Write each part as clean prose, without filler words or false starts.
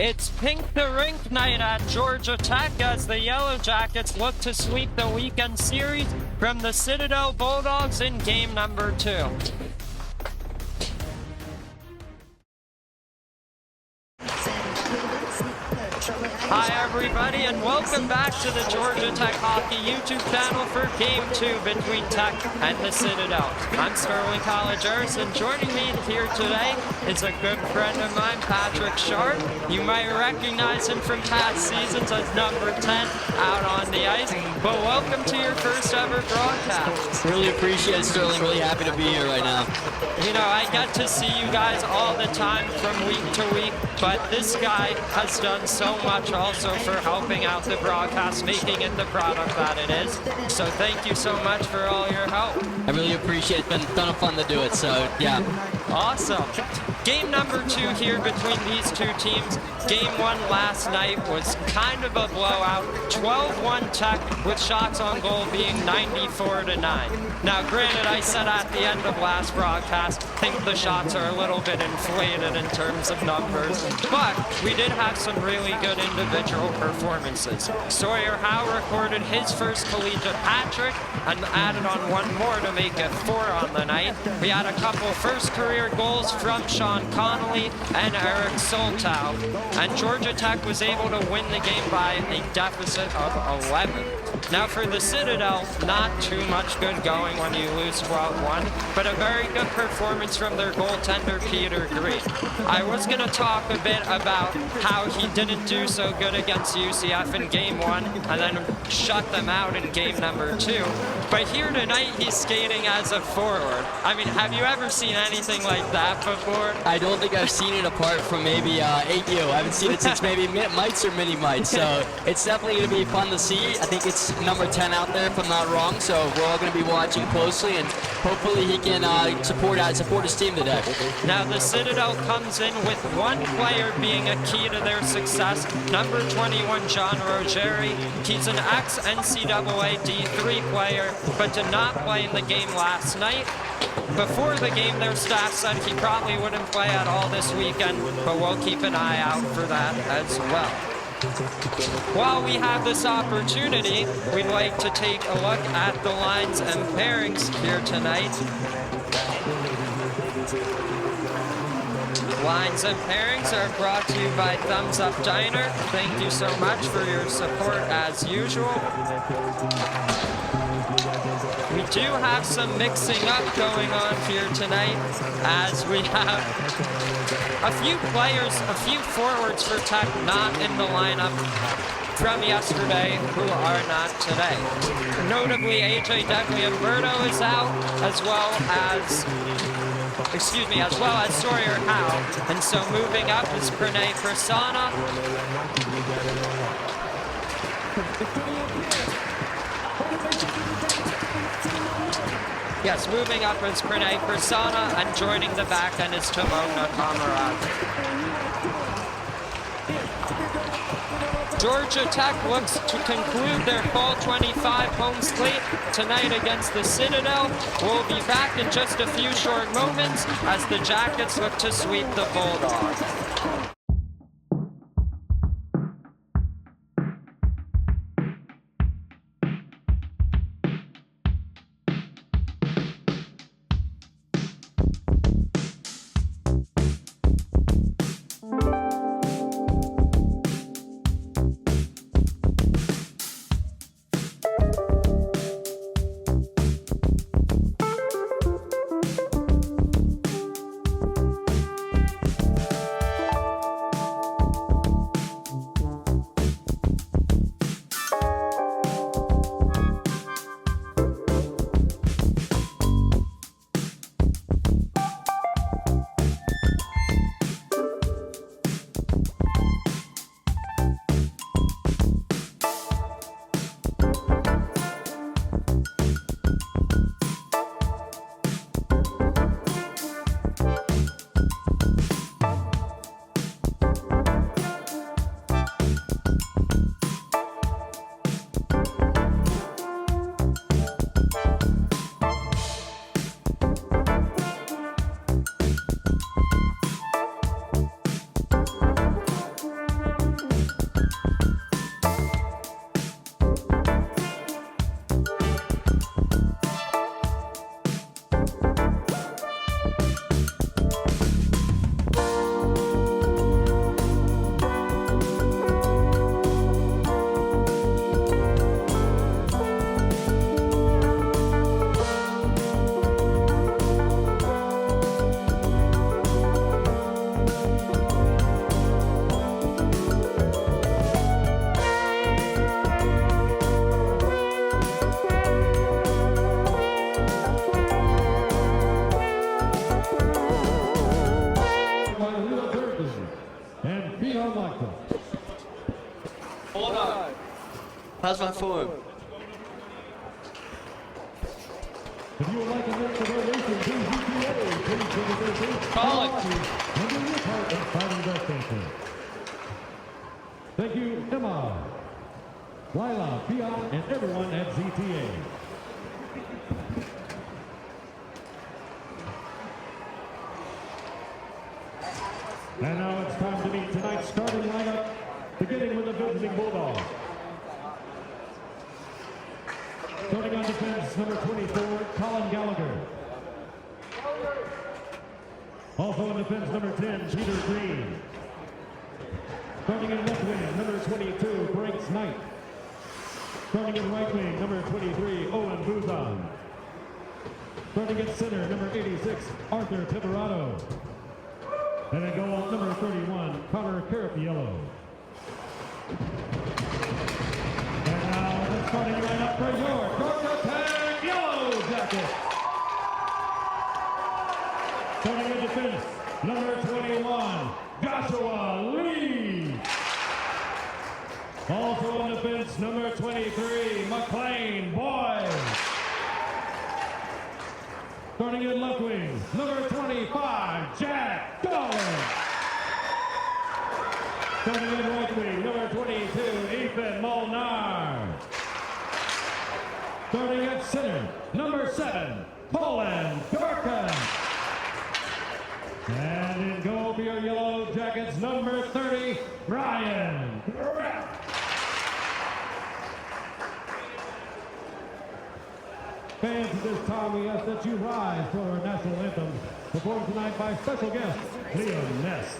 It's Pink The Rink Night at Georgia Tech as the Yellow Jackets look to sweep the weekend series from the Citadel Bulldogs in game number 2. Hi everybody and welcome back to the Georgia Tech Hockey YouTube channel for Game 2 between Tech and the Citadel. I'm Sterling College-Earth and joining me here today is a good friend of mine, Patrick Sharp. You might recognize him from past seasons as number 10 out on the ice, but welcome to your first ever broadcast. Really appreciate it, Sterling. Really happy to be here right now. You know, I get to see you guys all the time from week to week, but this guy has done so much also for helping out the broadcast, making it the product that it is. So thank you so much for all your help. I really appreciate it. It's been a ton of fun to do it, so yeah. Awesome. Game number 2 here between these two teams. Game 1 last night was kind of a blowout. 12-1 Tech with shots on goal being 94-9. Now granted, I said at the end of last broadcast, I think the shots are a little bit inflated in terms of numbers, but we did have some really good individual performances. Sawyer Howe recorded his first collegiate hat-trick and added on one more to make it 4 on the night. We had a couple first career goals from Sean Connolly and Eric Soltow, and Georgia Tech was able to win the game by a deficit of 11. Now for the Citadel, not too much good going when you lose 12-1, but a very good performance from their goaltender, Peter Green. I was going to talk a bit about how he didn't do so good against UCF in game 1 and then shut them out in game number 2. But here tonight, he's skating as a forward. I mean, have you ever seen anything like that before? I don't think I've seen it apart from maybe AU. I haven't seen it since maybe Mites or Mini Mites, so it's definitely going to be fun to see. I think it's number 10 out there, if I'm not wrong, so we're all going to be watching closely, and hopefully he can support his team today. Now, the Citadel comes in with one player being a key to their success, number 21, John Rogeri. He's an ex-NCAA D3 player, but did not play in the game last night. Before the game, their staff said he probably wouldn't play at all this weekend, but we'll keep an eye out for that as well. While we have this opportunity, we'd like to take a look at the lines and pairings here tonight. Lines and pairings are brought to you by Thumbs Up Diner. Thank you so much for your support as usual. We do have some mixing up going on here tonight, as we have a few players, a few forwards for Tech not in the lineup from yesterday who are not today. Notably, AJ Degliamberto is out, as well as Sawyer Howe. And so moving up is Pranay Prasanna. Yes, moving up is Pranay Prasanna, and joining the back end is Timona Kamarad. Georgia Tech looks to conclude their Fall 25 home slate tonight against the Citadel. We'll be back in just a few short moments as the Jackets look to sweep the Bulldogs. How's my form? If you would like to make the donation to GTA, please visit Call it. and do your part in fighting breast cancer. Thank you, Emma, Lila, Fiat, and everyone at ZTA. And now it's time to meet tonight's starting lineup, beginning with the visiting Bulldogs. Starting on defense, number 24, Colin Gallagher. Also on defense, number 10, Peter Green. Starting in left wing, number 22, Brinks Knight. Starting in right wing, number 23, Owen Buzan. Starting at center, number 86, Arthur Tiberado. And then go on number 31, Connor Carafiello. And now the starting lineup for your Georgia Tech Yellow Jackets. Starting in defense, number 21, Joshua Lee. Also on defense, number 23, McLean Boyd. Starting in left wing, number 25, Jack Dolan. Starting in right wing, number 22, Ethan Molnar. Starting at center, number 7, Colin Durkin. And in goal for your Yellow Jackets, number 30, Ryan Rapp. Fans, at this time we ask that you rise for our national anthem, performed tonight by special guest, Liam Ness.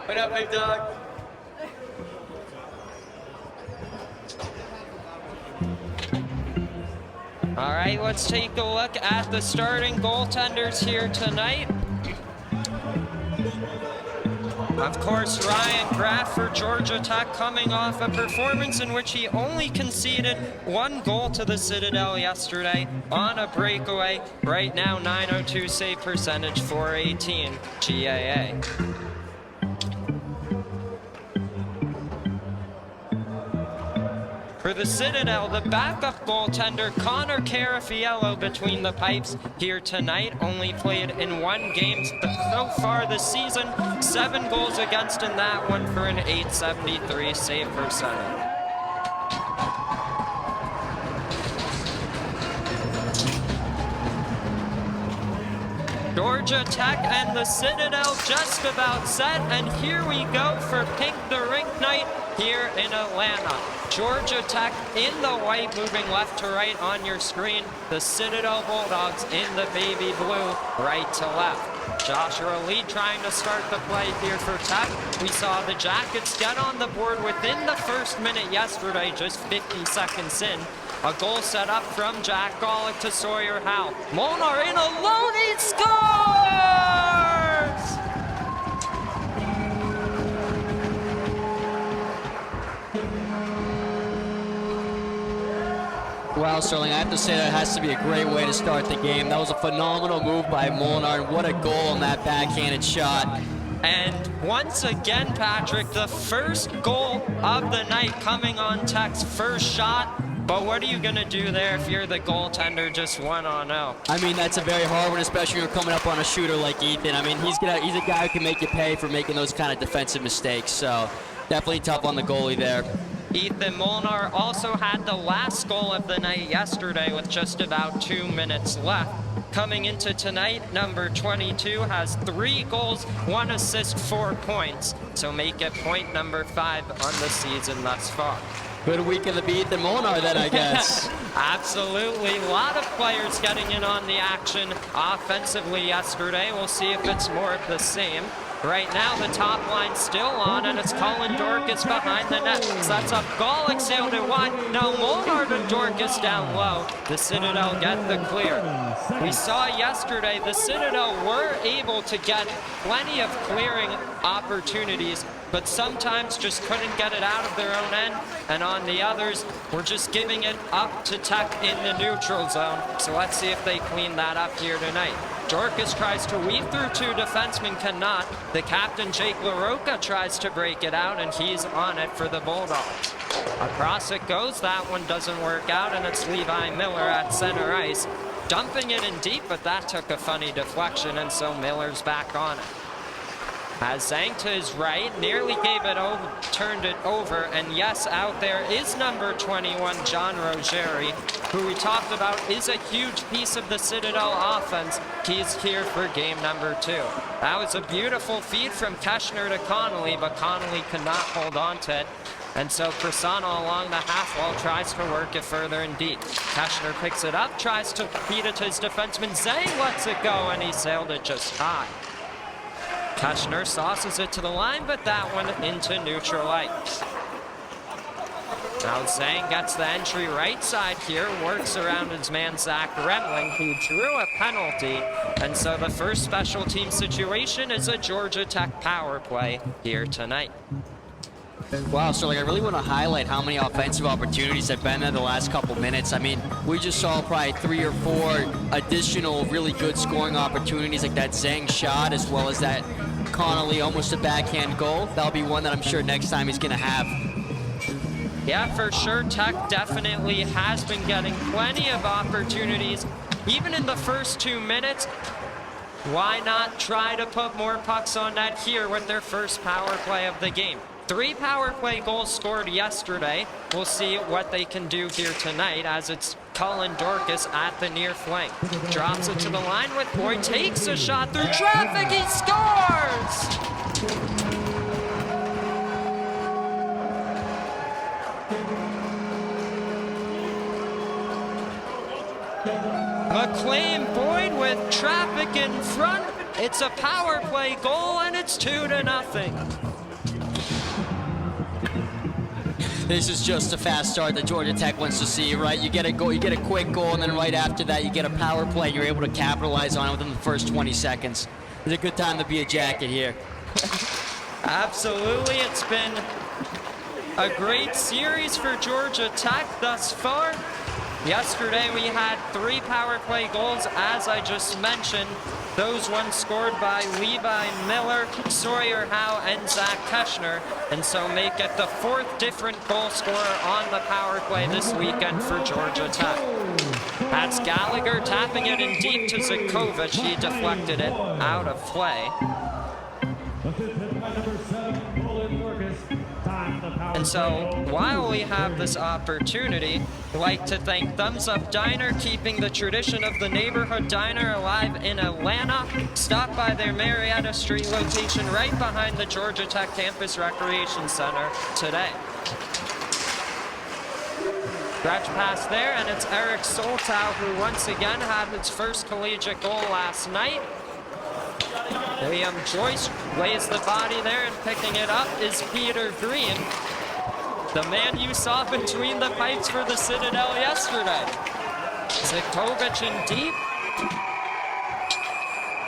What up, big dog? All right, let's take a look at the starting goaltenders here tonight. Of course, Ryan Graff for Georgia Tech coming off a performance in which he only conceded 1 goal to the Citadel yesterday on a breakaway. Right now, .902 save percentage, .418 GAA. For the Citadel, the backup goaltender Connor Carafiello between the pipes here tonight. Only played in 1 game so far this season. 7 goals against in that one for an .873 save percentage. Georgia Tech and the Citadel just about set, and here we go for Pink The Rink Night here in Atlanta. Georgia Tech in the white, moving left to right on your screen. The Citadel Bulldogs in the baby blue, right to left. Joshua Lee trying to start the play here for Tech. We saw the Jackets get on the board within the first minute yesterday, just 50 seconds in. A goal set up from Jack Golick to Sawyer Howe. Molnar in alone, he scores! Well, Sterling, I have to say that has to be a great way to start the game. That was a phenomenal move by Molnar. What a goal on that backhanded shot. And once again, Patrick, the first goal of the night coming on Tech's first shot. But what are you going to do there if you're the goaltender just 1-0? I mean, that's a very hard one, especially when you're coming up on a shooter like Ethan. I mean, he's a guy who can make you pay for making those kind of defensive mistakes. So definitely tough on the goalie there. Ethan Molnar also had the last goal of the night yesterday with just about 2 minutes left. Coming into tonight, number 22 has 3 goals, 1 assist, 4 points. So make it point number 5 on the season thus far. Good week of the beat than Molnar then, I guess. Absolutely. A lot of players getting in on the action offensively yesterday. We'll see if it's more of the same. Right now, the top line's still on, and it's Colin Dorcas behind the net. Sets up Golick, sailed it wide. Now Molnar to Dorcas down low. The Citadel get the clear. We saw yesterday the Citadel were able to get plenty of clearing opportunities, but sometimes just couldn't get it out of their own end, and on the others, we're just giving it up to Tech in the neutral zone. So let's see if they clean that up here tonight. Dorcas tries to weave through 2 defensemen, cannot. The captain, Jake LaRocca, tries to break it out, and he's on it for the Bulldogs. Across it goes, that one doesn't work out, and it's Levi Miller at center ice. Dumping it in deep, but that took a funny deflection, and so Miller's back on it. Has Zhang to his right, nearly gave it over, turned it over, and yes, out there is number 21, John Rogeri, who we talked about is a huge piece of the Citadel offense. He's here for game number 2. That was a beautiful feed from Keshner to Connolly, but Connolly could not hold on to it. And so Prasanna along the half wall tries to work it further in deep. Keshner picks it up, tries to feed it to his defenseman. Zhang lets it go, and he sailed it just high. Keshner sauces it to the line, but that one into neutral ice. Now Zhang gets the entry right side here, works around his man Zach Remling, who drew a penalty. And so the first special team situation is a Georgia Tech power play here tonight. Wow, so I really want to highlight how many offensive opportunities have been there the last couple minutes. I mean, we just saw probably 3 or 4 additional really good scoring opportunities, like that Zhang shot, as well as that Connolly almost a backhand goal. That'll be one that I'm sure next time he's going to have. Yeah, for sure. Tech definitely has been getting plenty of opportunities, even in the first 2 minutes. Why not try to put more pucks on net here with their first power play of the game? 3 power play goals scored yesterday. We'll see what they can do here tonight, as it's Colin Dorcas at the near flank. Drops it to the line with Boyd, takes a shot through traffic, he scores! McLean Boyd with traffic in front. It's a power play goal, and it's 2-0. This is just a fast start that Georgia Tech wants to see, right? You get a goal, you get a quick goal, and then right after that, you get a power play. You're able to capitalize on it within the first 20 seconds. It's a good time to be a Jacket here. Absolutely, it's been a great series for Georgia Tech thus far. Yesterday, we had 3 power play goals, as I just mentioned. Those ones scored by Levi Miller, Sawyer Howe, and Zach Keshner. And so make it the 4th different goal scorer on the power play this weekend for Georgia Tech. That's Gallagher tapping it in deep to Zakovic. He deflected it out of play. And so, while we have this opportunity, I'd like to thank Thumbs Up Diner, keeping the tradition of the neighborhood diner alive in Atlanta. Stop by their Marietta Street location right behind the Georgia Tech Campus Recreation Center today. Stretch pass there, and it's Eric Soltau, who once again had his first collegiate goal last night. Liam Joyce lays the body there, and picking it up is Peter Green, the man you saw between the pipes for the Citadel yesterday. Zakovic in deep.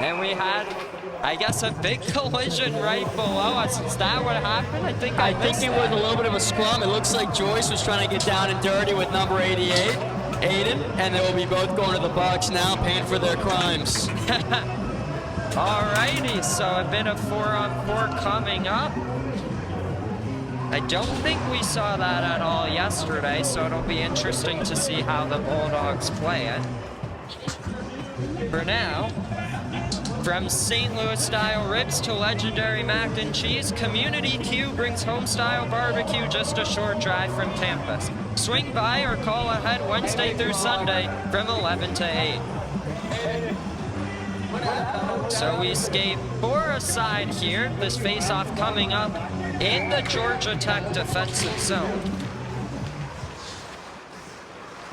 And we had, I guess, a big collision right below us. Is that what happened? I think it was a little bit of a scrum. It looks like Joyce was trying to get down and dirty with number 88, Aiden, and they will be both going to the box now, paying for their crimes. Alrighty, so a bit of 4-on-4 coming up. I don't think we saw that at all yesterday, so it'll be interesting to see how the Bulldogs play it. For now, from St. Louis style ribs to legendary mac and cheese, Community Q brings home style barbecue just a short drive from campus. Swing by or call ahead Wednesday through Sunday from 11 to 8. So we skate 4 aside here. This face-off coming up in the Georgia Tech defensive zone.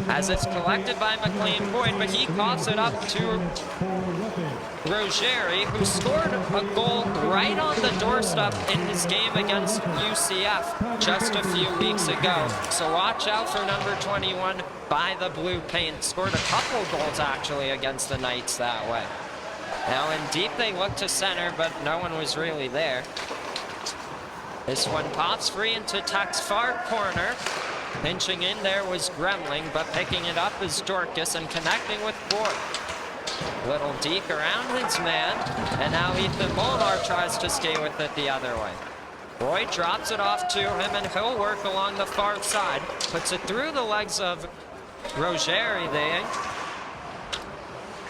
As it's collected by McLean Boyd, but he coughs it up to Rogeri, who scored a goal right on the doorstep in his game against UCF just a few weeks ago. So watch out for number 21 by the blue paint. Scored a couple goals actually against the Knights that way. Now in deep they look to center, but no one was really there. This one pops free into Tech's far corner. Pinching in there was Gremling, but picking it up is Dorcas and connecting with Boyd. Little deke around his man, and now Ethan Molnar tries to skate with it the other way. Boyd drops it off to him, and he'll work along the far side. Puts it through the legs of Rogeri there.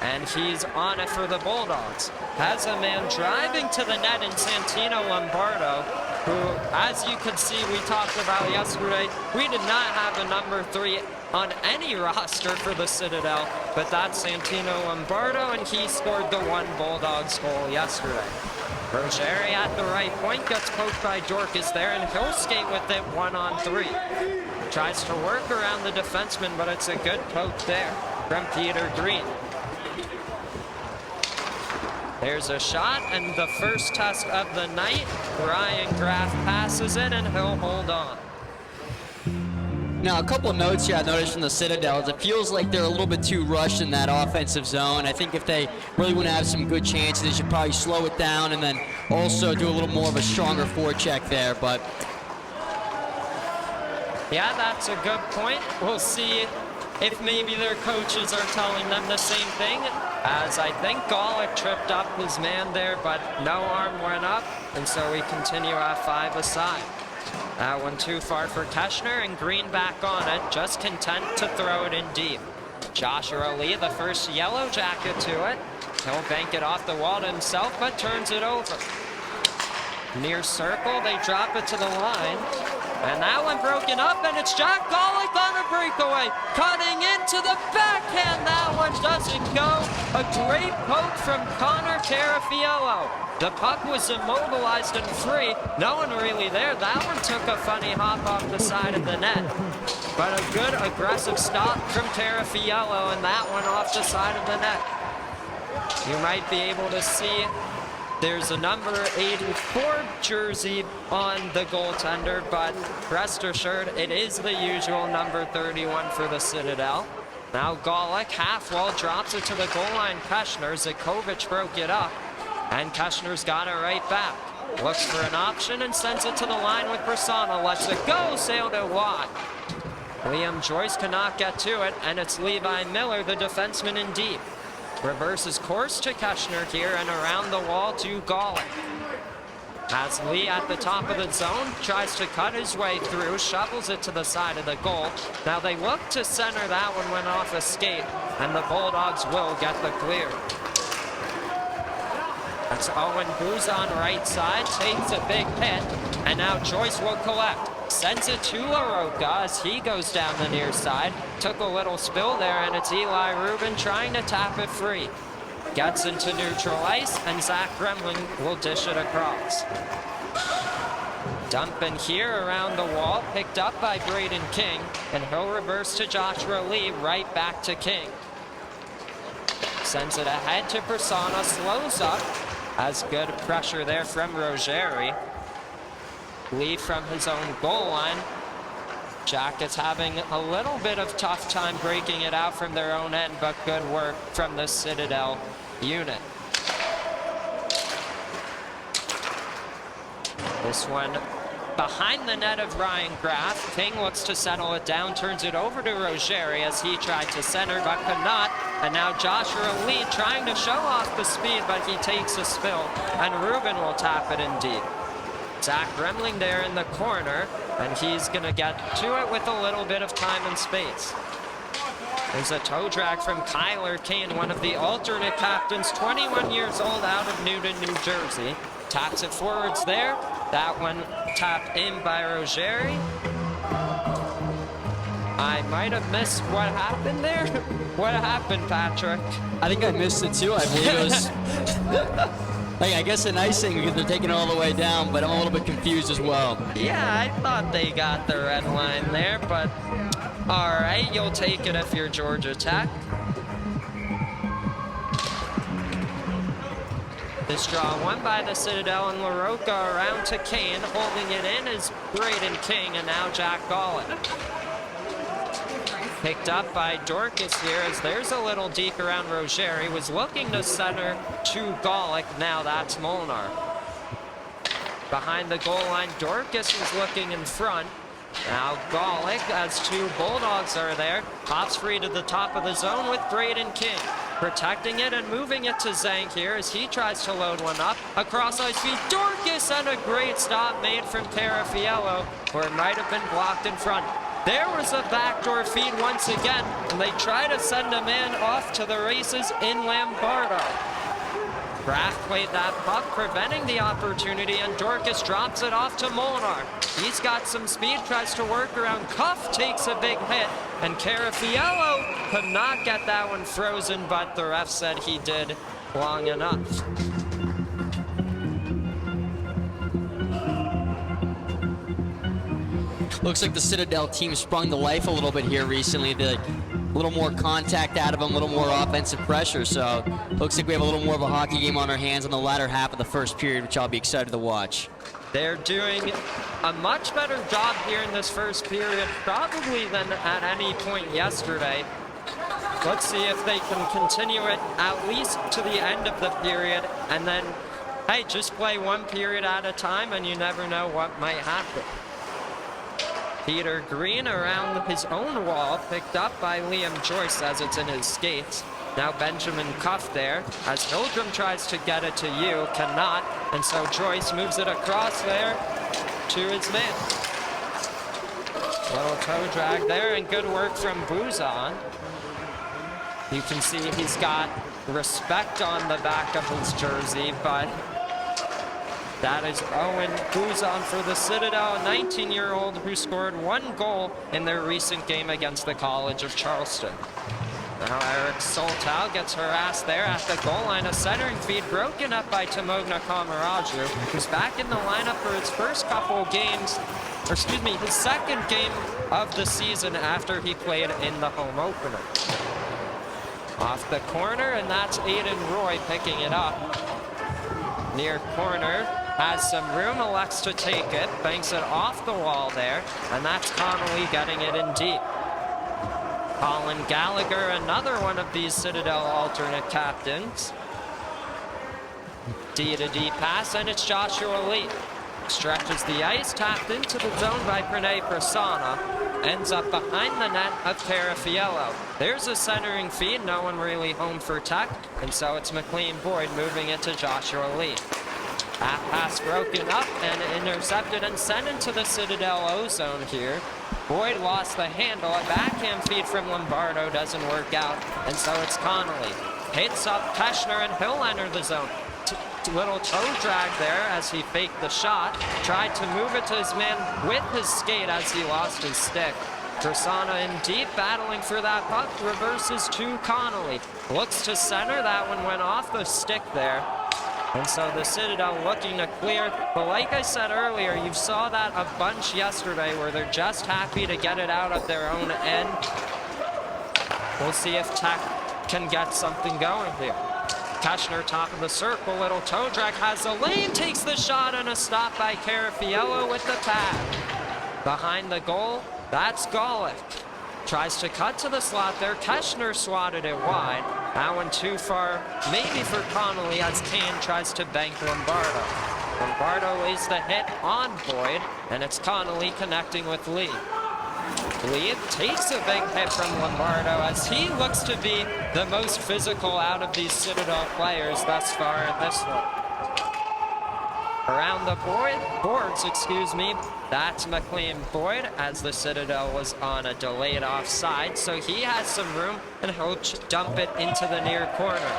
And he's on it for the Bulldogs. Has a man driving to the net in Santino Lombardo, who, as you could see, we talked about yesterday, we did not have a number 3 on any roster for the Citadel, but that's Santino Lombardo, and he scored the 1 Bulldogs goal yesterday. Rogeri at the right point, gets poked by Dorcas there, and he'll skate with it 1-on-3. Tries to work around the defenseman, but it's a good poke there from Peter Green. There's a shot, and the first test of the night. Ryan Graff passes it, and he'll hold on. Now, a couple of notes here I noticed from the Citadel is it feels like they're a little bit too rushed in that offensive zone. I think if they really want to have some good chances, they should probably slow it down and then also do a little more of a stronger forecheck there. But yeah, that's a good point. We'll see if maybe their coaches are telling them the same thing, as I think Golick tripped up his man there, but no arm went up, and so we continue at 5 aside. That one too far for Keschner, and Green back on it, just content to throw it in deep. Joshua Lee, the first yellow jacket to it. He'll bank it off the wall to himself, but turns it over. Near circle, they drop it to the line. And that one broken up, and it's Jack Golick on a breakaway. Cutting into the backhand, that one doesn't go. A great poke from Connor Carafiello. The puck was immobilized and free. No one really there. That one took a funny hop off the side of the net. But a good aggressive stop from Carafiello, and that one off the side of the net. You might be able to see there's a number 84 jersey on the goaltender, but rest assured, it is the usual number 31 for the Citadel. Now Golick, half wall, drops it to the goal line. Keschner, Zikovic broke it up, and Keschner's got it right back. Looks for an option and sends it to the line with Persona. Lets it go, sailed it wide. Liam Joyce cannot get to it, and it's Levi Miller, the defenseman, in deep. Reverses course to Keschner here and around the wall to Golick. As Lee at the top of the zone tries to cut his way through, shovels it to the side of the goal. Now they look to center, that one went off a skate, and the Bulldogs will get the clear. That's Owen Booz on right side, takes a big hit, and now Joyce will collect. Sends it to LaRocca as he goes down the near side. Took a little spill there, and it's Eli Rubin trying to tap it free. Gets into neutral ice, and Zach Gremling will dish it across. Dumping here around the wall, picked up by Braden King, and he'll reverse to Joshua Lee, right back to King. Sends it ahead to Persona, slows up, has good pressure there from Rogeri. Lee from his own goal line. Jackets having a little bit of tough time breaking it out from their own end, but good work from the Citadel unit. This one behind the net of Ryan Graff. King looks to settle it down, turns it over to Rogeri as he tried to center but could not. And now Joshua Lee trying to show off the speed, but he takes a spill, and Ruben will tap it in deep. Zach Remling there in the corner, and he's going to get to it with a little bit of time and space. There's a toe drag from Kyler Kane, one of the alternate captains, 21 years old, out of Newton, New Jersey. Taps it forwards there. That one tapped in by Rogeri. I might have missed what happened there. What happened, Patrick? I think I missed it too. I believe it was, like, I guess an icing because they're taking it all the way down, but I'm a little bit confused as well. Yeah, I thought they got the red line there, but all right, you'll take it if you're Georgia Tech. This draw won by the Citadel, and LaRocca around to Kane. Holding it in is Braden King, and now Jack Golick. Picked up by Dorcas here as there's a little deke around Rogeri. Was looking to center to Golick. Now that's Molnar. Behind the goal line, Dorcas was looking in front. Now Golick, as two Bulldogs are there, pops free to the top of the zone with Braden King. Protecting it and moving it to Zank here as he tries to load one up. Across ice feed, Dorcas, and a great stop made from Carafiello, or it might have been blocked in front. There was a backdoor feed once again, and they try to send a man off to the races in Lombardo. Graff played that puck, preventing the opportunity, and Dorcas drops it off to Molnar. He's got some speed, tries to work around. Cuff takes a big hit, and Carafiello could not get that one frozen, but the ref said he did long enough. Looks like the Citadel team sprung to life a little bit here recently. A little more contact out of them, a little more offensive pressure. So looks like we have a little more of a hockey game on our hands in the latter half of the first period, which I'll be excited to watch. They're doing a much better job here in this first period, probably than at any point yesterday. Let's see if they can continue it at least to the end of the period, and then, hey, just play one period at a time, and you never know what might happen. Peter Green around his own wall, picked up by Liam Joyce as it's in his skates. Now Benjamin Cuff there, as Hildrum tries to get it to you, cannot, and so Joyce moves it across there to his man. Little toe drag there, and good work from Buzan. You can see he's got respect on the back of his jersey, but that is Owen Buzan for the Citadel, a 19-year-old who scored 1 goal in their recent game against the College of Charleston. Now Eric Soltau gets harassed there at the goal line. A centering feed broken up by Timogna Kamaraju, who's back in the lineup for his first couple games, or excuse me, his second game of the season after he played in the home opener. Off the corner, and that's Aiden Roy picking it up. Near corner, has some room, elects to take it, banks it off the wall there, and that's Connolly getting it in deep. Colin Gallagher, another one of these Citadel alternate captains. D-to-D pass, and it's Joshua Lee. Stretches the ice, tapped into the zone by Pranay Prasanna. Ends up behind the net of Carafiello. There's a centering feed, no one really home for Tech, and so it's McLean Boyd moving it to Joshua Lee. That pass broken up and intercepted and sent into the Citadel O-zone here. Boyd lost the handle. A backhand feed from Lombardo doesn't work out, and so it's Connolly. Hits up Keschner, and he'll enter the zone. Little toe drag there as he faked the shot. Tried to move it to his man with his skate as he lost his stick. Prasanna in deep, battling for that puck. Reverses to Connolly. Looks to center. That one went off the stick there. And so the Citadel looking to clear. But like I said earlier, you saw that a bunch yesterday where they're just happy to get it out of their own end. We'll see if Tech can get something going here. Keschner, top of the circle, little toe drag, has a lane, takes the shot, and a stop by Carafiello with the pad. Behind the goal, that's Golick. Tries to cut to the slot there. Keschner swatted it wide. That one too far, maybe for Connolly, as Kane tries to bank Lombardo. Lombardo lays the hit on Boyd. And it's Connolly connecting with Lee. Lee takes a big hit from Lombardo as he looks to be the most physical out of these Citadel players thus far in this one. Around the boards, that's McLean Boyd as the Citadel was on a delayed offside, so he has some room and he'll dump it into the near corner.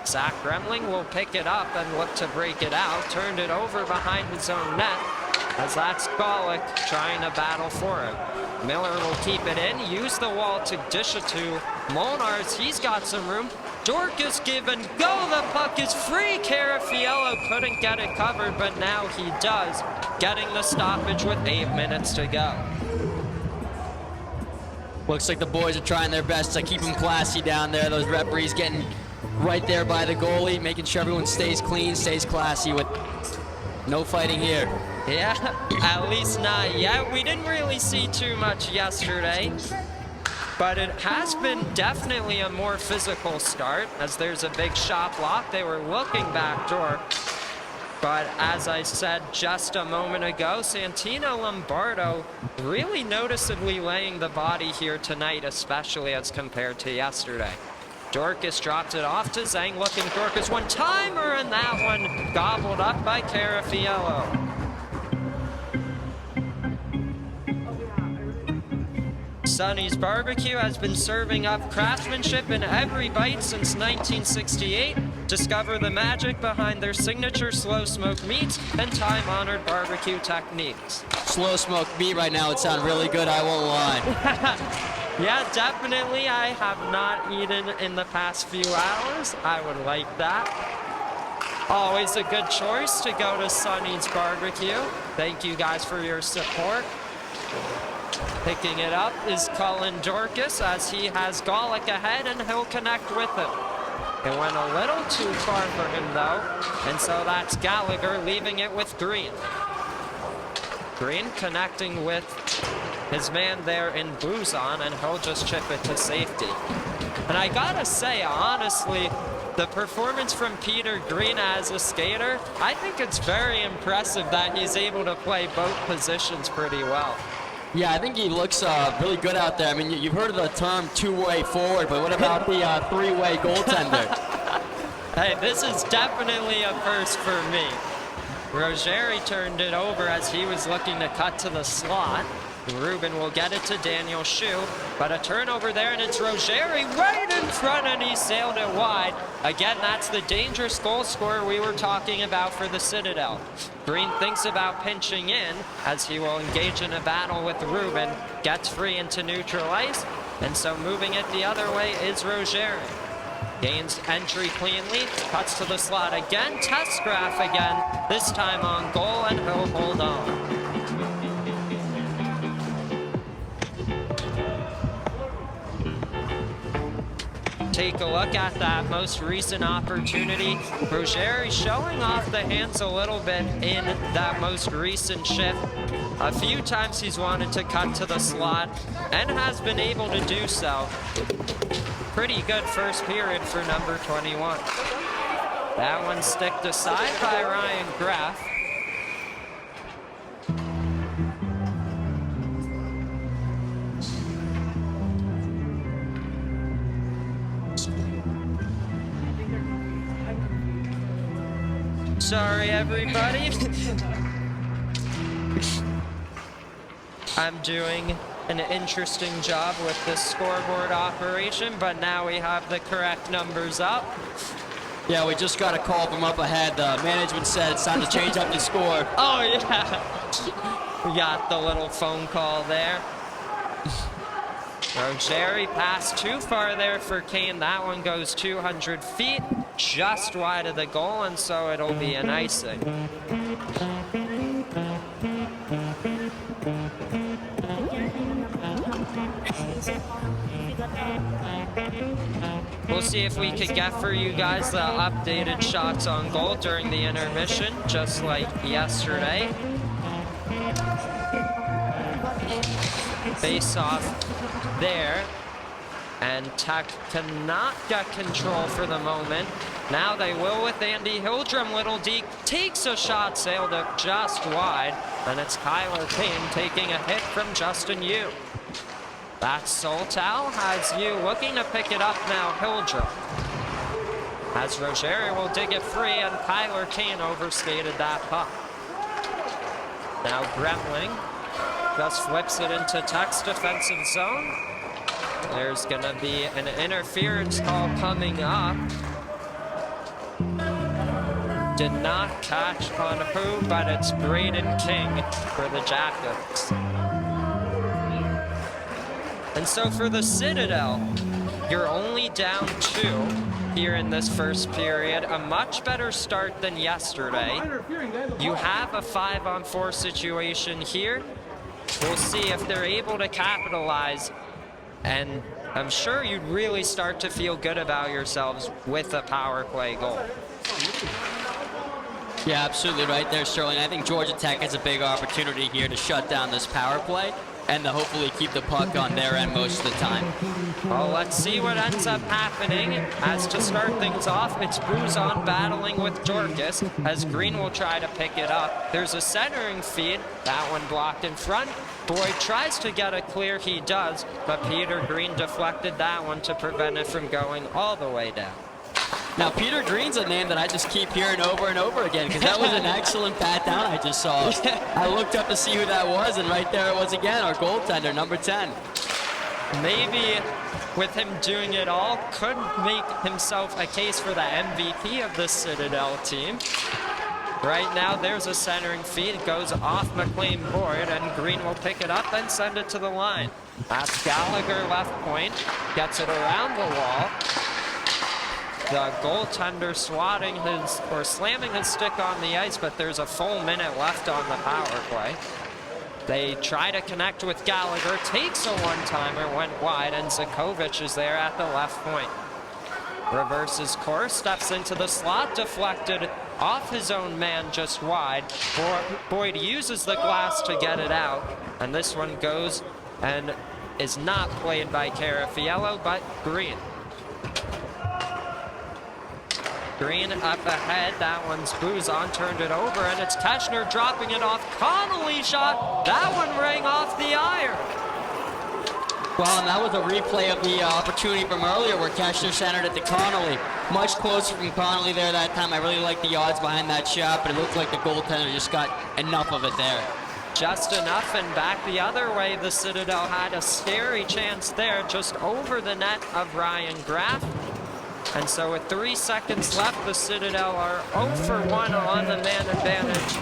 Zach Gremling will pick it up and look to break it out, turned it over behind his own net as that's Golick trying to battle for it. Miller will keep it in, use the wall to dish it to Molnars. He's got some room. Dorcas give and go. The puck is free. Carafiello couldn't get it covered, but now he does, getting the stoppage with 8 minutes to go. Looks like the boys are trying their best to keep them classy down there. Those referees getting right there by the goalie, making sure everyone stays clean, stays classy with no fighting here. Yeah, at least not yet. We didn't really see too much yesterday, but it has been definitely a more physical start as there's a big shot block. They were looking backdoor, but as I said just a moment ago, Santino Lombardo really noticeably laying the body here tonight, especially as compared to yesterday. Dorcas dropped it off to Zhang, looking Dorcas one-timer, and that one gobbled up by Carafiello. Sonny's Barbecue has been serving up craftsmanship in every bite since 1968. Discover the magic behind their signature slow smoked meats and time-honored barbecue techniques. Slow smoked meat right now would sound really good, I won't lie. Yeah, definitely. I have not eaten in the past few hours. I would like that. Always a good choice to go to Sonny's Barbecue. Thank you guys for your support. Picking it up is Colin Dorcas as he has Golick ahead and he'll connect with him. It went a little too far for him though, and so that's Gallagher leaving it with Green. Green connecting with his man there in Buzon, and he'll just chip it to safety. And I gotta say, honestly, the performance from Peter Green as a skater, I think it's very impressive that he's able to play both positions pretty well. Yeah, I think he looks really good out there. I mean, you've heard of the term two-way forward, but what about the three-way goaltender? Hey, this is definitely a first for me. Rogeri turned it over as he was looking to cut to the slot. Ruben will get it to Daniel Shu, but a turnover there, and it's Rogeri right in front, and he sailed it wide. Again, that's the dangerous goal scorer we were talking about for the Citadel. Green thinks about pinching in as he will engage in a battle with Ruben, gets free into neutral ice, and so moving it the other way is Rogeri. Gains entry cleanly, cuts to the slot again, tests Graf again, this time on goal, and he'll hold on. Take a look at that most recent opportunity. Rogeri showing off the hands a little bit in that most recent shift. A few times he's wanted to cut to the slot and has been able to do so. Pretty good first period for number 21. That one sticked aside by Ryan Graf. Sorry, everybody. I'm doing an interesting job with this scoreboard operation, but now we have the correct numbers up. Yeah, we just got a call from up ahead. The management said it's time to change up the score. Oh, yeah. We got the little phone call there. Rogeri passed too far there for Kane. That one goes 200 feet, just wide of the goal, and so it'll be an icing. We'll see if we could get for you guys the updated shots on goal during the intermission, just like yesterday. Face off there. And Tech cannot get control for the moment. Now they will with Andy Hildrum. Little D takes a shot, sailed up just wide. And it's Kyler Kane taking a hit from Justin Yu. That's Soltau, has Yu looking to pick it up now, Hildrum. As Rogeri will dig it free, and Kyler Kane overskated that puck. Now Gremling just flips it into Tech's defensive zone. There's gonna be an interference call coming up. Did not catch on who, but it's Braden King for the Jackets. And so for the Citadel, you're only down 2 here in this first period. A much better start than yesterday. You have a 5-on-4 situation here. We'll see if they're able to capitalize. And I'm sure you'd really start to feel good about yourselves with a power play goal. Yeah, absolutely right there, Sterling. I think Georgia Tech has a big opportunity here to shut down this power play and to hopefully keep the puck on their end most of the time. Well, let's see what ends up happening. As to start things off, it's Buzon battling with Dorcas as Green will try to pick it up. There's a centering feed, that one blocked in front. Boyd tries to get it clear, he does, but Peter Green deflected that one to prevent it from going all the way down. Now, Peter Green's a name that I just keep hearing over and over again because that was an excellent bat down I just saw. I looked up to see who that was, and right there it was again, our goaltender, number 10. Maybe with him doing it all, could make himself a case for the MVP of the Citadel team. Right now, there's a centering feed. It goes off McLean Boyd, and Green will pick it up and send it to the line. That's Gallagher left point, gets it around the wall. The goaltender swatting his, or slamming his stick on the ice, but there's a full minute left on the power play. They try to connect with Gallagher, takes a one-timer, went wide, and Zakovic is there at the left point. Reverses course, steps into the slot, deflected off his own man just wide. Boyd uses the glass to get it out, and this one goes and is not played by Carafiello, but Green. Green up ahead, that one's Buzon, turned it over, and it's Teschner dropping it off. Connolly shot, that one rang off the iron. Well, and that was a replay of the opportunity from earlier where Teschner centered it to Connolly. Much closer from Connolly there that time. I really like the odds behind that shot, but it looked like the goaltender just got enough of it there. Just enough, and back the other way, the Citadel had a scary chance there, just over the net of Ryan Graff. And so with 3 seconds left, the Citadel are 0 for 1 on the man advantage.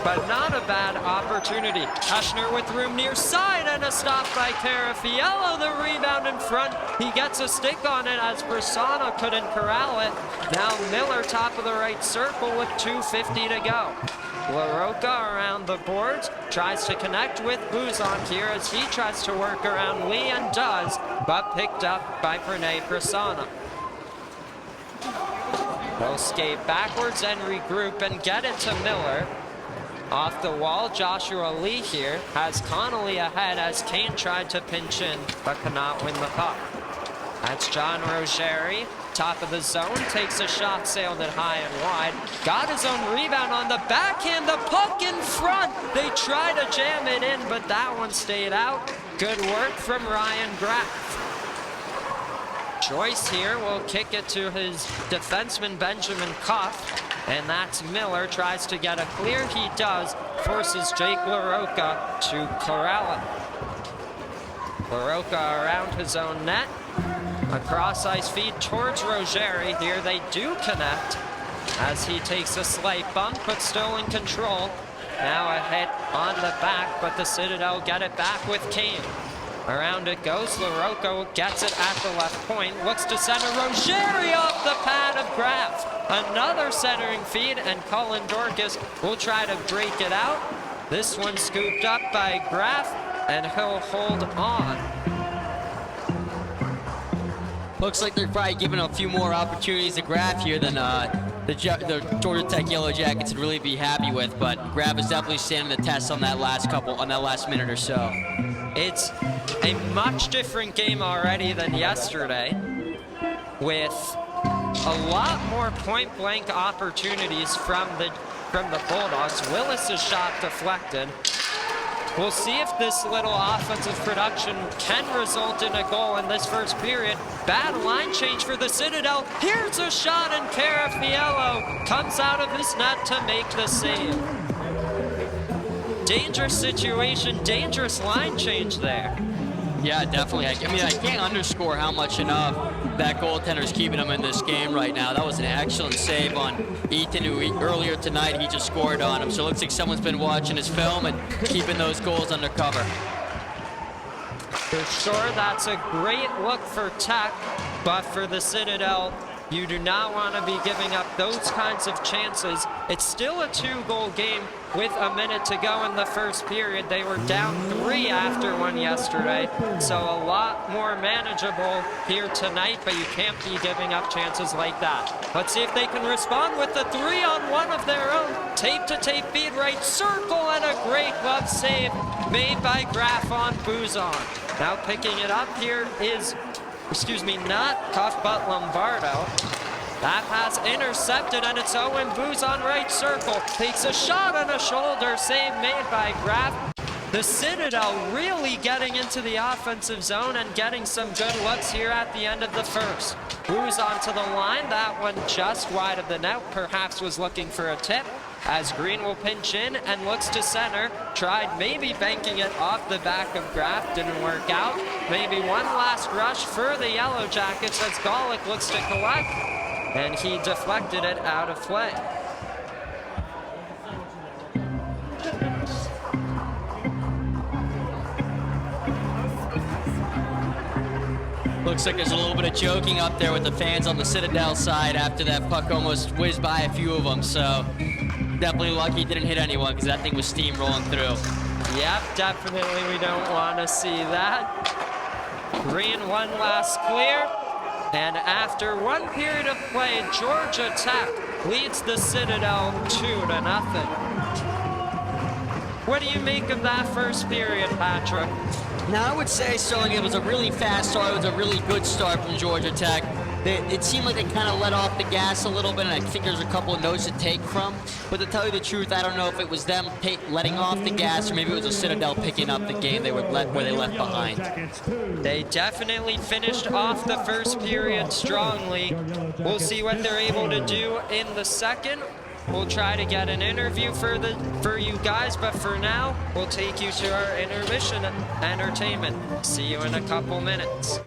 But not a bad opportunity. Teschner with room near side and a stop by Carafiello. The rebound in front. He gets a stick on it as Persona couldn't corral it. Now Miller top of the right circle with 2:50 to go. LaRocca around the boards, tries to connect with Buzon here as he tries to work around Lee and does, but picked up by Pranay Prasanna. They'll skate backwards and regroup and get it to Miller. Off the wall, Joshua Lee here has Connolly ahead as Kane tried to pinch in, but cannot win the puck. That's John Rogeri, top of the zone, takes a shot, sailed it high and wide. Got his own rebound on the backhand, the puck in front. They try to jam it in, but that one stayed out. Good work from Ryan Graff. Joyce here will kick it to his defenseman Benjamin Cuff, and that's Miller, tries to get a clear, he does, forces Jake LaRocca to corral it. LaRocca around his own net, a cross ice feed towards Rogeri. Here they do connect as he takes a slight bump, but still in control. Now a hit on the back, but the Citadel get it back with Kane. Around it goes, LaRocca gets it at the left point, looks to center, Rogeri off the pad of Graff. Another centering feed, and Colin Dorcas will try to break it out. This one scooped up by Graff, and he'll hold on. Looks like they're probably giving a few more opportunities to Graff here than the Georgia Tech Yellow Jackets would really be happy with, but Graff is definitely standing the test on that last minute or so. It's a much different game already than yesterday, with a lot more point-blank opportunities from the Bulldogs. Willis's shot deflected. We'll see if this little offensive production can result in a goal in this first period. Bad line change for the Citadel. Here's a shot, and Carafiello comes out of his net to make the save. Dangerous situation, dangerous line change there. Yeah, definitely. I mean, I can't underscore how much enough that goaltender's keeping him in this game right now. That was an excellent save on Ethan, who earlier tonight he just scored on him. So it looks like someone's been watching his film and keeping those goals under cover. For sure, that's a great look for Tech, but for the Citadel, you do not want to be giving up those kinds of chances. It's still a 2-goal game with a minute to go in the first period. They were down 3 after one yesterday, so a lot more manageable here tonight, but you can't be giving up chances like that. Let's see if they can respond with the 3-on-1 of their own. Tape-to-tape feed right circle, and a great glove save made by Graf on Buzon. Now picking it up here is, not Cuff, but Lombardo. That pass intercepted, and it's Owen Buzon right circle. Takes a shot and a shoulder save made by Graf. The Citadel really getting into the offensive zone and getting some good looks here at the end of the first. Buzon to the line, that one just wide of the net, perhaps was looking for a tip. As Green will pinch in and looks to center. Tried maybe banking it off the back of Graf, didn't work out. Maybe one last rush for the Yellow Jackets as Golick looks to collect, and he deflected it out of play. Looks like there's a little bit of joking up there with the fans on the Citadel side after that puck almost whizzed by a few of them, so definitely lucky it didn't hit anyone because that thing was steamrolling through. Yep, definitely we don't want to see that. Green one last clear, and after one period of play, Georgia Tech leads the Citadel 2-0. What do you make of that first period, Patrick? Now, I would say, Sterling, it was a really fast start. It was a really good start from Georgia Tech. It seemed like they kind of let off the gas a little bit, and I think there's a couple of notes to take from. But to tell you the truth, I don't know if it was them letting off the gas, or maybe it was a Citadel picking up the game where they left behind. They definitely finished off the first period strongly. We'll see what they're able to do in the second. We'll try to get an interview for you guys, but for now, we'll take you to our intermission entertainment. See you in a couple minutes.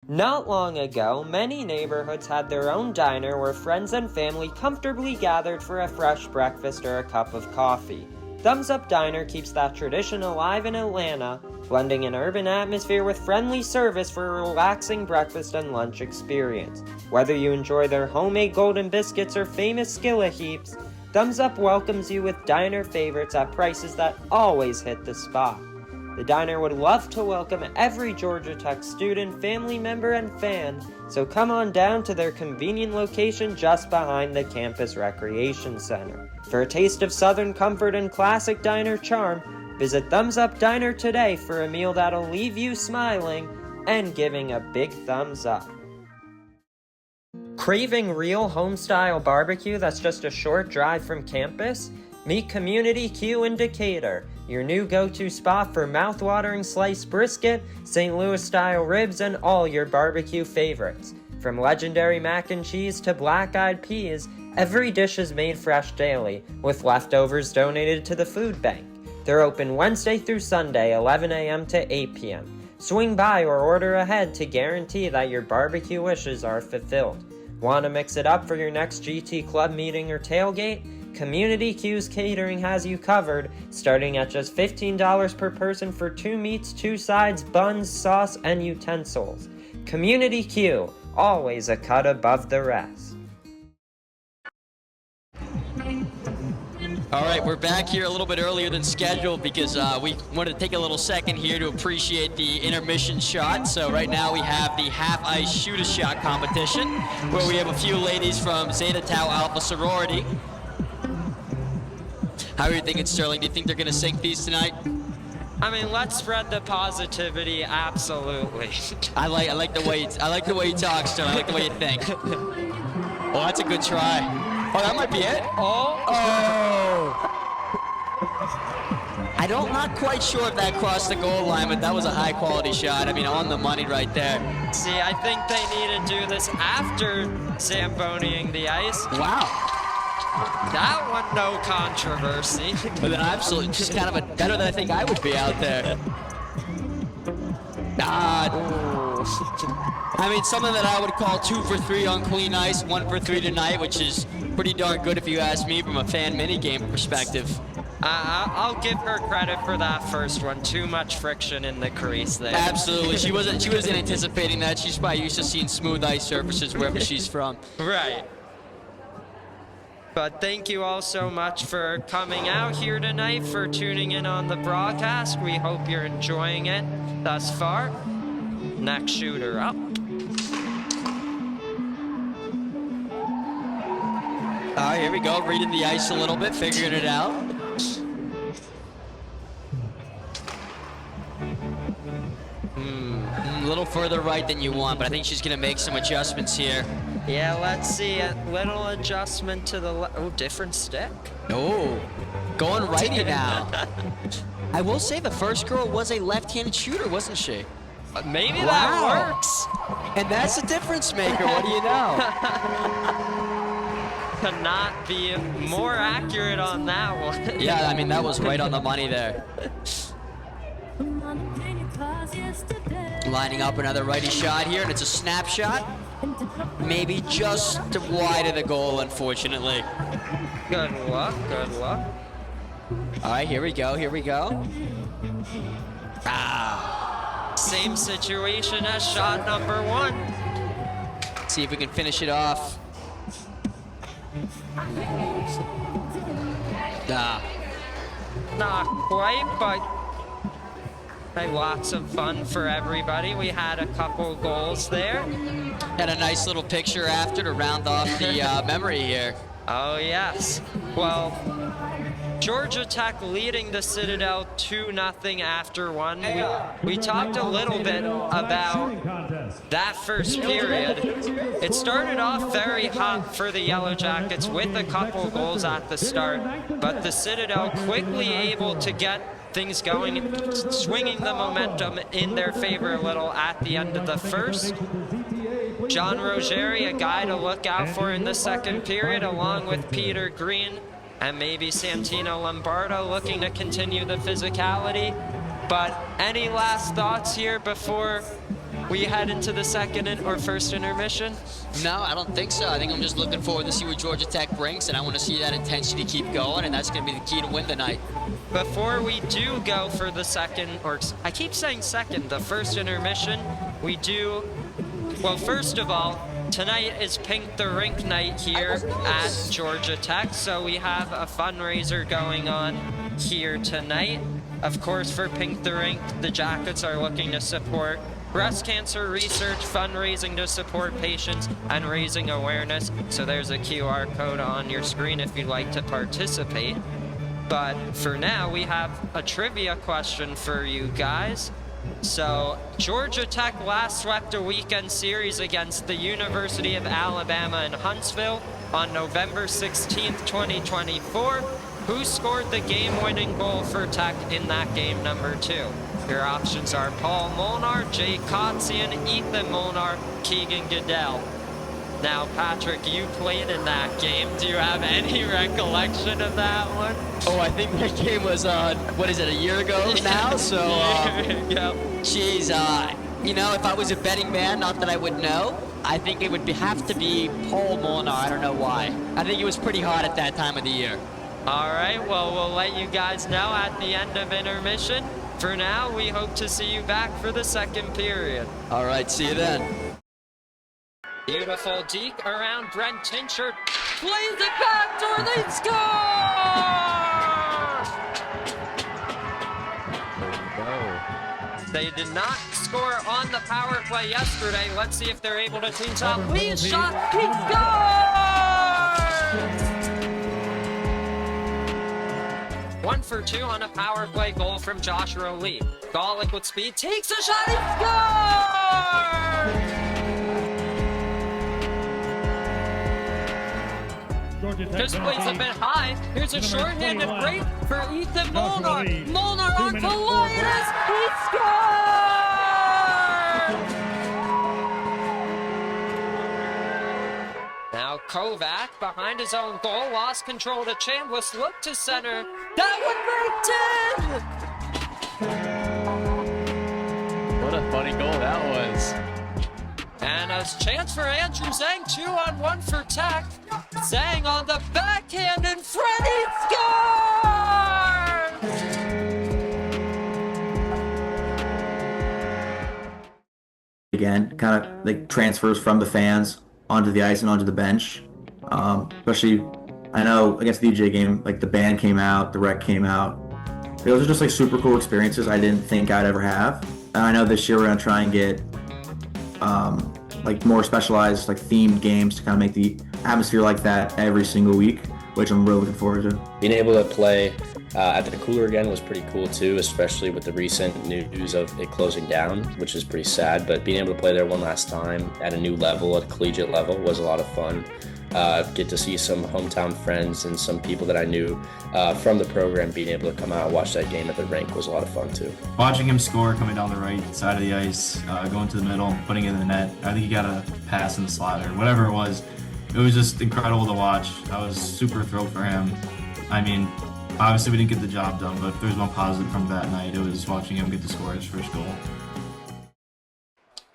Not long ago, many neighborhoods had their own diner where friends and family comfortably gathered for a fresh breakfast or a cup of coffee. Thumbs Up Diner keeps that tradition alive in Atlanta, blending an urban atmosphere with friendly service for a relaxing breakfast and lunch experience. Whether you enjoy their homemade golden biscuits or famous skillet heaps, Thumbs Up welcomes you with diner favorites at prices that always hit the spot. The diner would love to welcome every Georgia Tech student, family member, and fan, so come on down to their convenient location just behind the campus recreation center. For a taste of Southern comfort and classic diner charm, visit Thumbs Up Diner today for a meal that'll leave you smiling and giving a big thumbs up. Craving real home-style barbecue that's just a short drive from campus? Meet Community Q in Decatur, your new go-to spot for mouth-watering sliced brisket, St. Louis-style ribs, and all your barbecue favorites. From legendary mac and cheese to black-eyed peas, every dish is made fresh daily, with leftovers donated to the food bank. They're open Wednesday through Sunday, 11 a.m. to 8 p.m. Swing by or order ahead to guarantee that your barbecue wishes are fulfilled. Want to mix it up for your next GT Club meeting or tailgate? Community Q's Catering has you covered, starting at just $15 per person for 2 meats, 2 sides, buns, sauce, and utensils. Community Q, always a cut above the rest. All right, we're back here a little bit earlier than scheduled because we wanted to take a little second here to appreciate the intermission shot. So right now we have the half-ice shoot-a-shot competition where we have a few ladies from Zeta Tau Alpha sorority. How are you thinking, Sterling? Do you think they're going to sink these tonight? I mean, let's spread the positivity, absolutely. I like the way you talk, Stone. I like the way you think. Oh, that's a good try. Oh, that might be it. Oh. I'm not quite sure if that crossed the goal line, but that was a high quality shot. I mean, on the money right there. See, I think they need to do this after Zamboniing the ice. Wow. That one, no controversy. But then absolutely, just kind of better than I think I would be out there. I mean, something that I would call 2 for 3 on clean ice, 1 for 3 tonight, which is pretty darn good if you ask me from a fan minigame perspective. I'll give her credit for that first one. Too much friction in the crease there. Absolutely, she wasn't anticipating that. She's probably used to seeing smooth ice surfaces wherever she's from. Right. But thank you all so much for coming out here tonight, for tuning in on the broadcast. We hope you're enjoying it thus far. Next shooter up. All right, here we go. Reading the ice a little bit, figuring it out. A little further right than you want, but I think she's going to make some adjustments here. Yeah, let's see. A little adjustment to the oh, different stick. Oh, going righty now. I will say the first girl was a left-handed shooter, wasn't she? Maybe that works. And that's a difference maker. What do you know? Cannot be more accurate on that one. Yeah, I mean, that was right on the money there. Lining up another righty shot here, and it's a snapshot. Maybe just wide of the goal, unfortunately. Good luck, good luck. All right, here we go, here we go. Same situation as shot number 1. See if we can finish it off. Not quite, but hey, lots of fun for everybody. We had a couple goals there. Had a nice little picture after to round off the memory here. Oh, yes. Well, Georgia Tech leading the Citadel 2-0 after 1. We talked a little bit about that first period. It started off very hot for the Yellow Jackets with a couple goals at the start, but the Citadel quickly able to get things going, swinging the momentum in their favor a little at the end of the first. John Rogeri, a guy to look out for in the second period, along with Peter Green and maybe Santino Lombardo, looking to continue the physicality. But any last thoughts here before we head into the second or first intermission? No, I don't think so. I think I'm just looking forward to see what Georgia Tech brings, and I want to see that intensity keep going, and that's going to be the key to win tonight. Before we do go for the second, or I keep saying second, the first intermission, we do, well, first of all, tonight is Pink The Rink Night here at Georgia Tech, so we have a fundraiser going on here tonight. Of course, for Pink The Rink, the Jackets are looking to support breast cancer research, fundraising to support patients, and raising awareness. So there's a QR code on your screen if you'd like to participate. But for now, we have a trivia question for you guys. So Georgia Tech last swept a weekend series against the University of Alabama in Huntsville on November 16th, 2024. Who scored the game-winning goal for Tech in that game number 2? Your options are Paul Molnar, Jay Kotzian, Ethan Molnar, Keegan Goodell. Now, Patrick, you played in that game. Do you have any recollection of that one? Oh, I think that game was, what is it, a year ago now? So, geez, you know, if I was a betting man, not that I would know, I think it would have to be Paul Molnar. I don't know why. I think it was pretty hot at that time of the year. All right, well, we'll let you guys know at the end of intermission. For now, we hope to see you back for the second period. All right, see you then. Beautiful deke around Brent Tinchard. Plays it back door, they score! They did not score on the power play yesterday. Let's see if they're able to clean up. Lead shot, he scores! 1 for 2 on a power play goal from Joshua Lee. Golick with speed, takes a shot, he scores! This plays a bit high. Here's a shorthanded break for Ethan Molnar. Molnar on Politis, he scores! Now Kovac behind his own goal, lost control to Chambliss, looked to center. That would make 10! What a funny goal that was. And a chance for Andrew Zhang, 2-on-1 for Tech. Zhang on the backhand and Freddie scores! Again, kind of like transfers from the fans onto the ice and onto the bench. Especially, I know against the DJ game, like the band came out, the rec came out. Those are just like super cool experiences I didn't think I'd ever have. And I know this year we're gonna try and get like more specialized, like themed games to kind of make the atmosphere like that every single week, which I'm really looking forward to. Being able to play at the Cooler again was pretty cool too, especially with the recent news of it closing down, which is pretty sad. But being able to play there one last time at a new level, at a collegiate level, was a lot of fun. Get to see some hometown friends and some people that I knew from the program. Being able to come out and watch that game at the rink was a lot of fun too. Watching him score coming down the right side of the ice, going to the middle, putting it in the net. I think he got a pass in the slot or whatever it was. It was just incredible to watch. I was super thrilled for him. I mean, obviously we didn't get the job done, but if there's one positive from that night, it was watching him get to score his first goal.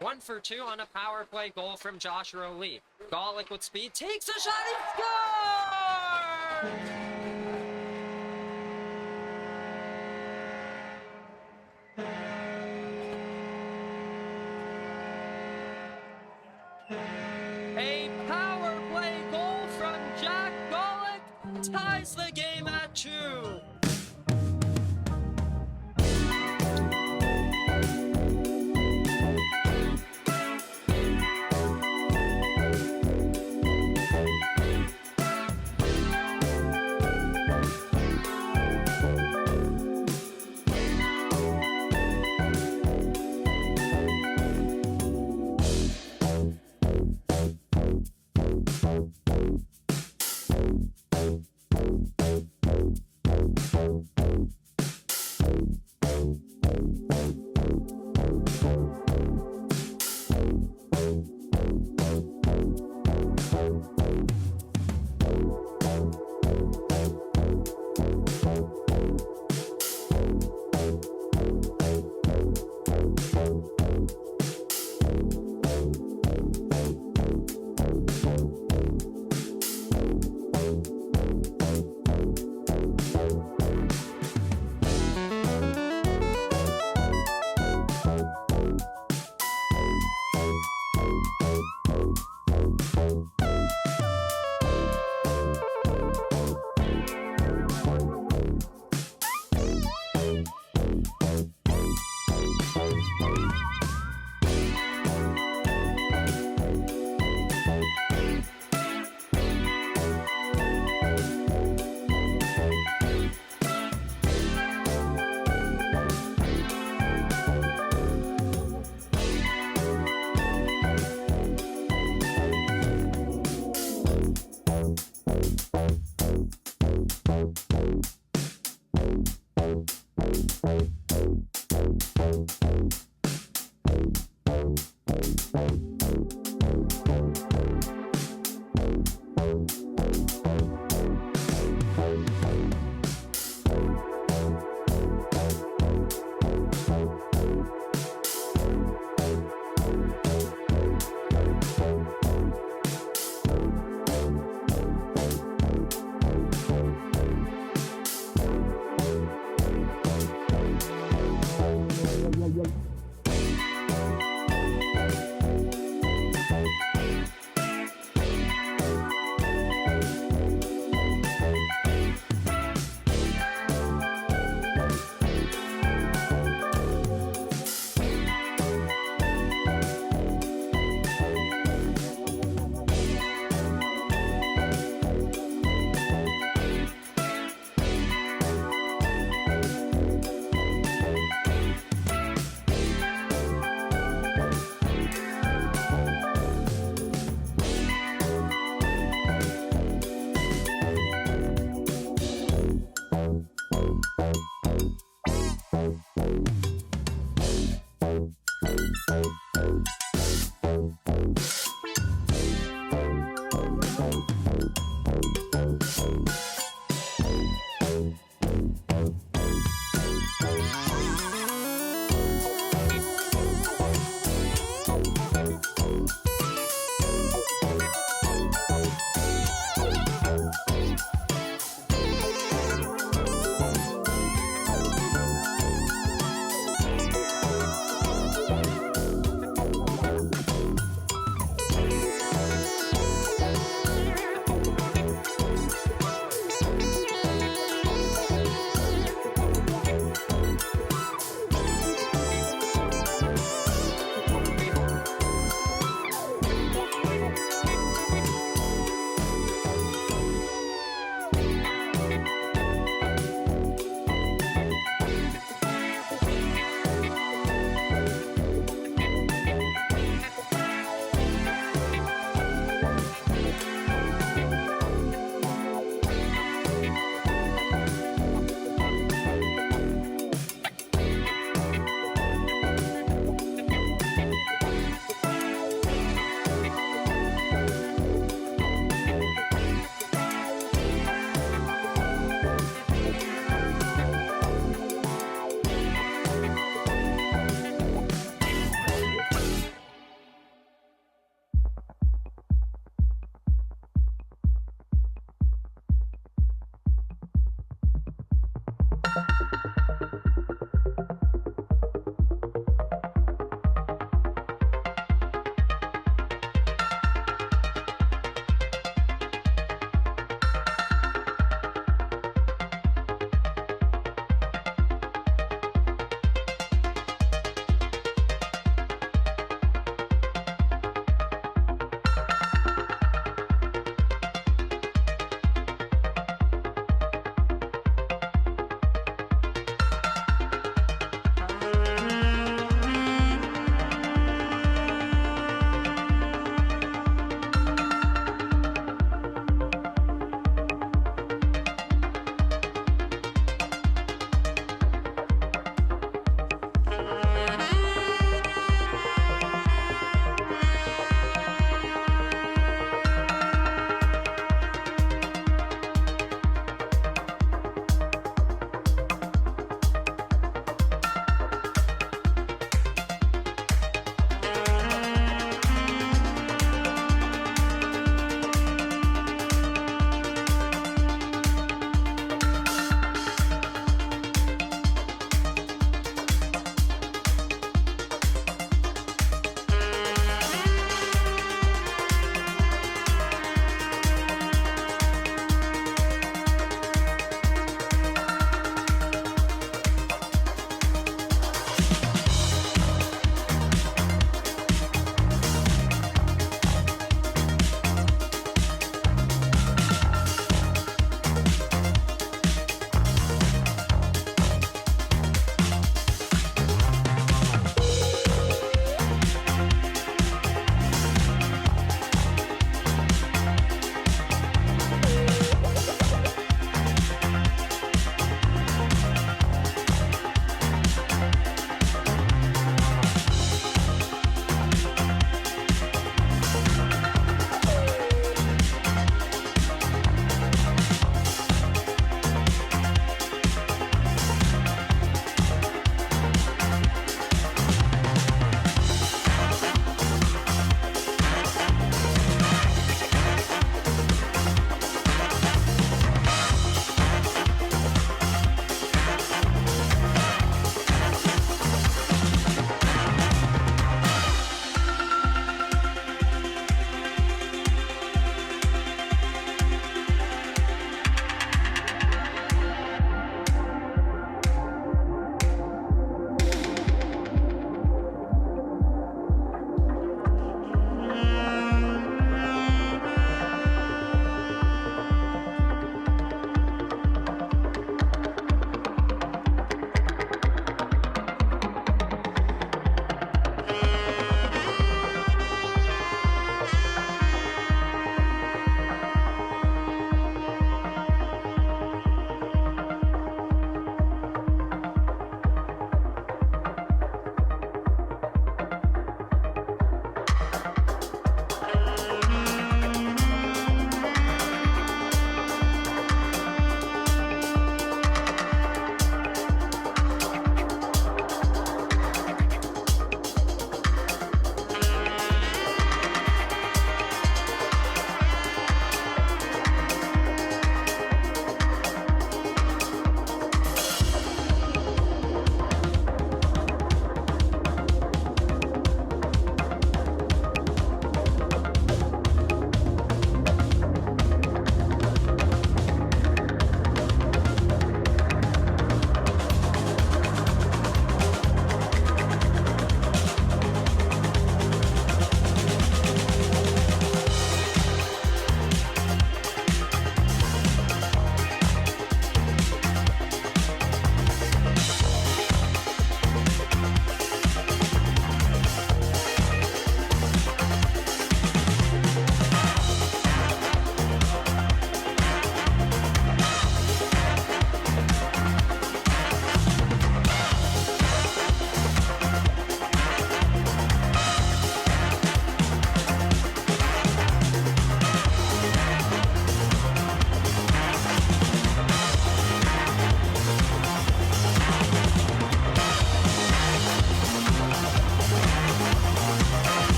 1 for 2 on a power play goal from Joshua Lee. Golick with speed, takes a shot, he scores! A power play goal from Jack Golick ties the game at 2.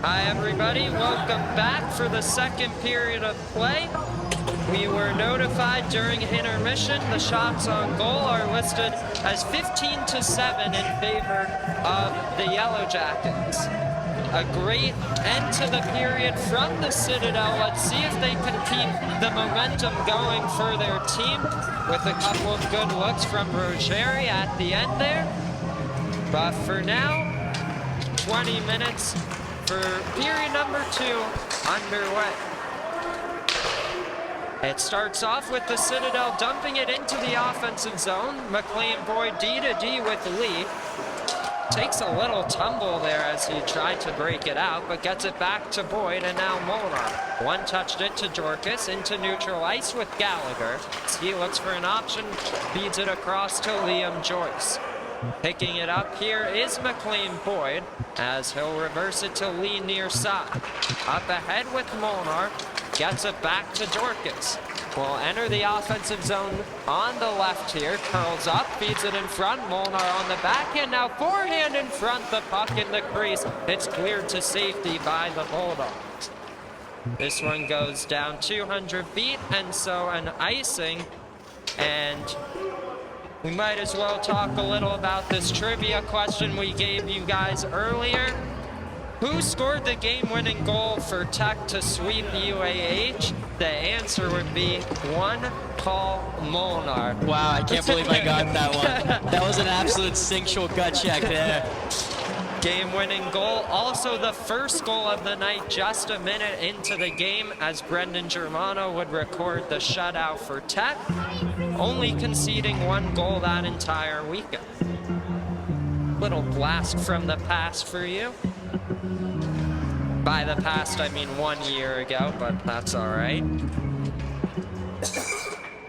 Hi everybody, welcome back for the second period of play. We were notified during intermission the shots on goal are listed as 15-7 in favor of the Yellow Jackets. A great end to the period from the Citadel. Let's see if they can keep the momentum going for their team with a couple of good looks from Rogeri at the end there. But for now, 20 minutes for period number 2 underway. It starts off with the Citadel dumping it into the offensive zone. McLean Boyd D-to-D with Lee. Takes a little tumble there as he tried to break it out, but gets it back to Boyd, and now Molnar. One-touched it to Dorcas, into neutral ice with Gallagher. He looks for an option, feeds it across to Liam Joyce. Picking it up here is McLean Boyd, as he'll reverse it to Lee near side. Up ahead with Molnar, gets it back to Dorcas. Will enter the offensive zone on the left here, curls up, feeds it in front, Molnar on the backhand, now forehand in front, the puck in the crease. It's cleared to safety by the Bulldogs. This one goes down 200 feet, and so an icing, and we might as well talk a little about this trivia question we gave you guys earlier. Who scored the game-winning goal for Tech to sweep UAH? The answer would be one Paul Molnar. Wow, I can't believe I got that one. That was an absolute instinctual gut check there. Game-winning goal, also the first goal of the night, just a minute into the game, as Brendan Germano would record the shutout for Tech, only conceding one goal that entire weekend. Little blast from the past for you. By the past, I mean 1 year ago, but that's all right.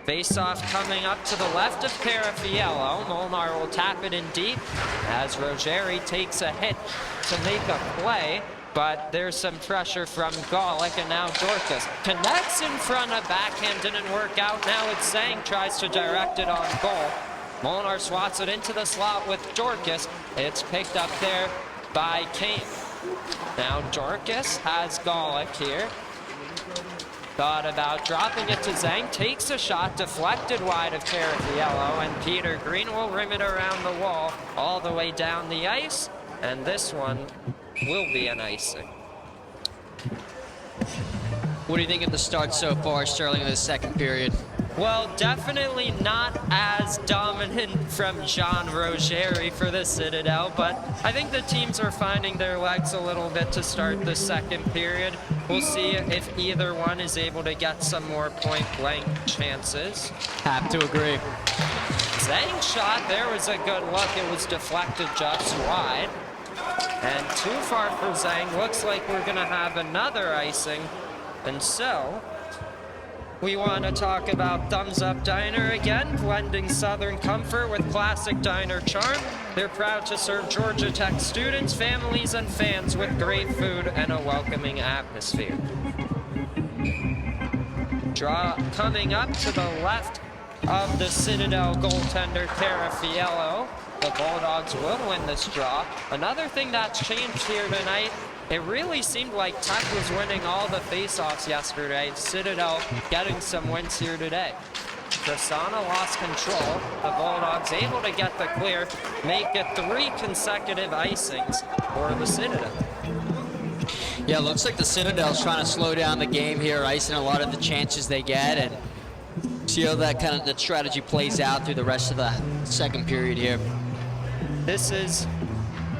Face-off coming up to the left of Carafiello. Molnar will tap it in deep as Rogeri takes a hit to make a play, but there's some pressure from Golick, and now Dorcas connects in front of backhand, didn't work out. Now it's Zhang, tries to direct it on goal. Molnar swats it into the slot with Dorcas. It's picked up there by Kane. Now Dorcas has Golick here. Thought about dropping it to Zhang, takes a shot, deflected wide of Carafiello, and Peter Green will rim it around the wall all the way down the ice, and this one will be an icing. What do you think of the start so far, Sterling, in the second period? Well, definitely not as dominant from John Rogeri for the Citadel, but I think the teams are finding their legs a little bit to start the second period. We'll see if either one is able to get some more point-blank chances. Have to agree. Zhang's shot, there was a good look. It was deflected just wide. And too far for Zhang. Looks like we're going to have another icing. And so we want to talk about Thumbs Up Diner again, blending Southern comfort with classic diner charm. They're proud to serve Georgia Tech students, families, and fans with great food and a welcoming atmosphere. Draw coming up to the left of the Citadel goaltender, Carafiello. The Bulldogs will win this draw. Another thing that's changed here tonight, it really seemed like Tech was winning all the face-offs yesterday. Citadel getting some wins here today. Prasanna lost control. The Bulldogs able to get the clear, make it 3 consecutive icings for the Citadel. Yeah, looks like the Citadel's trying to slow down the game here, icing a lot of the chances they get, and see how that kind of the strategy plays out through the rest of the second period here. This is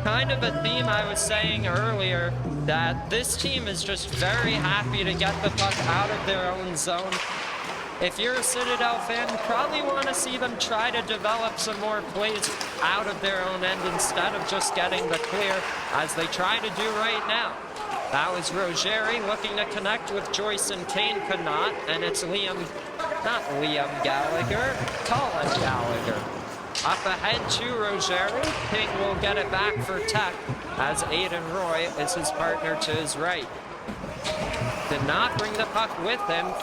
kind of a theme I was saying earlier, that this team is just very happy to get the puck out of their own zone. If you're a Citadel fan, you probably want to see them try to develop some more plays out of their own end instead of just getting the clear, as they try to do right now. That was Rogeri looking to connect with Joyce, and Kane could not, and it's Colin Gallagher. Up ahead to Rogeri. King will get it back for Tech, as Aiden Roy is his partner to his right. Did not bring the puck with him.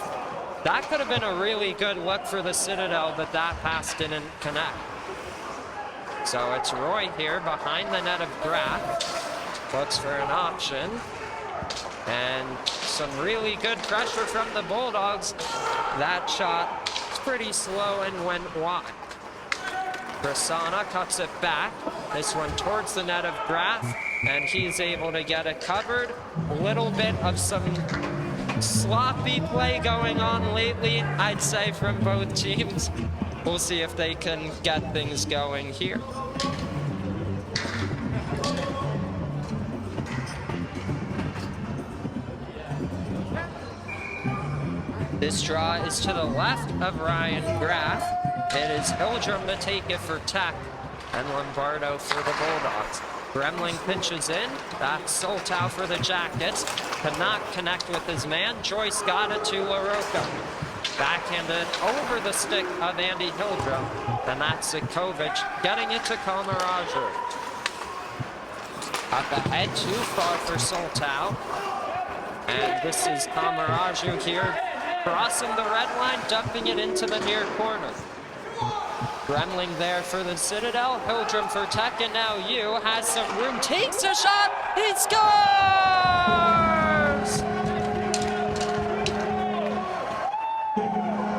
That could have been a really good look for the Citadel, but that pass didn't connect. So it's Roy here behind the net of Graff. Looks for an option. And some really good pressure from the Bulldogs. That shot was pretty slow and went wide. Prasanna cuts it back. This one towards the net of Graf, and he's able to get it covered. A little bit of some sloppy play going on lately, I'd say, from both teams. We'll see if they can get things going here. This draw is to the left of Ryan Graf. It is Hildrum to take it for Tech, and Lombardo for the Bulldogs. Gremling pinches in. That's Soltau for the Jackets. Cannot connect with his man. Joyce got it to LaRocca. Backhanded over the stick of Andy Hildrum. And that's Zikovic getting it to Kamaraju. Up ahead, too far for Soltau. And this is Kamaraju here, crossing the red line, dumping it into the near corner. Gremling there for the Citadel. Hildrum for Tech, and now you has some room. Takes a shot. He scores!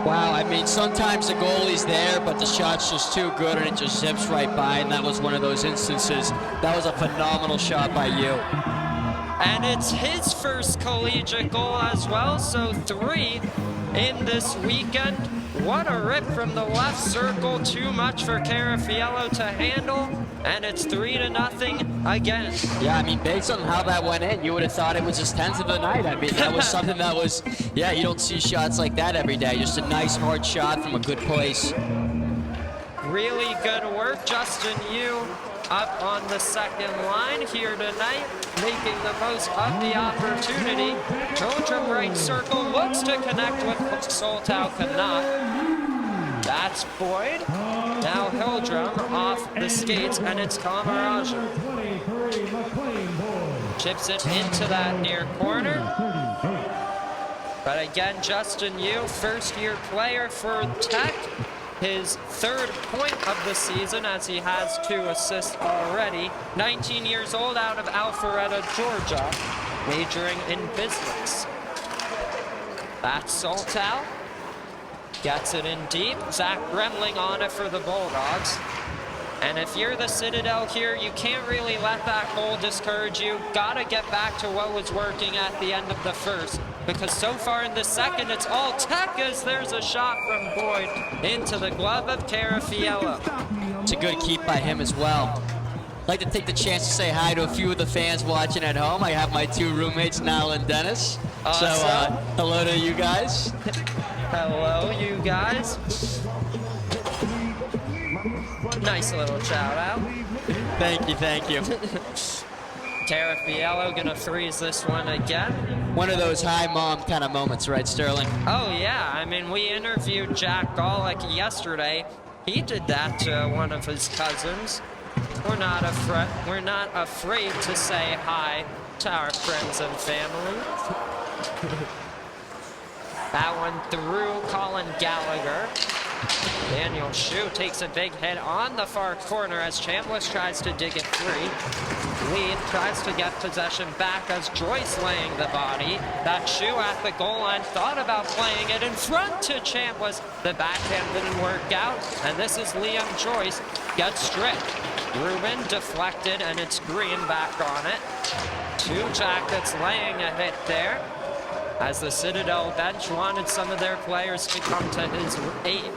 Wow, I mean, sometimes the goalie's there, but the shot's just too good and it just zips right by, and that was one of those instances. That was a phenomenal shot by you. And it's his first collegiate goal as well, so 3 in this weekend. What a rip from the left circle, too much for Carafiello to handle, and it's 3-0 again. Yeah, I mean, based on how that went in, you would have thought it was his 10th of the night. I mean, that was something that was, yeah, you don't see shots like that every day. Just a nice hard shot from a good place. Really good work, Justin Yu up on the second line here tonight, making the most of the opportunity. Hildrum right circle, looks to connect with Soltau, cannot. That's Boyd. Now Hildrum off the skates, and it's Kamaraju. Chips it into that near corner. But again, Justin Yu, first-year player for Tech. His 3rd point of the season, as he has 2 assists already. 19 years old, out of Alpharetta, Georgia, majoring in business. That's Soltau. Gets it in deep. Zach Gremling on it for the Bulldogs. And if you're the Citadel here, you can't really let that goal discourage you. Gotta get back to what was working at the end of the first, because so far in the second, it's all Tech as there's a shot from Boyd into the glove of Carafiello. It's a good keep by him as well. I'd like to take the chance to say hi to a few of the fans watching at home. I have my 2 roommates, Niall and Dennis. Awesome. So, hello to you guys. Hello, you guys. Nice little shout out. Thank you, thank you. Carafiello gonna freeze this one again. One of those hi mom kind of moments, right, Sterling? Oh yeah, I mean, we interviewed Jack Golick yesterday. He did that to one of his cousins. We're not afraid to say hi to our friends and family. That one through Colin Gallagher. Daniel Shu takes a big hit on the far corner as Chambliss tries to dig it free. Lead tries to get possession back as Joyce laying the body. That Shu at the goal line thought about playing it in front to Chambliss. The backhand didn't work out, and this is Liam Joyce. Gets stripped. Ruben deflected, and it's Green back on it. 2 Jackets laying a hit there, as the Citadel bench wanted some of their players to come to his aid.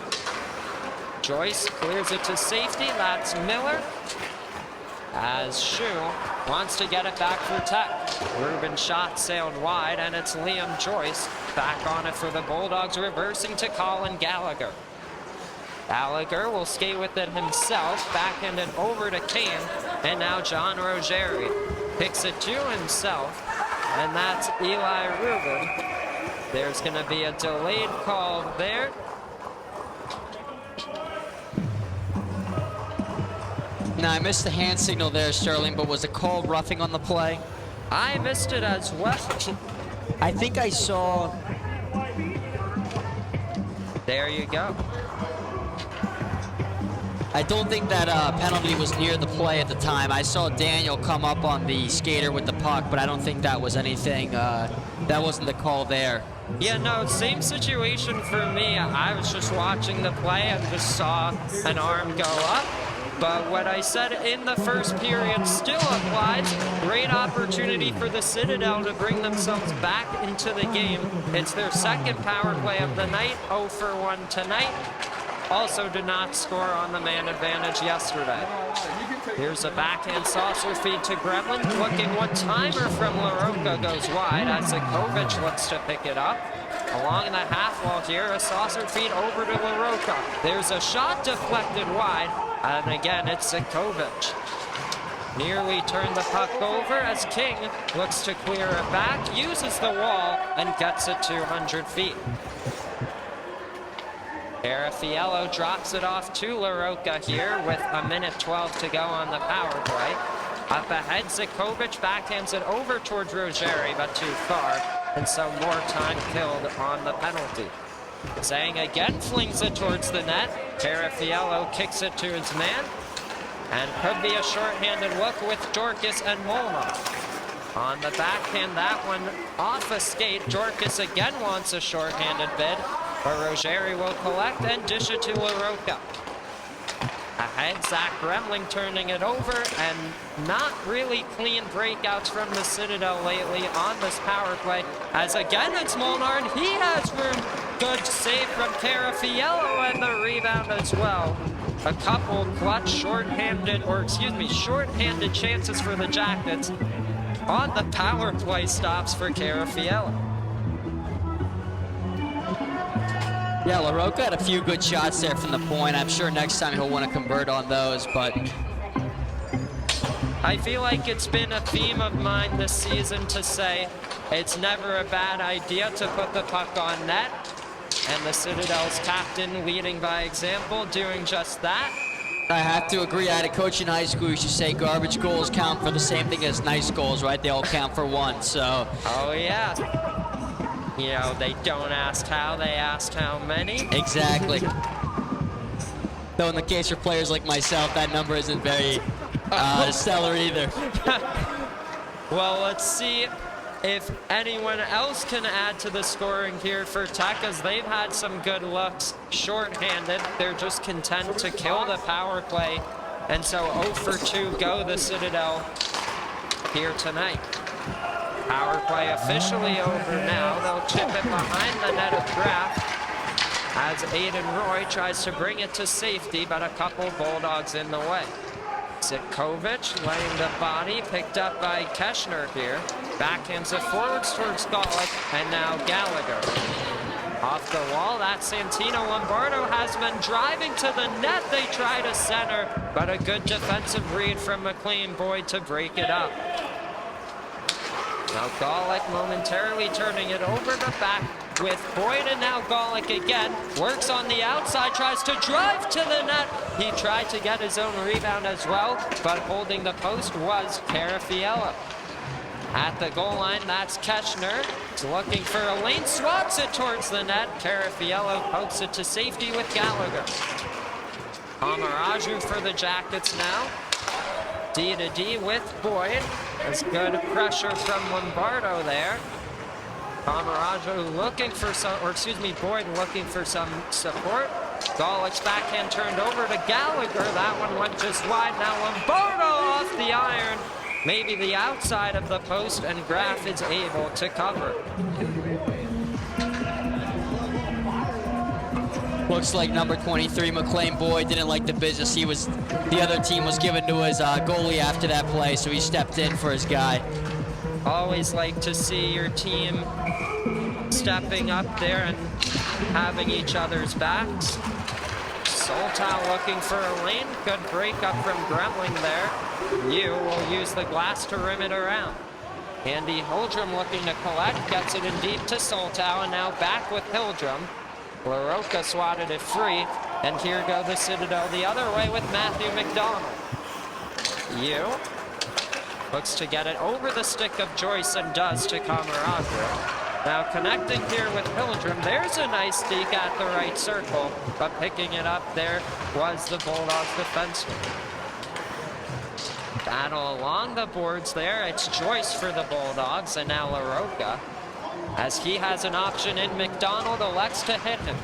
Joyce clears it to safety. That's Miller. As Shu wants to get it back for Tech. Ruben's shot sailed wide, and it's Liam Joyce back on it for the Bulldogs, reversing to Colin Gallagher. Gallagher will skate with it himself, backhanded over to Kane, and now John Rogeri picks it to himself, and that's Eli Ruben. There's going to be a delayed call there. Now, I missed the hand signal there, Sterling, but was it called roughing on the play? I missed it as well. I think I saw... There you go. I don't think that penalty was near the play at the time. I saw Daniel come up on the skater with the puck, but I don't think that was anything, that wasn't the call there. Yeah, no, same situation for me. I was just watching the play and just saw an arm go up. But what I said in the first period still applies. Great opportunity for the Citadel to bring themselves back into the game. It's their second power play of the night, 0 for 1 tonight. Also did not score on the man advantage yesterday. Here's a backhand saucer feed to Gremlin. Looking one timer from LaRocca goes wide as Zikovic looks to pick it up. Along the half wall here, a saucer feed over to LaRocca. There's a shot deflected wide, and again it's Zikovic. Nearly turned the puck over as King looks to clear it back, uses the wall, and gets it 200 feet. Carafiello drops it off to LaRocca here with 1:12 to go on the power play. Up ahead, Zikovic backhands it over towards Rogeri, but too far, and so more time killed on the penalty. Zhang again flings it towards the net. Carafiello kicks it to his man, and could be a shorthanded look with Dorcas and Molnar. On the backhand, that one off a skate. Dorcas again wants a shorthanded bid, but Rogeri will collect and dish it to LaRocca. Ahead, Zach Gremling turning it over, and not really clean breakouts from the Citadel lately on this power play. As again, it's Molnar, and he has room. Good save from Carafiello, and the rebound as well. A couple clutch shorthanded chances for the Jackets on the power play stops for Carafiello. Yeah, LaRocca had a few good shots there from the point. I'm sure next time he'll want to convert on those, but I feel like it's been a theme of mine this season to say it's never a bad idea to put the puck on net, and the Citadel's captain leading by example, doing just that. I have to agree. I had a coach in high school who used to say garbage goals count for the same thing as nice goals, right? They all count for one, so. Oh, yeah. You know, they don't ask how, they ask how many. Exactly. Though in the case for players like myself, that number isn't very stellar either. Well, let's see if anyone else can add to the scoring here for Tech, as they've had some good looks shorthanded. They're just content to kill the power play, and so 0 for 2 go the Citadel here tonight. Power play officially over now. They'll chip it behind the net of Graff as Aiden Roy tries to bring it to safety, but a couple Bulldogs in the way. Zikovic laying the body, picked up by Keshner here. Backhands it forwards towards Golick, and now Gallagher. Off the wall, that Santino Lombardo has been driving to the net. They try to center, but a good defensive read from McLean Boyd to break it up. Now Golick momentarily turning it over to back with Boyd, and now Golick again. Works on the outside, tries to drive to the net. He tried to get his own rebound as well, but holding the post was Carafiello. At the goal line, that's Keshner. He's looking for a lane, swats it towards the net. Carafiello pokes it to safety with Gallagher. Amaraju for the Jackets now. D to D with Boyd. There's good pressure from Lombardo there. Amaraju looking for Boyd looking for some support. Golick's backhand turned over to Gallagher. That one went just wide. Now Lombardo off the iron. Maybe the outside of the post, and Graff is able to cover. Looks like number 23, McLean Boyd, didn't like the business the other team was giving to his goalie after that play, so he stepped in for his guy. Always like to see your team stepping up there and having each other's backs. Soltow looking for a lane. Good break up from Gremling there. Yu will use the glass to rim it around. Andy Hildrum looking to collect. Gets it in deep to Soltow, and now back with Hildrum. LaRocca swatted it free, and here go the Citadel the other way with Matthew McDonald. Yu looks to get it over the stick of Joyce, and does to Kamaraju. Now connecting here with Pilgrim. There's a nice deke at the right circle, but picking it up there was the Bulldogs defenseman. Battle along the boards there. It's Joyce for the Bulldogs, and now LaRocca, as he has an option in McDonald, elects to hit him.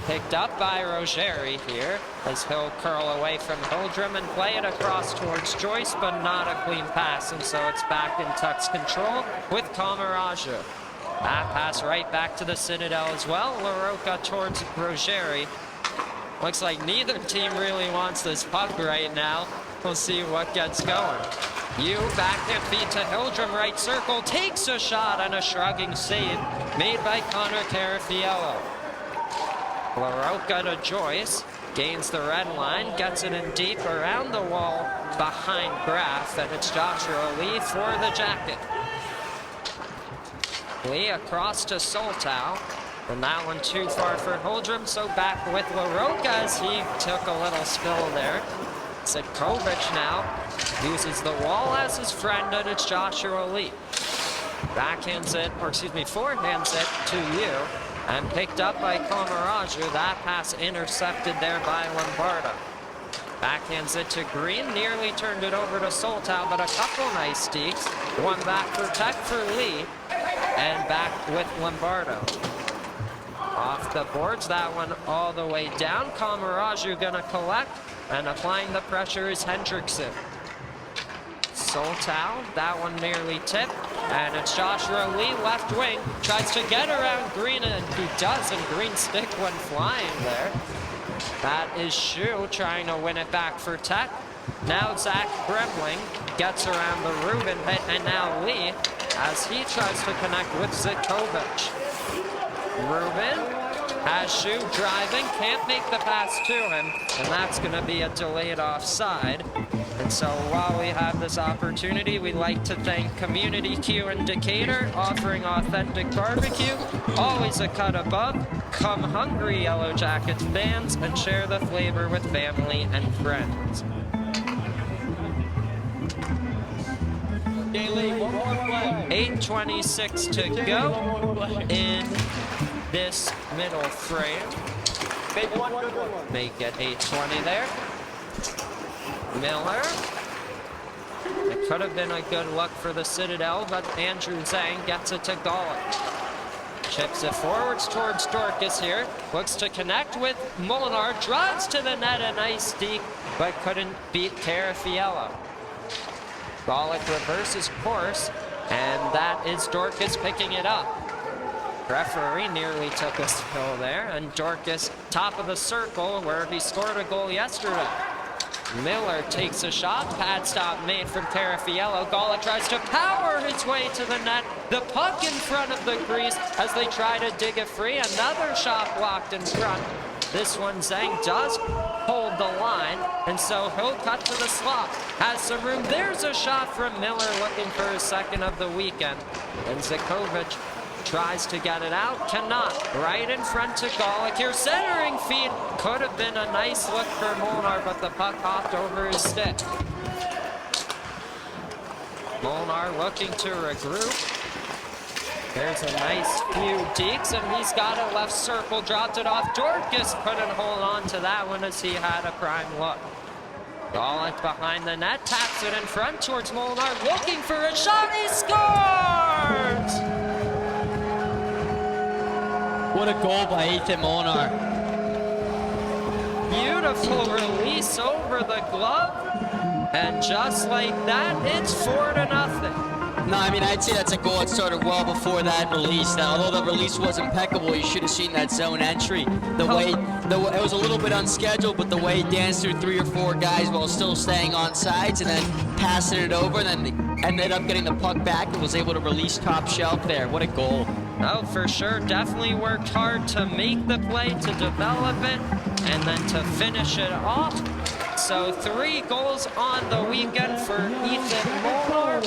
Picked up by Rogeri here, as he'll curl away from Hildrum and play it across towards Joyce, but not a clean pass, and so it's back in Tuck's control with Camaraju. That pass right back to the Citadel as well. LaRocca towards Rogeri. Looks like neither team really wants this puck right now. We'll see what gets going. Backhand feed to Hildrum, right circle, takes a shot and a shrugging save made by Connor Carafiello. LaRocca to Joyce, gains the red line, gets it in deep around the wall behind Graff, and it's Joshua Lee for the Jacket. Lee across to Soltow, and that one too far for Hildrum, so back with LaRocca as he took a little spill there. Sitkovich now uses the wall as his friend, and it's Joshua Lee. Backhands it, or excuse me, forehands it to you, and picked up by Camaraju. That pass intercepted there by Lombardo. Backhands it to Green, nearly turned it over to Soltow, but a couple nice deeks. One back for Tech for Lee, and back with Lombardo. Off the boards, that one all the way down. Camaraju gonna collect, and applying the pressure is Hendrickson. Soltow, that one nearly tipped, and it's Joshua Lee, left wing, tries to get around Green, and he does, and Green stick went flying there. That is Shu trying to win it back for Tech. Now Zach Gremling gets around the Rubin hit, and now Lee, as he tries to connect with Zitkovich. Rubin has Shu driving, can't make the pass to him, and that's going to be a delayed offside. And so while we have this opportunity, we'd like to thank Community Q in Decatur, offering authentic barbecue, always a cut above. Come hungry, Yellow Jackets fans, and share the flavor with family and friends. 8:26 to go in this middle frame. Make it 8:20 there. Miller. It could have been a good look for the Citadel, but Andrew Zhang gets it to Golick. Chips it forwards towards Dorcas here. Looks to connect with Molinar. Drives to the net, a nice deke, but couldn't beat Carafiello. Golick reverses course, and that is Dorcas picking it up. Referee nearly took a spill there, and Dorcas top of the circle where he scored a goal yesterday. Miller takes a shot, pad stop made from Carafiello. Golick tries to power his way to the net. The puck in front of the crease as they try to dig it free. Another shot blocked in front. This one, Zhang does hold the line, and so he'll cut to the slot. Has some room. There's a shot from Miller looking for his second of the weekend. And Zitkovich tries to get it out, cannot. Right in front to Golick here, centering feed. Could have been a nice look for Molnar, but the puck hopped over his stick. Molnar looking to regroup. There's a nice few deeks, and he's got a left circle, dropped it off. Dorcas couldn't hold on to that one as he had a prime look. Golick behind the net, taps it in front towards Molnar, looking for a shot, he scores! What a goal by Ethan Molnar. Beautiful release over the glove, and just like that, it's 4-0. No, I mean, I'd say that's a goal that started well before that release. Now, although the release was impeccable, you should have seen that zone entry. The way it was a little bit unscheduled, but the way he danced through 3 or 4 guys while still staying on sides and then passing it over, and then ended up getting the puck back and was able to release top shelf there. What a goal. Oh, for sure. Definitely worked hard to make the play, to develop it, and then to finish it off. So 3 goals on the weekend for Ethan Molnar.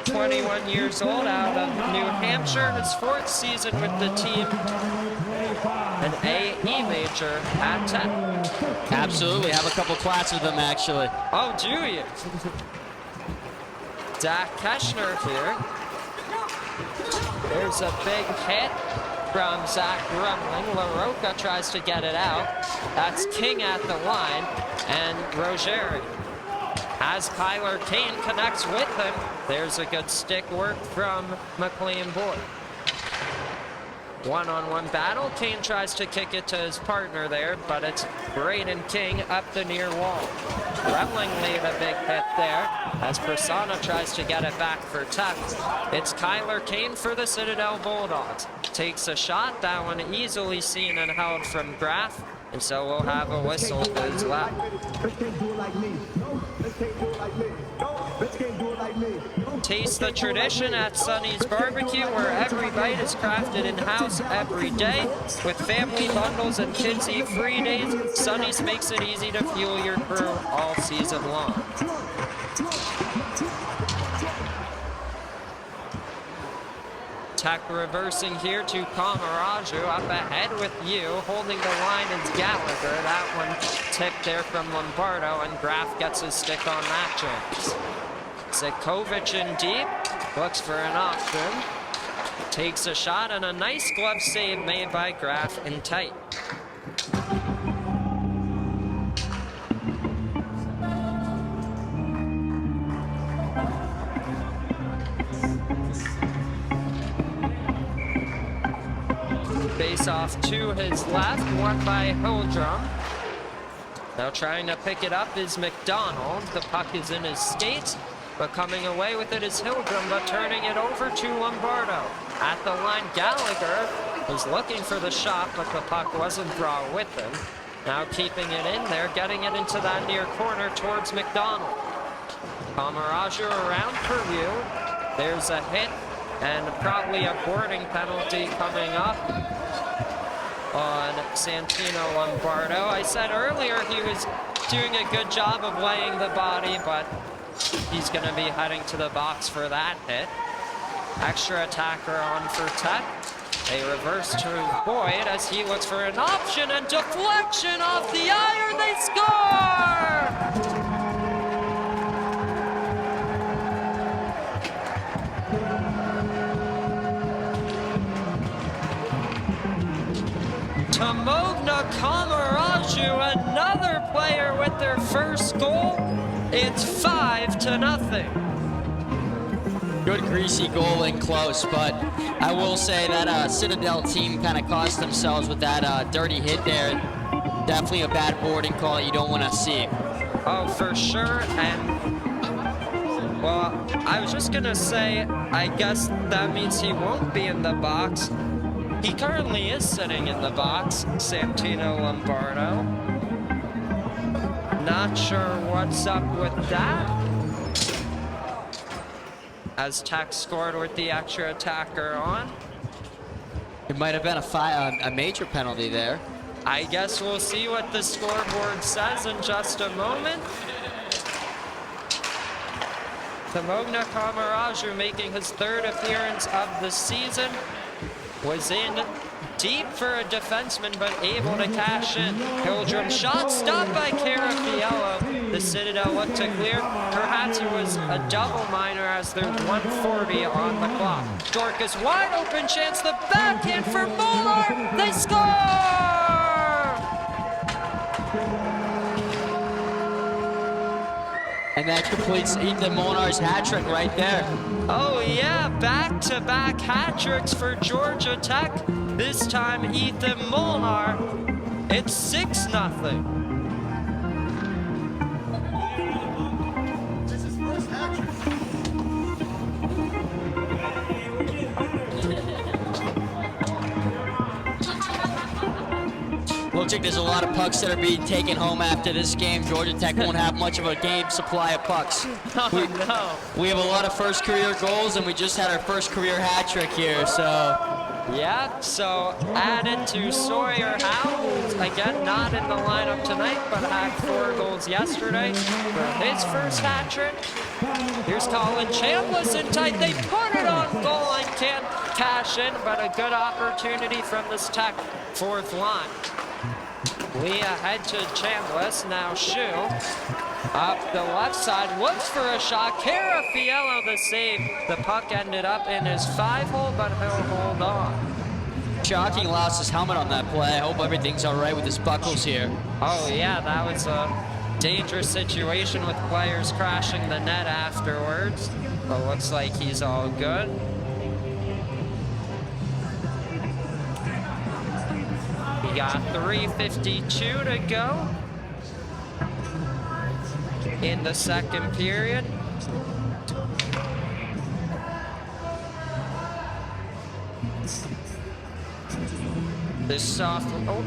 21 years old, out of New Hampshire, his 4th season with the team. An AE major at Tech. Absolutely. Have a couple clats with them, actually. Oh, do you? Dak Keschner here. There's a big hit from Zach Grumling. LaRocca tries to get it out. That's King at the line, and Rogeri. As Kyler Kane connects with him, there's a good stick work from McLean Boyd. One-on-one battle. Kane tries to kick it to his partner there, but it's Braden King up the near wall. Gremling laid a big hit there as Prasanna tries to get it back for Tuck. It's Kyler Kane for the Citadel Bulldogs. Takes a shot, that one easily seen and held from Graf, and so we'll have a whistle as well. Taste the tradition at Sonny's Barbecue, where every bite is crafted in-house every day. With family bundles and kids eat free days, Sonny's makes it easy to fuel your crew all season long. Tech reversing here to Kamaraju, up ahead with you. Holding the line is Gallagher. That one tipped there from Lombardo, and Graf gets his stick on that chance. Zikovic in deep, looks for an option. Takes a shot, and a nice glove save made by Graf in tight. Face off to his left, won by Hildrum. Now trying to pick it up is McDonald. The puck is in his skates, but coming away with it is Hildrum, but turning it over to Lombardo. At the line, Gallagher was looking for the shot, but the puck wasn't brought with him. Now keeping it in there, getting it into that near corner towards McDonald. Kamaraju around for you. There's a hit, and probably a boarding penalty coming up on Santino Lombardo. I said earlier he was doing a good job of laying the body, but he's going to be heading to the box for that hit. Extra attacker on for Tech. A reverse to Boyd as he looks for an option, and deflection off the iron. They score! Tamogna Kamaraju, another player with their first goal. It's 5-0. Good greasy goal and close, but I will say that Citadel team kind of cost themselves with that dirty hit there. Definitely a bad boarding call you don't want to see. Oh, for sure. And, well, I was just going to say, I guess that means he won't be in the box. He currently is sitting in the box, Santino Lombardo. Not sure what's up with that. As Tech scored with the extra attacker on. It might have been a major penalty there. I guess we'll see what the scoreboard says in just a moment. Tamogna Kamaraju making his third appearance of the season. Was in deep for a defenseman, but able to cash in. Hildrum shot stopped by Carafiello. The Citadel looked to clear. Perhaps it was a double minor as there's 1:40 on the clock. Dorcas wide open chance, the backhand for Muller. They score! And that completes Ethan Molnar's hat trick right there. Oh yeah, back-to-back hat tricks for Georgia Tech. This time Ethan Molnar. It's 6-0. Looks like there's a lot of pucks that are being taken home after this game. Georgia Tech won't have much of a game supply of pucks. We have a lot of first career goals, and we just had our first career hat trick here, so. Yeah, so added to Sawyer Howe, who's again not in the lineup tonight, but had 4 goals yesterday for his first hat trick. Here's Colin Chambliss in tight. They put it on goal and can't cash in, but a good opportunity from this Tech fourth line. Lee ahead to Chambliss, now Shu. Up the left side, looks for a shot. Carafiello the save. The puck ended up in his 5-hole, but he'll hold on. Shocking lost his helmet on that play. I hope everything's all right with his buckles here. Oh yeah, that was a dangerous situation with players crashing the net afterwards. But looks like he's all good. We got 3:52 to go in the second period. This soft, oh.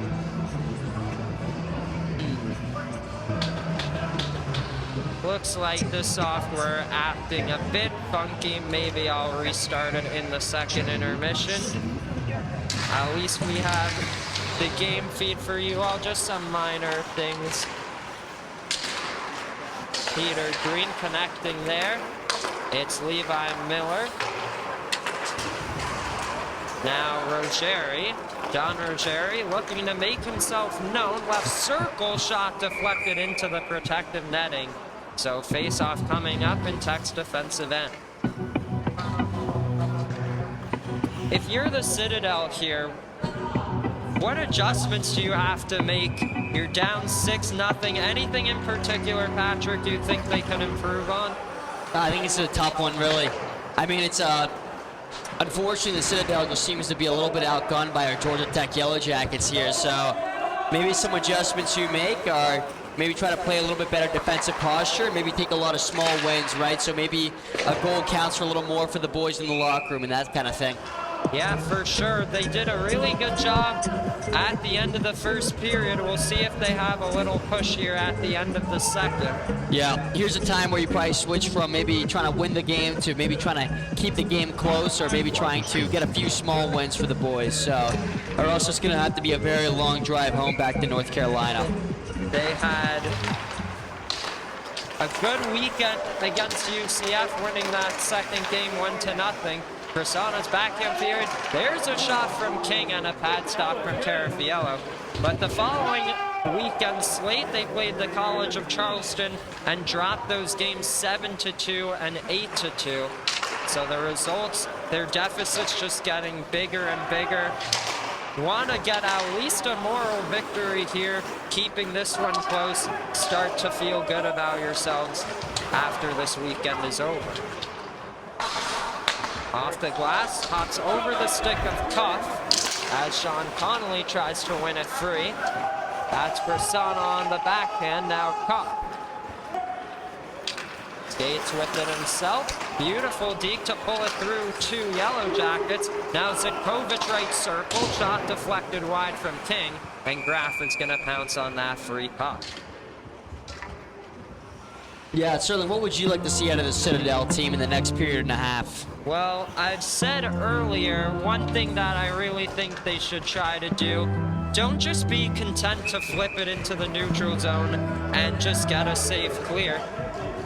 Looks like the software acting a bit funky. Maybe I'll restart it in the second intermission. At least we have the game feed for you all, just some minor things. Peter Green connecting there. It's Levi Miller. Now Rogeri. Don Rogeri looking to make himself known. Left circle shot deflected into the protective netting. So face-off coming up in Tech's defensive end. If you're the Citadel here, what adjustments do you have to make? You're down 6-0. Anything in particular, Patrick, you think they can improve on? I think it's a tough one, really. I mean, it's unfortunately, the Citadel just seems to be a little bit outgunned by our Georgia Tech Yellow Jackets here. So maybe some adjustments you make are maybe try to play a little bit better defensive posture, maybe take a lot of small wins, right? So maybe a goal counts for a little more for the boys in the locker room and that kind of thing. Yeah, for sure. They did a really good job at the end of the first period. We'll see if they have a little push here at the end of the second. Yeah, here's a time where you probably switch from maybe trying to win the game to maybe trying to keep the game close or maybe trying to get a few small wins for the boys. So, or else it's going to have to be a very long drive home back to North Carolina. They had a good weekend against UCF, winning that second game 1-0. Persana's backhand period. There's a shot from King and a pad stop from Carafiello. But the following weekend slate, they played the College of Charleston and dropped those games 7-2 and 8-2. So the results, their deficit's just getting bigger and bigger. Want to get at least a moral victory here, keeping this one close. Start to feel good about yourselves after this weekend is over. Off the glass, hops over the stick of Cuff as Sean Connolly tries to win it free. That's Persana on the backhand, now Cuff. Skates with it himself. Beautiful deke to pull it through two Yellow Jackets. Now Zitkovic right circle, shot deflected wide from King, and Graf is gonna pounce on that free puck. Yeah, certainly. What would you like to see out of the Citadel team in the next period and a half? Well, I've said earlier, one thing that I really think they should try to do, don't just be content to flip it into the neutral zone and just get a safe clear.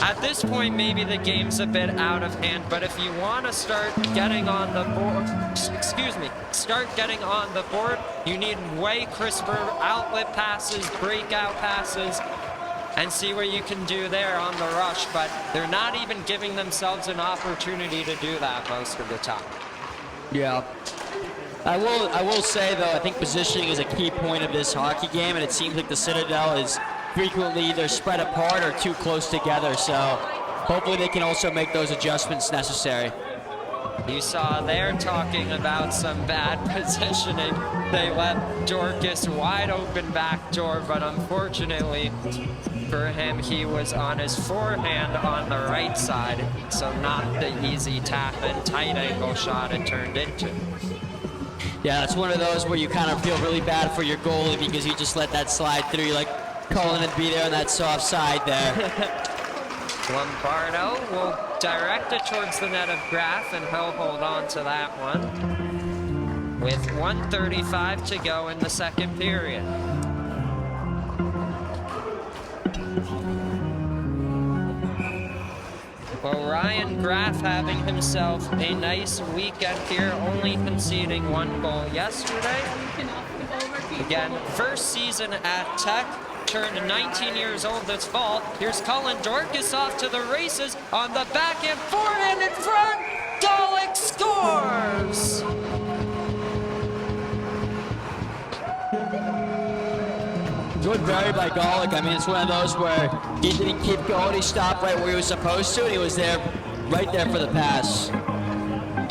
At this point, maybe the game's a bit out of hand, but if you want to start getting on the board, you need way crisper outlet passes, breakout passes, and see what you can do there on the rush, but they're not even giving themselves an opportunity to do that most of the time. Yeah. I will say, though, I think positioning is a key point of this hockey game, and it seems like the Citadel is frequently either spread apart or too close together, so hopefully they can also make those adjustments necessary. You saw there talking about some bad positioning. They let Dorcas wide open back door, but unfortunately for him, he was on his forehand on the right side, so not the easy tap and tight angle shot it turned into. Yeah, it's one of those where you kind of feel really bad for your goalie because you just let that slide through. You're like calling it be there on that soft side there. Lombardo will direct it towards the net of Graf, and he'll hold on to that one with 1:35 to go in the second period. Well, Ryan Graf having himself a nice weekend here, only conceding one goal yesterday. Again, first season at Tech, turned 19 years old this fall. Here's Cullen Dorcas off to the races on the backhand forehand in front. Golick scores! Good barrier by Golick. I mean, it's one of those where he didn't keep going. He stopped right where he was supposed to, and he was there, right there for the pass.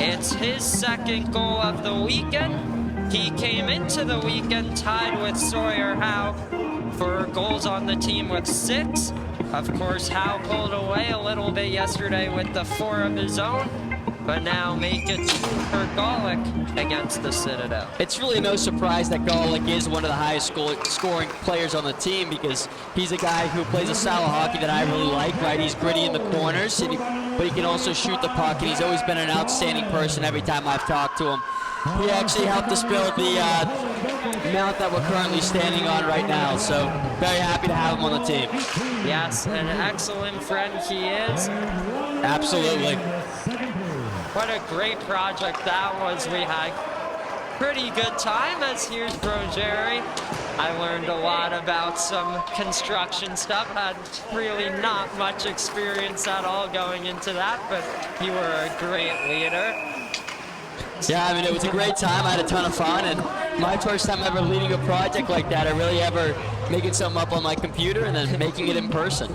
It's his second goal of the weekend. He came into the weekend tied with Sawyer Howe for goals on the team with 6. Of course, Howe pulled away a little bit yesterday with the 4 of his own, but now make it for Golick against the Citadel. It's really no surprise that Golick is one of the highest scoring players on the team, because he's a guy who plays a style of hockey that I really like, right? He's gritty in the corners, but he can also shoot the puck, and he's always been an outstanding person every time I've talked to him. He actually helped us build the mount that we're currently standing on right now, so very happy to have him on the team. Yes, an excellent friend he is. Absolutely. What a great project that was. We had pretty good time, as here's Bro Jerry. I learned a lot about some construction stuff. Had really not much experience at all going into that, but you were a great leader. Yeah, I mean, it was a great time. I had a ton of fun, and my first time ever leading a project like that, I really ever making something up on my computer and then making it in person.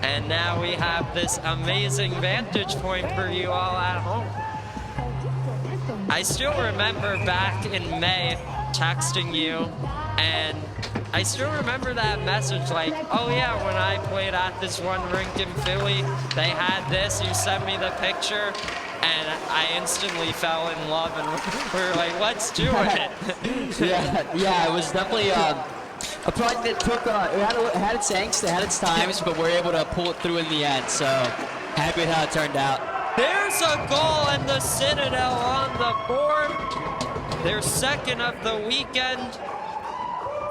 And now we have this amazing vantage point for you all at home. I still remember back in May texting you, and I still remember that message like, oh yeah, when I played at this one rink in Philly, they had this, you sent me the picture, and I instantly fell in love, and we were like, let's do it. yeah, it was definitely a project that took, it had its angst, it had its times, but we were able to pull it through in the end, so happy with how it turned out. There's a goal, and the Citadel on the board. Their second of the weekend,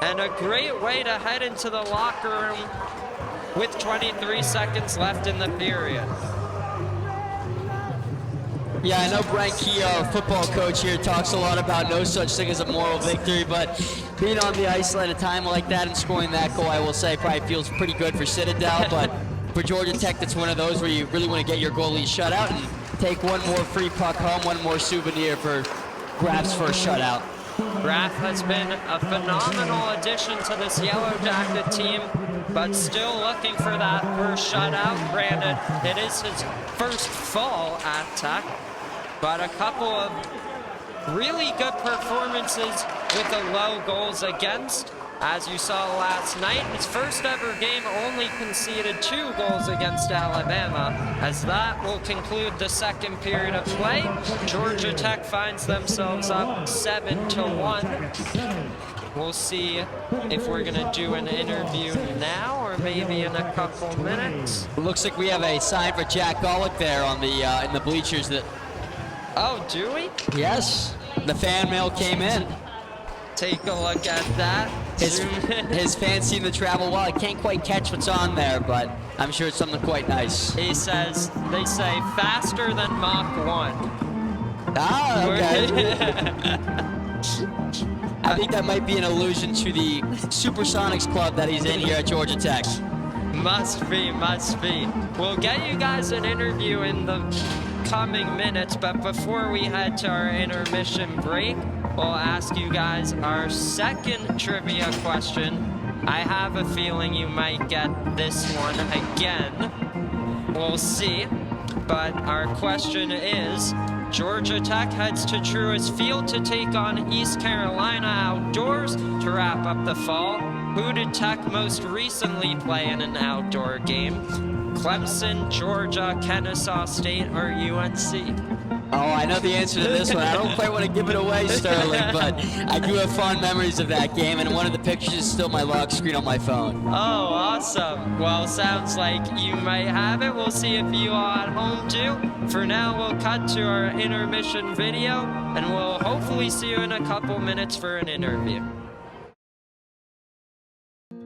and a great way to head into the locker room with 23 seconds left in the period. Yeah, I know Brent Key, our football coach here, talks a lot about no such thing as a moral victory, but being on the ice at a time like that and scoring that goal, I will say, probably feels pretty good for Citadel, but for Georgia Tech, that's one of those where you really want to get your goalie shut out and take one more free puck home, one more souvenir for Graf's first shutout. Graf has been a phenomenal addition to this Yellow Jacket team, but still looking for that first shutout. Granted, it is his first fall at Tech, but a couple of really good performances with the low goals against. As you saw last night, his first ever game only conceded 2 goals against Alabama. As that will conclude the second period of play, Georgia Tech finds themselves up 7-1. We'll see if we're gonna do an interview now or maybe in a couple minutes. Looks like we have a sign for Jack Golick there on the in the bleachers. That. Oh, do we? Yes, the fan mail came in. Take a look at that. His fans seem to travel well. I can't quite catch what's on there, but I'm sure it's something quite nice. He says, they say faster than Mach 1. Ah, okay. I think that might be an allusion to the Supersonics club that he's in here at Georgia Tech. Must be, must be. We'll get you guys an interview in the coming minutes, but before we head to our intermission break, we'll ask you guys our second trivia question. I have a feeling you might get this one again. We'll see. But our question is, Georgia Tech heads to Truist Field to take on East Carolina outdoors to wrap up the fall. Who did Tech most recently play in an outdoor game? Clemson, Georgia, Kennesaw State, or UNC? Oh, I know the answer to this one. I don't quite want to give it away, Sterling, but I do have fond memories of that game, and one of the pictures is still my lock screen on my phone. Oh, awesome. Well, sounds like you might have it. We'll see if you all at home do. For now, we'll cut to our intermission video, and we'll hopefully see you in a couple minutes for an interview.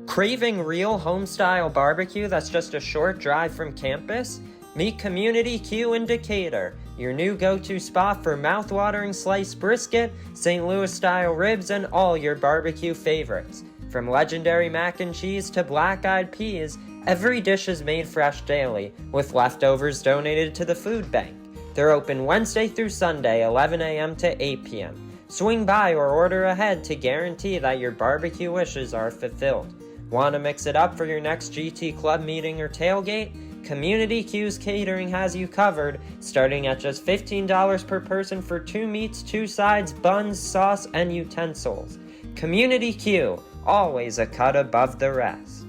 Craving real home-style barbecue that's just a short drive from campus? Meet Community Q in Decatur, your new go-to spot for mouth-watering sliced brisket, St. Louis-style ribs, and all your barbecue favorites. From legendary mac and cheese to black-eyed peas, every dish is made fresh daily, with leftovers donated to the food bank. They're open Wednesday through Sunday, 11 a.m. to 8 p.m. Swing by or order ahead to guarantee that your barbecue wishes are fulfilled. Want to mix it up for your next GT Club meeting or tailgate? Community Q's Catering has you covered, starting at just $15 per person for 2 meats, 2 sides, buns, sauce, and utensils. Community Q, always a cut above the rest.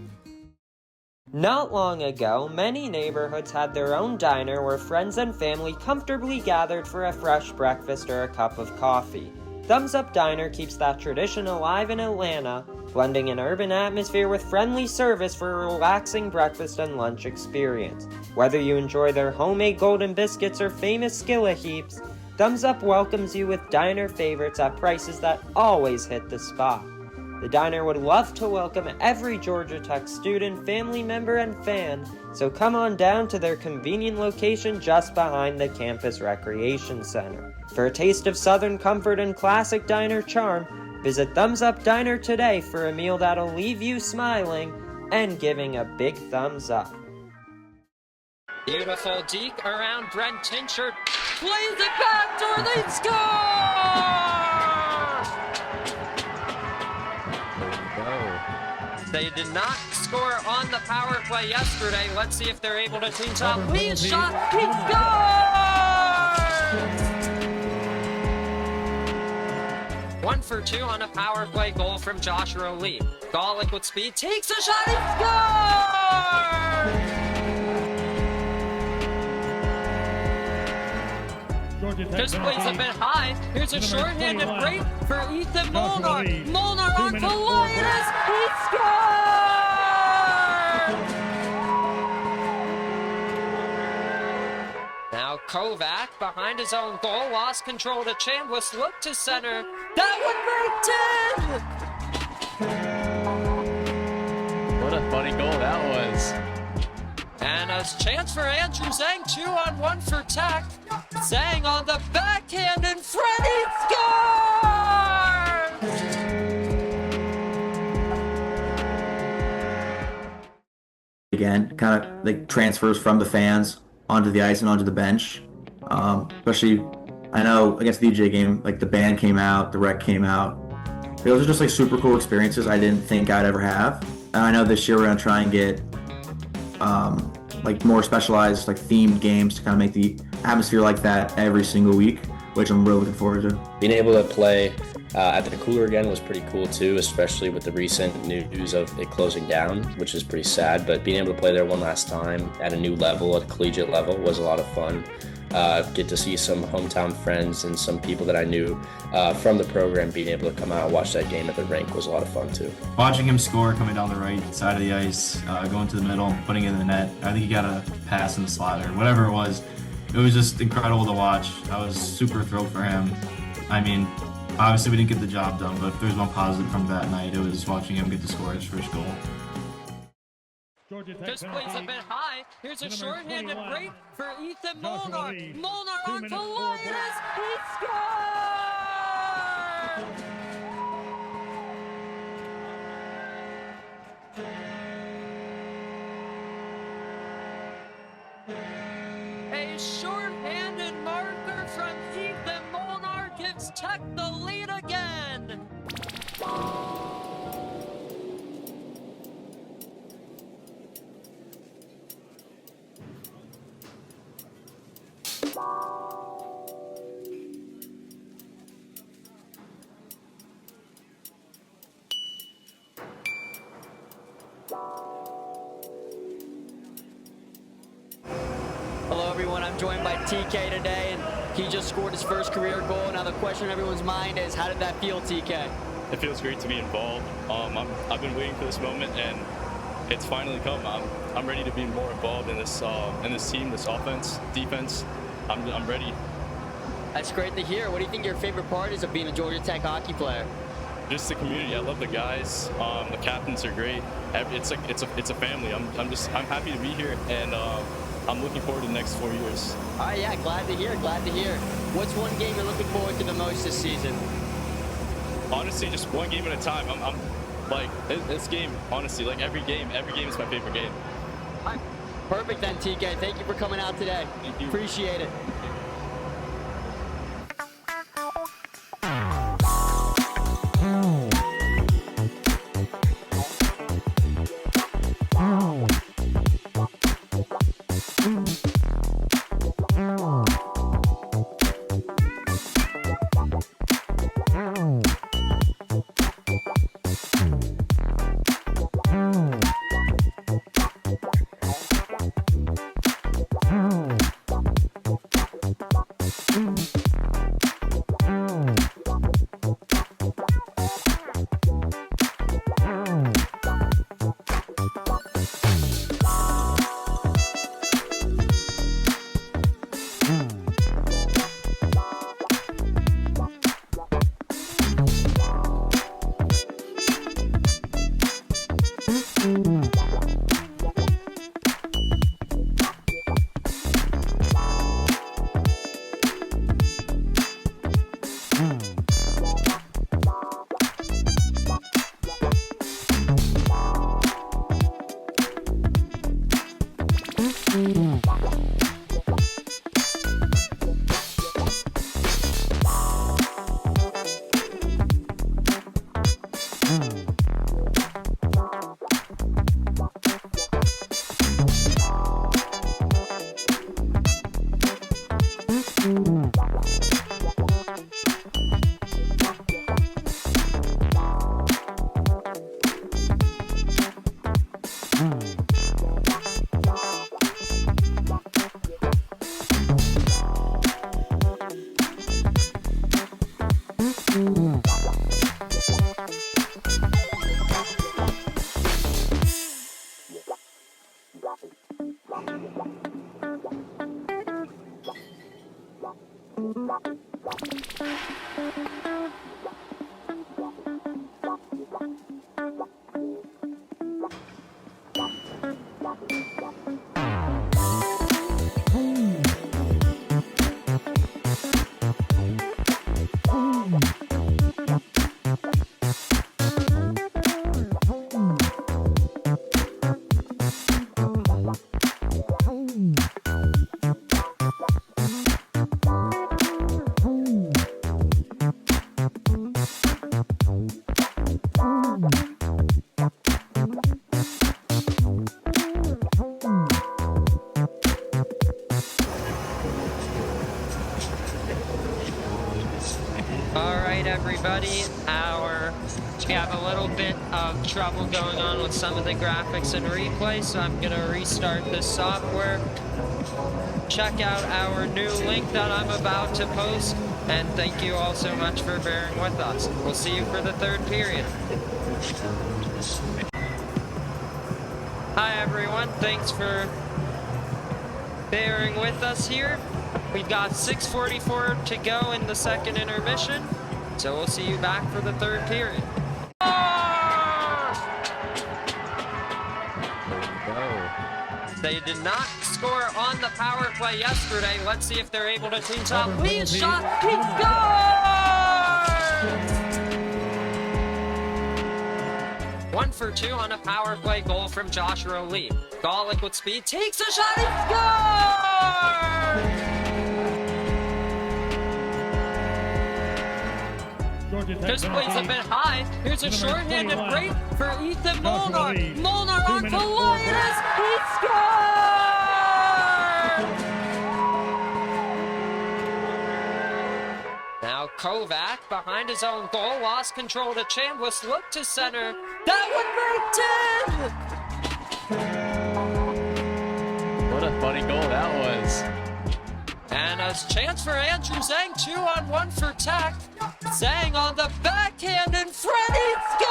Not long ago, many neighborhoods had their own diner where friends and family comfortably gathered for a fresh breakfast or a cup of coffee. Thumbs Up Diner keeps that tradition alive in Atlanta, blending an urban atmosphere with friendly service for a relaxing breakfast and lunch experience. Whether you enjoy their homemade golden biscuits or famous skillet heaps, Thumbs Up welcomes you with diner favorites at prices that always hit the spot. The diner would love to welcome every Georgia Tech student, family member, and fan, so come on down to their convenient location just behind the campus recreation center. For a taste of Southern comfort and classic diner charm, visit Thumbs Up Diner today for a meal that'll leave you smiling and giving a big thumbs up. Beautiful deke around Brent Tinchard, plays it back door, they score! They did not score on the power play yesterday. Let's see if they're able to clean up. Lee's shot, he scores! 1 for 2 on a power play goal from Joshua Lee. Golick with speed, takes a shot, he scores! This plays a bit high. Here's a shorthanded break for Ethan Molnar. Molnar on Politis. He scores! Now Kovac behind his own goal, lost control to Chambliss, looked to center. That would make 10! What a funny goal that was. And a chance for Andrew Zhang, 2-on-1 for Tech. Zhang on the backhand and Freddie scores! Again, kind of like transfers from the fans onto the ice and onto the bench. Especially, I know against the DJ game, like the band came out, the rec came out. Those are just like super cool experiences I didn't think I'd ever have. And I know this year we're gonna try and get like more specialized, like themed games to kind of make the atmosphere like that every single week, which I'm really looking forward to. Being able to play at the cooler again was pretty cool too, especially with the recent news of it closing down, which is pretty sad. But being able to play there one last time at a new level, at a collegiate level, was a lot of fun. Get to see some hometown friends and some people that I knew from the program. Being able to come out and watch that game at the rink was a lot of fun too. Watching him score coming down the right side of the ice, going to the middle, putting it in the net. I think he got a pass in the slot or whatever it was. It was just incredible to watch. I was super thrilled for him. I mean, obviously we didn't get the job done, but if there's one positive from that night, it was watching him get to score his first goal. This plays a bit high. Here's a shorthanded break for Ethan Molnar. Molnar on Politis. He scores! A short-handed marker from Ethan Molnar gives Tech the lead again. Hello everyone, I'm joined by TK today, and he just scored his first career goal. Now the question on everyone's mind is, how did that feel, TK? It feels great to be involved. I've been waiting for this moment, and it's finally come. I'm ready to be more involved in this team, this offense, defense. I'm ready. That's great to hear. What do you think your favorite part is of being a Georgia Tech hockey player? Just the community. I love the guys. The captains are great. It's a family. I'm happy to be here, and I'm looking forward to the next 4 years. All right, yeah, glad to hear. What's one game you're looking forward to the most this season? Honestly, just one game at a time. Like this game, honestly, like every game is my favorite game. Perfect then, TK. Thank you for coming out today. Thank you. Appreciate it. All right, everybody. We have a little bit of trouble going on with some of the graphics and replay, so I'm gonna restart this software. Check out our new link that I'm about to post, and thank you all so much for bearing with us. We'll see you for the third period. Hi, everyone. Thanks for bearing with us here. We've got 6:44 to go in the second intermission, so we'll see you back for the third period. They did not score on the power play yesterday. Let's see if they're able to clean up. Lead shot, he scores! 1 for 2 on a power play goal from Joshua Lee. Golick with speed, takes a shot, he scores! This play's a bit high. Here's a shorthanded break for Ethan Molnar. Molnar on Politis. He scores! Now Kovac behind his own goal, lost control to Chambliss, looked to center. That would make 10! What a funny goal that was. And a chance for Andrew Zhang, 2-on-1 for Tech. Zhang on the backhand, and Freddie scores!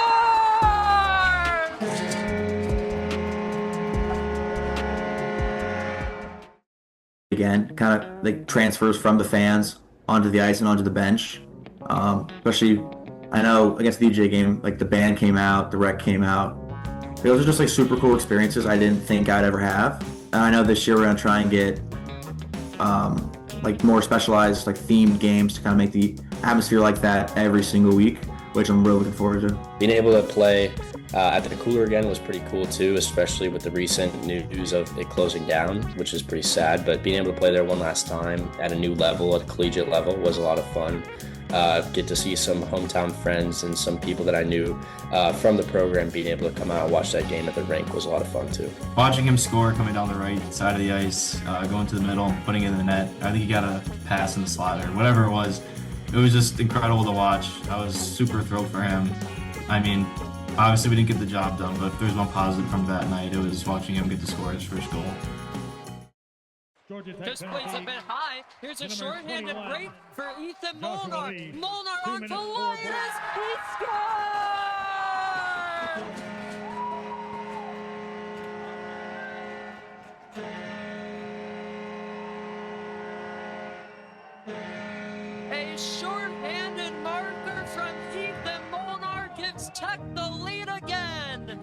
Again, kind of like transfers from the fans onto the ice and onto the bench. Especially, I know against the DJ game, like the band came out, the rec came out. Those are just like super cool experiences I didn't think I'd ever have. And I know this year we're gonna try and get like more specialized, like themed games to kind of make the atmosphere like that every single week. which I'm really looking forward to. Being able to play at the cooler again was pretty cool too, especially with the recent news of it closing down, which is pretty sad. But being able to play there one last time at a new level, at a collegiate level, was a lot of fun. Get to see some hometown friends and some people that I knew from the program. Being able to come out and watch that game at the rink was a lot of fun too. Watching him score coming down the right side of the ice, going to the middle, putting it in the net. I think he got a pass in the slot or whatever it was. It was just incredible to watch. I was super thrilled for him. I mean, obviously we didn't get the job done, but if there's one positive from that night, it was watching him get to score his first goal. This plays a bit high. Here's a shorthanded break for Ethan Molnar. Molnar on to Linus. He scored! A shorthanded marker from Ethan Molnar gives Tech the lead again.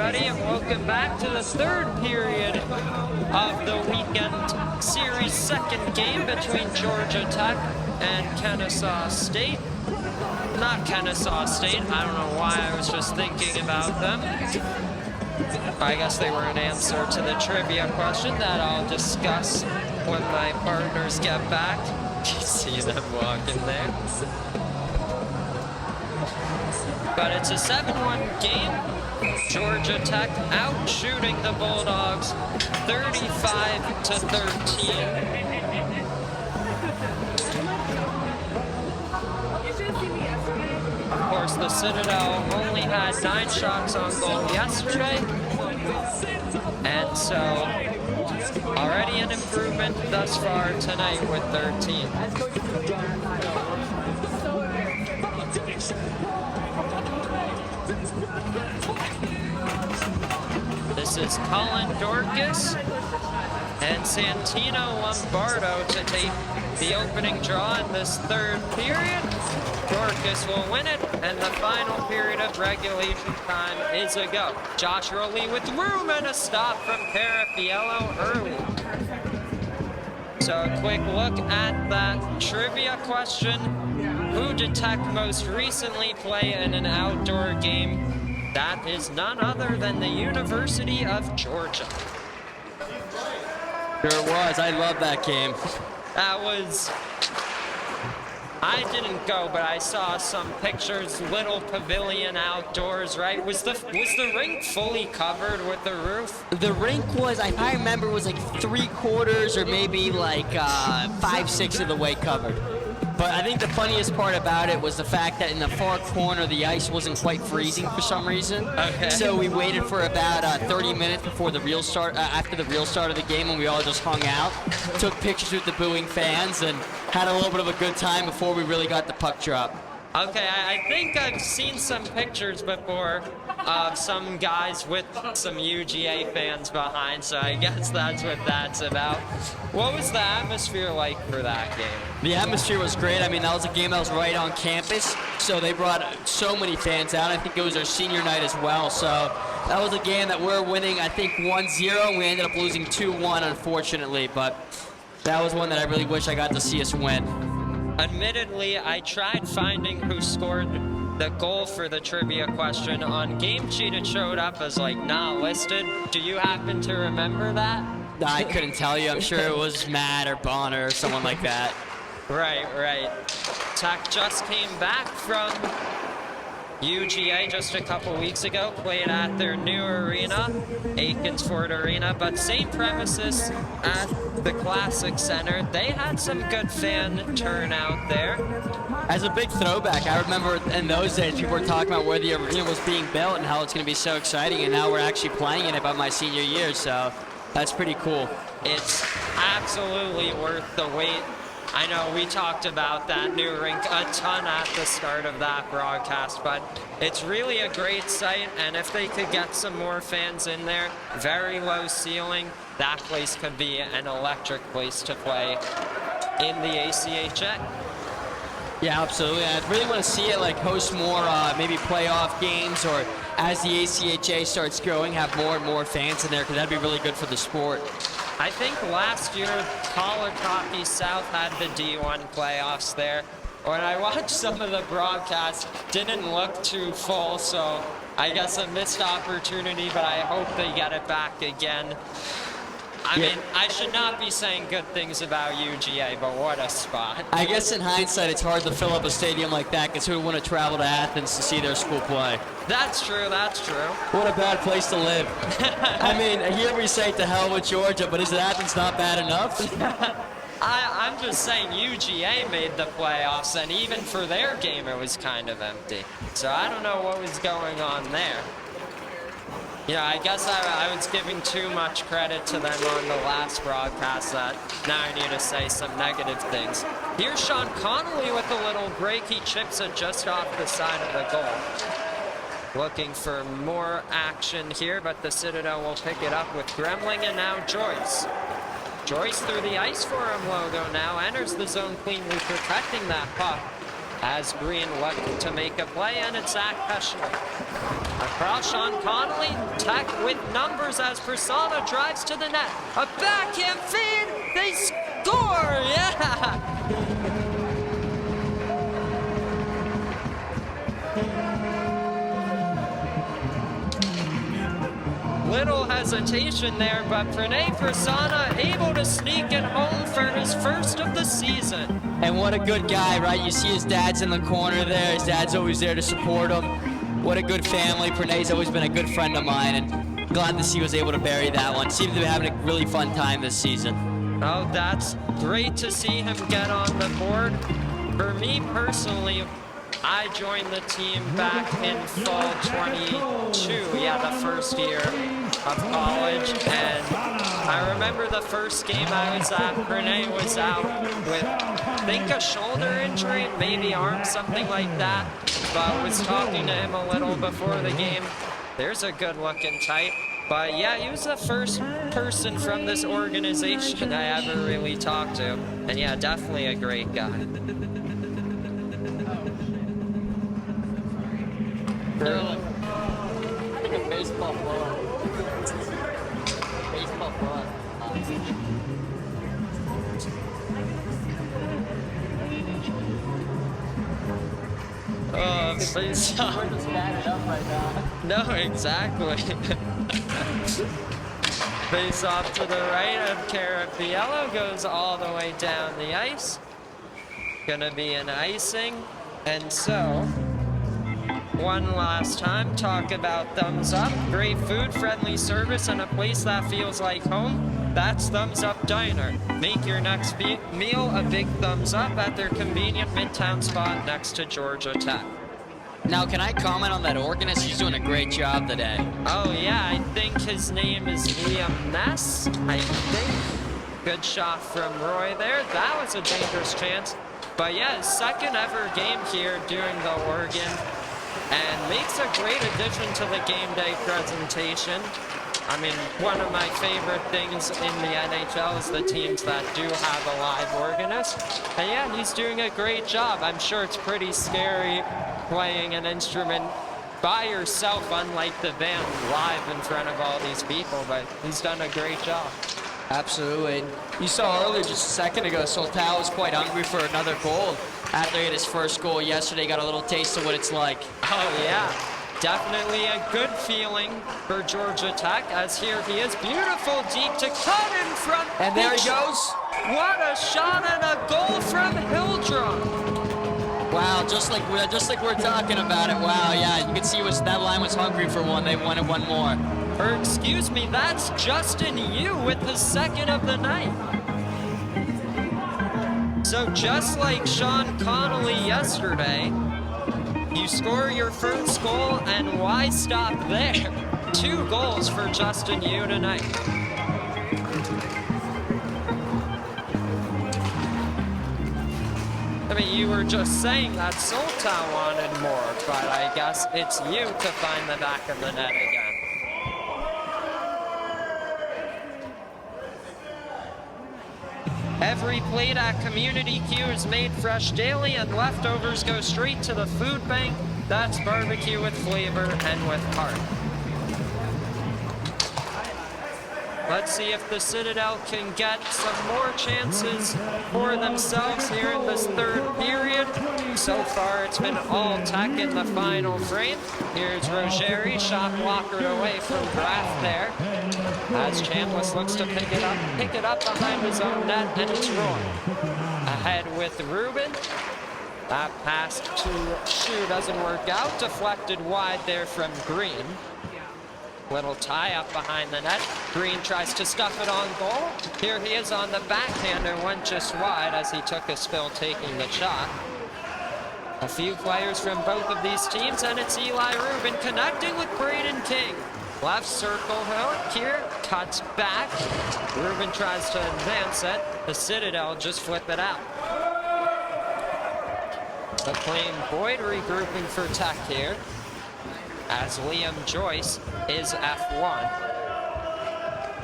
everybody, and welcome back to the third period of the weekend series second game between Georgia Tech and Kennesaw State. Not Kennesaw State, I don't know why I was just thinking about them. I guess they were an answer to the trivia question that I'll discuss when my partners get back. You see them walking there. But it's a 7-1 game. Georgia Tech out shooting the Bulldogs 35-13. Of course, the Citadel only had 9 shots on goal yesterday. And so, already an improvement thus far tonight with 13. This is Colin Dorcas and Santino Lombardo to take the opening draw in this third period. Dorcas will win it, and the final period of regulation time is a go. Josh Rowley with room and a stop from Carafiello early. So a quick look at that trivia question. Who did Tech most recently play in an outdoor game? That is none other than the University of Georgia. Sure was. I love that game. That was... I didn't go, but I saw some pictures, little pavilion outdoors, right? Was the rink fully covered with the roof? The rink was, if I remember, was like 3/4 or maybe like 5/6 of the way covered. But I think the funniest part about it was the fact that in the far corner, the ice wasn't quite freezing for some reason. Okay. So we waited for about 30 minutes before the real start, after the real start of the game, and we all just hung out, took pictures with the booing fans, and had a little bit of a good time before we really got the puck drop. Okay, I think I've seen some pictures before of some guys with some UGA fans behind, so I guess that's what that's about. What was the atmosphere like for that game? The atmosphere was great. I mean, that was a game that was right on campus, so they brought so many fans out. I think it was their senior night as well, so that was a game that we're winning, I think, 1-0. We ended up losing 2-1, unfortunately, but that was one that I really wish I got to see us win. Admittedly, I tried finding who scored the goal for the trivia question. On Game Sheet, it showed up as, like, not listed. Do you happen to remember that? I couldn't tell you. I'm sure it was Matt or Bonner or someone like that. Right. Tech just came back from UGA just a couple weeks ago, played at their new arena, Aiken's-Ford Arena, but same premises at the Classic Center. They had some good fan turnout there. As a big throwback, I remember in those days people were talking about where the arena was being built and how it's going to be so exciting, and now we're actually playing in it by my senior year, so that's pretty cool. It's absolutely worth the wait. I know we talked about that new rink a ton at the start of that broadcast, but it's really a great site, and if they could get some more fans in there, very low ceiling, that place could be an electric place to play in the ACHA. Yeah, absolutely. I really want to see it like host more maybe playoff games, or as the ACHA starts growing, have more and more fans in there, because that'd be really good for the sport. I think last year, Colorado South had the D1 playoffs there. When I watched some of the broadcasts, didn't look too full, so I guess a missed opportunity, but I hope they get it back again. I mean, I should not be saying good things about UGA, but what a spot. I guess in hindsight, it's hard to fill up a stadium like that, because who would want to travel to Athens to see their school play? That's true. What a bad place to live. I mean, here we say to hell with Georgia, but is Athens not bad enough? I'm just saying UGA made the playoffs, and even for their game, it was kind of empty. So I don't know what was going on there. Yeah, I guess I was giving too much credit to them on the last broadcast that now I need to say some negative things. Here's Sean Connolly with a little break. He chips it just off the side of the goal. Looking for more action here, but the Citadel will pick it up with Gremling and now Joyce. Joyce through the Ice Forum logo now enters the zone cleanly, protecting that puck as Green looked to make a play, and it's Zach Peschler. Across Sean Connolly, Tech with numbers as Persona drives to the net. A backhand feed, they score, yeah! Little hesitation there, but Pranay Persona able to sneak it home for his first of the season. And what a good guy, right? You see his dad's in the corner there. His dad's always there to support him. What a good family. Pranay's always been a good friend of mine, and glad to see he was able to bury that one. Seems to be having a really fun time this season. Oh, that's great to see him get on the board. For me personally, I joined the team back in fall 22, yeah, the first year of college, and I remember the first game I was at, Pranay was out with, I think, a shoulder injury, maybe arm, something like that, but was talking to him a little before the game. There's a good-looking type, but yeah, he was the first person from this organization I ever really talked to, and yeah, definitely a great guy. I think a baseball blowout. Baseball blowout. Oh, face off. We're just batted up right now. No, exactly. Face off to the right of Carafiello, goes all the way down the ice. Gonna be an icing, and so one last time, talk about thumbs up. Great food, friendly service, and a place that feels like home. That's Thumbs Up Diner. Make your next meal a big thumbs up at their convenient Midtown spot next to Georgia Tech. Now, can I comment on that organist? He's doing a great job today. Oh yeah, I think his name is Liam Ness, I think. Good shot from Roy there. That was a dangerous chance. But yeah, his second ever game here doing the organ. And makes a great addition to the game day presentation. I mean, one of my favorite things in the NHL is the teams that do have a live organist. And yeah, he's doing a great job. I'm sure it's pretty scary playing an instrument by yourself, unlike the band, live in front of all these people, but he's done a great job. Absolutely. You saw earlier, just a second ago, Soltau was quite hungry for another goal. After he had his first goal yesterday, got a little taste of what it's like. Oh yeah, definitely a good feeling for Georgia Tech, as here he is, beautiful deep to cut in front. And there he goes. What a shot and a goal from Hildrum. Wow, just like we're talking about it. Wow, yeah, you can see that line was hungry for one. They wanted one more. Or excuse me, that's Justin Yu with the second of the night. So just like Sean Connolly yesterday, you score your first goal, and why stop there? 2 goals for Justin Yu tonight. I mean, you were just saying that Soltau wanted more, but I guess it's you to find the back of the net again. Every plate at Community Q is made fresh daily, and leftovers go straight to the food bank. That's barbecue with flavor and with heart. Let's see if the Citadel can get some more chances for themselves here in this third period. So far, it's been all Tech in the final frame. Here's Rogeri, shot blockered away from Graff there. As Chambliss looks to pick it up behind his own net, and it's Roy. Ahead with Rubin. That pass to Shu doesn't work out. Deflected wide there from Green. Little tie-up behind the net. Green tries to stuff it on goal. Here he is on the backhander, went just wide as he took a spill taking the shot. A few players from both of these teams, and it's Eli Rubin connecting with Braden King. Left circle here, cuts back. Rubin tries to advance it. The Citadel just flip it out. McLean Boyd regrouping for Tech here, as Liam Joyce is F1.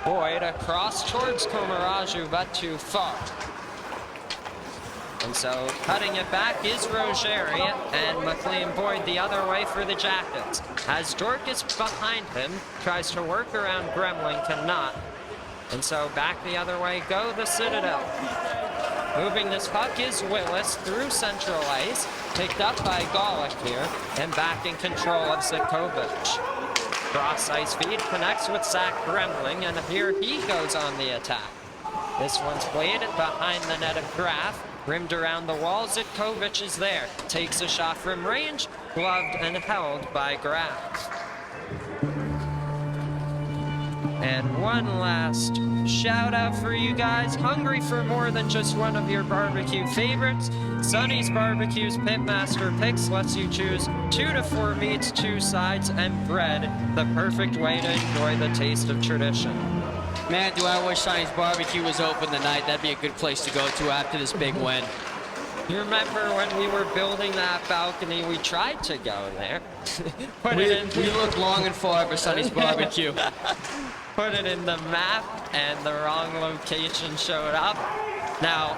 Boyd across towards Komaraju, but too far. And so cutting it back is Rogeri, and McLean Boyd the other way for the Jackets. As Dorcas behind him, tries to work around Gremling, cannot. And so back the other way go the Citadel. Moving this puck is Willis through central ice, picked up by Golick here, and back in control of Zikovic. Cross ice feed connects with Zach Gremling, and here he goes on the attack. This one's played behind the net of Graf, rimmed around the wall. Zikovic is there, takes a shot from range, gloved and held by Graf. And one last shout out for you guys. Hungry for more than just one of your barbecue favorites? Sonny's Barbecue's Pitmaster Picks lets you choose 2 to 4 meats, 2 sides, and bread. The perfect way to enjoy the taste of tradition. Man, do I wish Sonny's Barbecue was open tonight. That'd be a good place to go to after this big win. You remember when we were building that balcony, we tried to go there. We looked long and far for Sonny's Barbecue. Put it in the map, and the wrong location showed up. Now,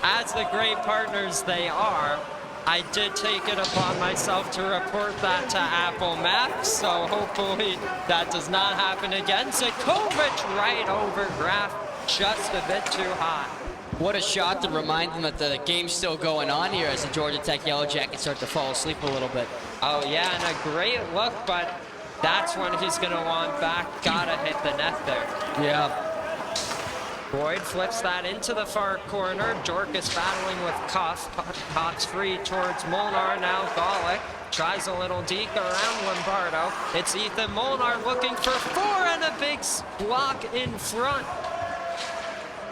as the great partners they are, I did take it upon myself to report that to Apple Maps, so hopefully that does not happen again. Zikovic right over Graf, just a bit too high. What a shot to remind them that the game's still going on here as the Georgia Tech Yellow Jackets start to fall asleep a little bit. Oh yeah, and a great look, but that's when he's gonna want back. Gotta hit the net there. Yeah. Boyd flips that into the far corner. Dorcas battling with Cuff. Pops free towards Molnar. Now Golick tries a little deke around Lombardo. It's Ethan Molnar looking for 4 and a big block in front.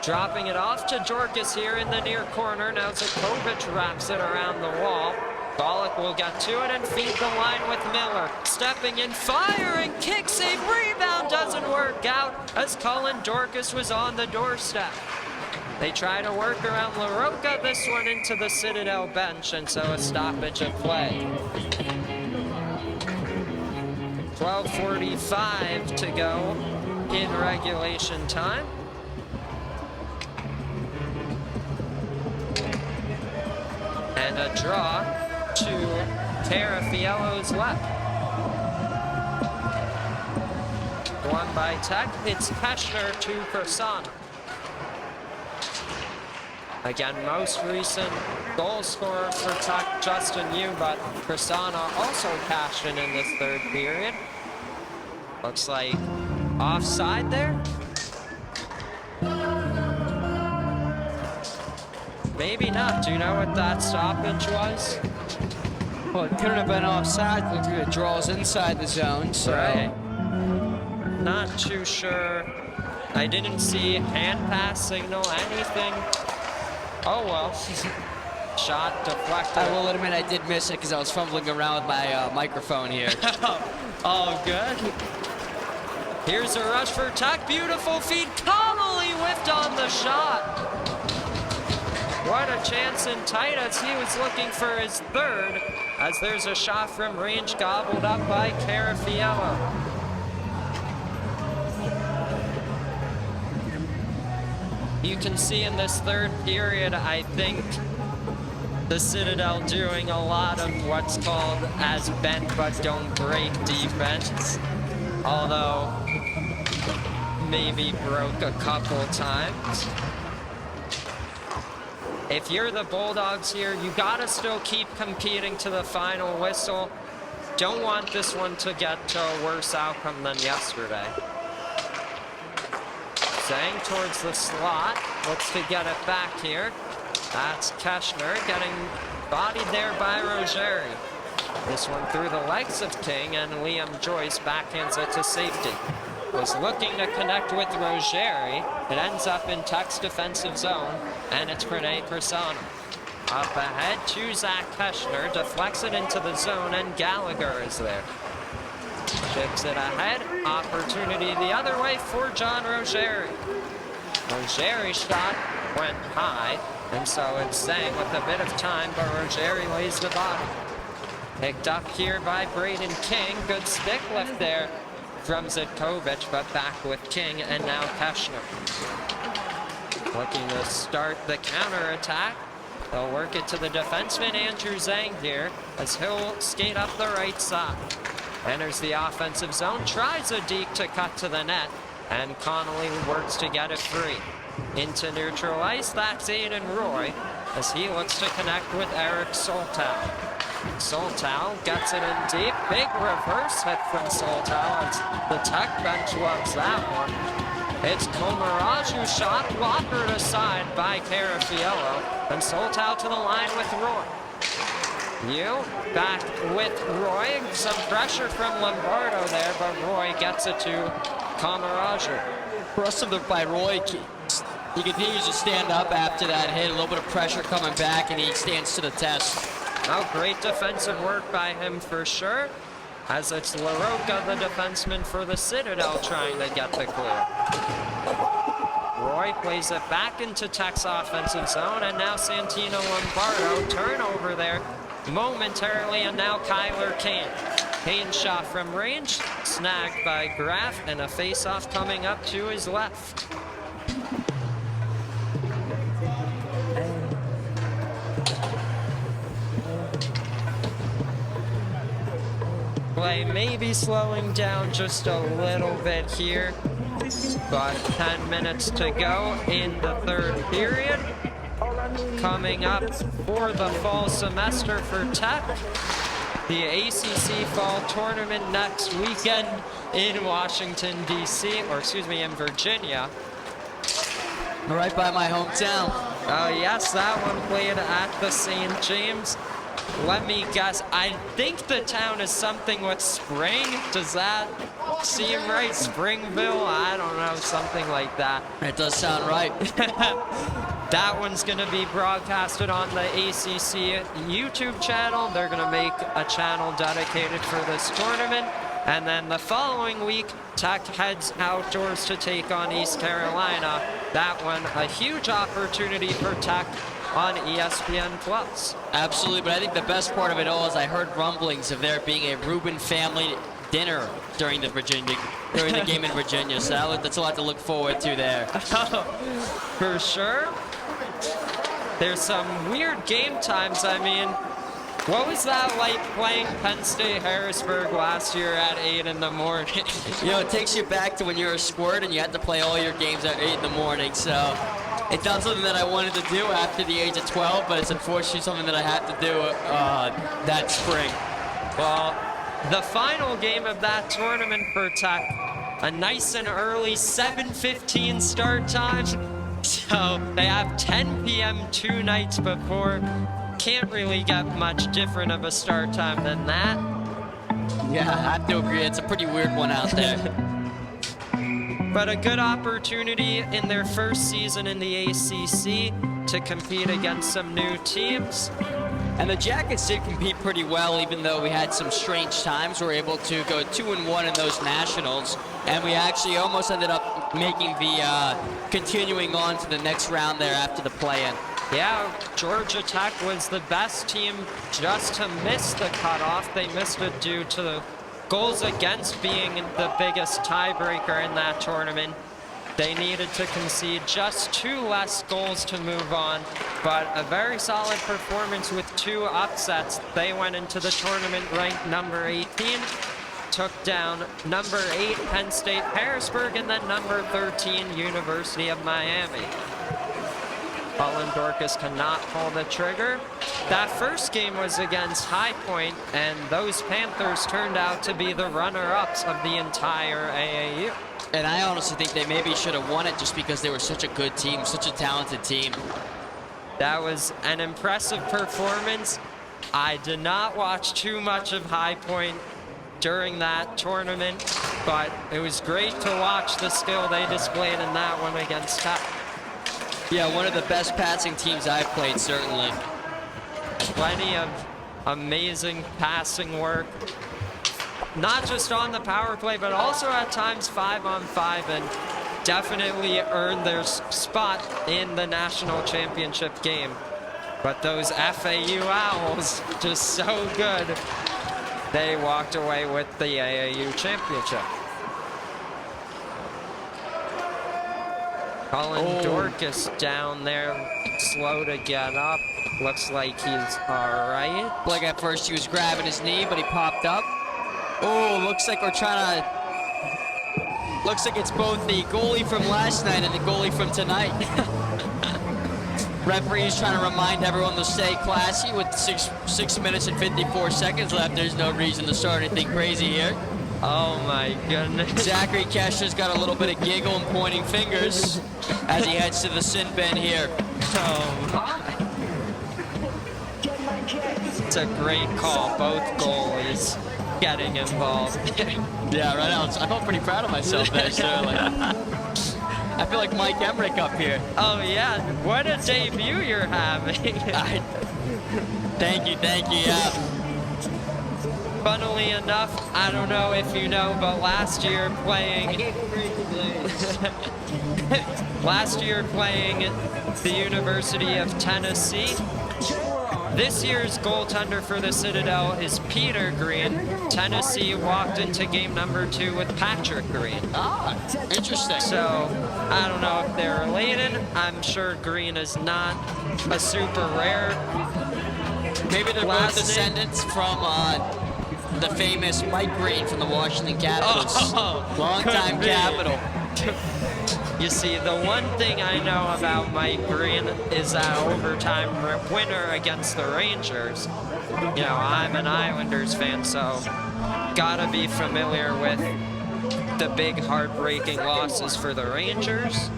Dropping it off to Dorcas here in the near corner. Now Zikovic wraps it around the wall. Golick will get to it and feed the line with Miller. Stepping in, firing, kick save, rebound doesn't work out as Cullen Dorcas was on the doorstep. They try to work around LaRocca, this one into the Citadel bench, and so a stoppage of play. 12:45 to go in regulation time. And a draw to Carafiello's left. Won by Tech, it's Peschner to Persona. Again, most recent goal scorer for Tech, Justin Yu, but Persona also cashed in this third period. Looks like offside there. Maybe not. Do you know what that stoppage was? Well, it couldn't have been offside because it draws inside the zone, so. Right. Not too sure. I didn't see hand pass signal, anything. Oh well. Shot deflected. I will admit I did miss it because I was fumbling around with my microphone here. Oh, good. Here's a rush for Tech. Beautiful feed. Connolly whiffed on the shot. What a chance in tight as he was looking for his third, as there's a shot from range gobbled up by Carafiello. You can see in this third period, I think, the Citadel doing a lot of what's called as bend but don't break defense. Although, maybe broke a couple times. If you're the Bulldogs here, you gotta still keep competing to the final whistle. Don't want this one to get to a worse outcome than yesterday. Zhang towards the slot, looks to get it back here. That's Keschner getting bodied there by Rogeri. This one through the legs of King, and Liam Joyce backhands it to safety. Was looking to connect with Rogeri. It ends up in Tech's defensive zone, and it's Pranay Persona. Up ahead to Zach Keschner, deflects it into the zone, and Gallagher is there. Chips it ahead, opportunity the other way for John Rogeri. Rogeri's shot went high, and so it's Zhang with a bit of time, but Rogeri lays the body. Picked up here by Braden King, good stick lift there from Zikovic, but back with King, and now Keschner. Looking to start the counterattack. They'll work it to the defenseman, Andrew Zhang here, as he'll skate up the right side. Enters the offensive zone, tries a deke to cut to the net, and Connolly works to get it free. Into neutral ice, that's Aiden Roy, as he looks to connect with Eric Soltau. Soltau gets it in deep, big reverse hit from Soltau, as the Tech bench loves that one. It's Komaraju's shot, blockered aside by Carafiello, and Soltau to the line with Roy. Back with Roy, some pressure from Lombardo there, but Roy gets it to Komaraju. Impressive by Roy. He continues to stand up after that hit. A little bit of pressure coming back, and he stands to the test. Oh, great defensive work by him for sure, as it's LaRocca, the defenseman for the Citadel, trying to get the clear. Roy plays it back into Tech's offensive zone, and now Santino Lombardo, turnover there momentarily, and now Kyler Kane. Kane's shot from range, snagged by Graff, and a face-off coming up to his left. Play maybe slowing down just a little bit here, but 10 minutes to go in the third period. Coming up for the fall semester for Tech, the ACC Fall Tournament next weekend in Washington, D.C., or excuse me, in Virginia. Right by my hometown. Oh yes, that one played at the St. James. Let me guess, I think the town is something with spring. Does that seem right? Springville? I don't know, something like that. It does sound right. That one's going to be broadcasted on the ACC YouTube channel. They're going to make a channel dedicated for this tournament. And then the following week, Tech heads outdoors to take on East Carolina. That one, a huge opportunity for Tech on ESPN+. Absolutely, but I think the best part of it all is I heard rumblings of there being a Rubin family dinner during the game in Virginia. So that's a lot to look forward to there. For sure. There's some weird game times. I mean, what was that like playing Penn State Harrisburg last year at 8 in the morning? You know, it takes you back to when you were a squirt and you had to play all your games at 8 in the morning. So it's not something that I wanted to do after the age of 12, but it's unfortunately something that I had to do that spring. Well, the final game of that tournament for Tech, a nice and early 7:15 start time. So they have 10 p.m. 2 nights before. Can't really get much different of a start time than that. Yeah, I have to agree. It's a pretty weird one out there. But a good opportunity in their first season in the ACC to compete against some new teams. And the Jackets did compete pretty well, even though we had some strange times. We were able to go 2-1 in those nationals, and we actually almost ended up making the continuing on to the next round there after the play-in. Yeah, Georgia Tech was the best team just to miss the cutoff. They missed it due to the goals against being the biggest tiebreaker in that tournament. They needed to concede just 2 less goals to move on, but a very solid performance with 2 upsets. They went into the tournament ranked number 18, took down number 8 Penn State Harrisburg, and then number 13 University of Miami. Cullen Dorcas cannot pull the trigger. That first game was against High Point, and those Panthers turned out to be the runner-ups of the entire AAU. And I honestly think they maybe should have won it just because they were such a good team, such a talented team. That was an impressive performance. I did not watch too much of High Point during that tournament, but it was great to watch the skill they displayed in that one against Tech. Yeah, one of the best passing teams I've played, certainly. Plenty of amazing passing work. Not just on the power play, but also at times 5-on-5, and definitely earned their spot in the national championship game. But those FAU Owls, just so good, they walked away with the AAU championship. Cullen Dorcas down there, slow to get up. Looks like he's all right. Like at first he was grabbing his knee, but he popped up. Oh, looks like we're trying to... Looks like it's both the goalie from last night and the goalie from tonight. Referee's trying to remind everyone to stay classy with 6 minutes and 54 seconds left. There's no reason to start anything crazy here. Oh my goodness. Zachary Kesher's got a little bit of giggle and pointing fingers as he heads to the sin bin here. Oh my. It's a great call, both goalies getting involved. Yeah, right now, I felt pretty proud of myself there, Sterling. I feel like Mike Emmerich up here. Oh yeah, what a debut you're having. Thank you, yeah. Funnily enough, I don't know if you know, but last year playing the University of Tennessee, this year's goaltender for the Citadel is Peter Green. Tennessee walked into game number 2 with Patrick Green. Ah, interesting. So, I don't know if they're related. I'm sure Green is not a super rare. Maybe they're both descendants from the famous Mike Green from the Washington Capitals. Long-time Capital. You see, the one thing I know about Mike Green is that overtime winner against the Rangers. You know, I'm an Islanders fan, so gotta be familiar with the big heartbreaking losses for the Rangers.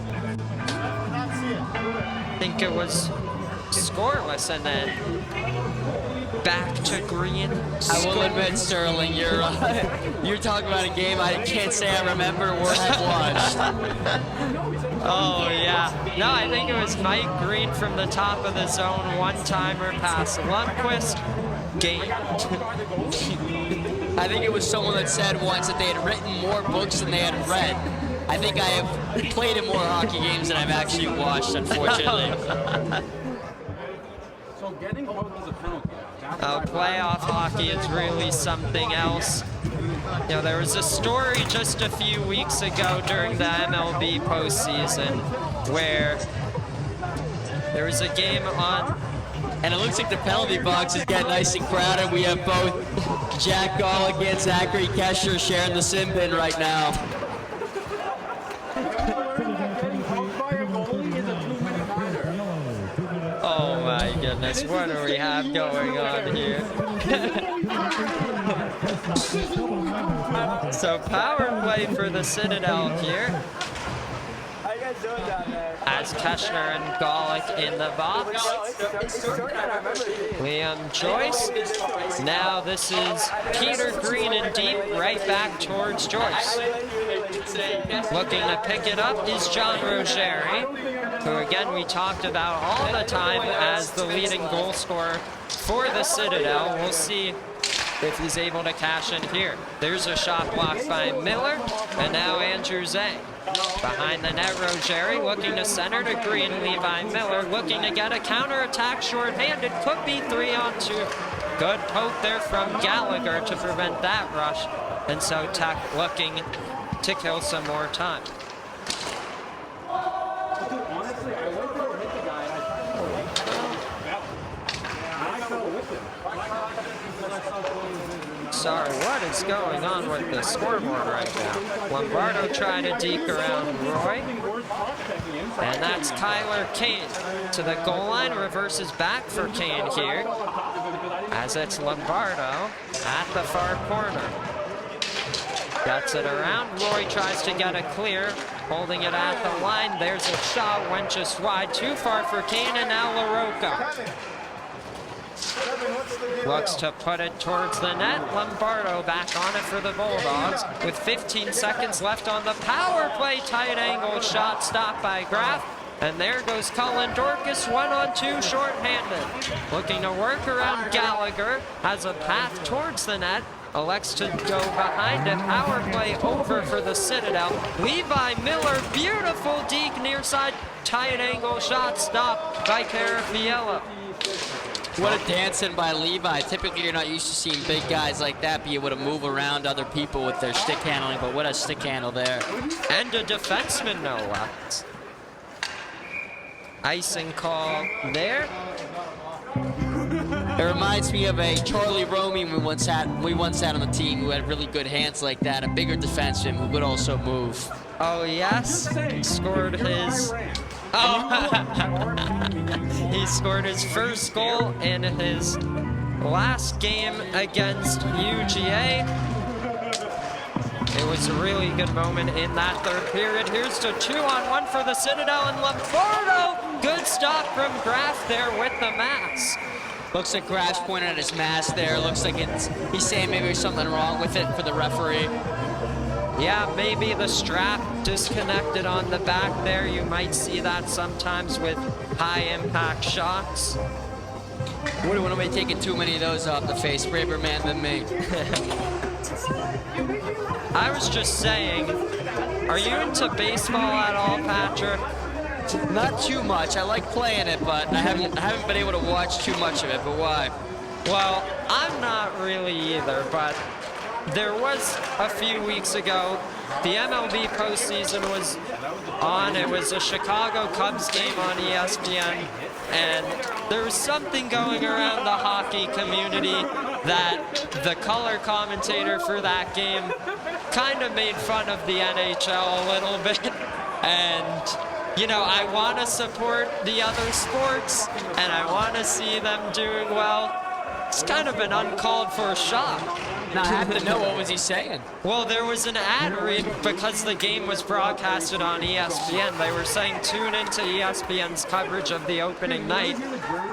I think it was scoreless and then back to Green. I will admit, Sterling, you're talking about a game I can't say I remember or have watched. Oh yeah. No, I think it was Mike Green from the top of the zone, one-timer past Lundqvist. Game. I think it was someone that said once that they had written more books than they had read. I think I have played in more hockey games than I've actually watched, unfortunately. So getting both is a penalty. Playoff hockey is really something else. You know, there was a story just a few weeks ago during the MLB postseason where there was a game on, and it looks like the penalty box is getting nice and crowded. We have both Jack Golick and Zachary Kesher sharing the sin bin right now. oh my goodness, what do we have going on here? So power play for the Citadel here. How you guys doing down there? As Keshner and Golick in the box. Liam Joyce. Now this is Peter Green in deep, right back towards Joyce. Looking to pick it up is John Rogeri, who again we talked about all the time as the leading goal scorer for the Citadel. We'll see if he's able to cash in here. There's a shot blocked by Miller, and now Andrew Zay. Behind the net, Rogeri looking to center to Green. Levi Miller looking to get a counterattack shorthanded. Could be 3-on-2. Good poke there from Gallagher to prevent that rush. And so Tech looking to kill some more time. Sorry, what is going on with the scoreboard right now? Lombardo trying to deke around Roy. And that's Kyler Kane to the goal line, reverses back for Kane here. As it's Lombardo at the far corner. Gets it around, Roy tries to get it clear, holding it at the line. There's a shot, went just wide, too far for Kane, and now LaRocca. Looks to put it towards the net. Lombardo back on it for the Bulldogs with 15 seconds left on the power play. Tight angle shot stopped by Graff. And there goes Cullen Dorcas, 1-on-2 shorthanded. Looking to work around Gallagher. Has a path towards the net. Elects to go behind it. Power play over for the Citadel. Levi Miller, beautiful deke near side. Tight angle shot stopped by Carafiello. What a dancing by Levi. Typically, you're not used to seeing big guys like that be able to move around other people with their stick handling, but what a stick handle there. And a defenseman, no less. Icing call there. reminds me of a Charlie Romey we once had on the team who had really good hands like that, a bigger defenseman who could also move. Oh, yes. Scored his... He scored his first goal in his last game against UGA. It was a really good moment in that third period. Here's to 2-on-1 for the Citadel and Lombardo. Good stop from Graf there with the mask. Looks like Graf's pointing at his mask there. Looks like he's saying maybe there's something wrong with it for the referee. Yeah, maybe the strap disconnected on the back there. You might see that sometimes with high-impact shots. Wouldn't want to be taking too many of those off the face. Braver man than me. I was just saying, are you into baseball at all, Patrick? Not too much. I like playing it, but I haven't been able to watch too much of it. But why? Well, I'm not really either, but there was a few weeks ago, the MLB postseason was on. It was a Chicago Cubs game on ESPN, and there was something going around the hockey community that the color commentator for that game kind of made fun of the NHL a little bit. And, you know, I want to support the other sports, and I want to see them doing well. It's kind of an uncalled for shot. Now, I have to know, what was he saying? Well, there was an ad read because the game was broadcasted on ESPN. They were saying tune into ESPN's coverage of the opening night.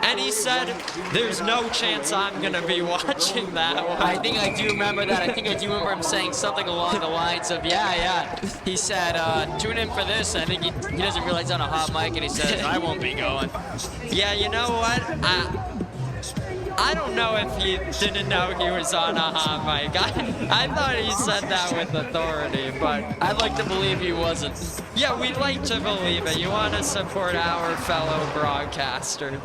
And he said, there's no chance I'm going to be watching that one. I think I do remember that. I think I do remember him saying something along the lines of, yeah. He said, tune in for this. I think he doesn't realize he's on a hot mic, and he says, I won't be going. Yeah, you know what? I don't know if he didn't know he was on a hot mic. I thought he said that with authority, but... I'd like to believe he wasn't. Yeah, we'd like to believe it. You want to support our fellow broadcaster.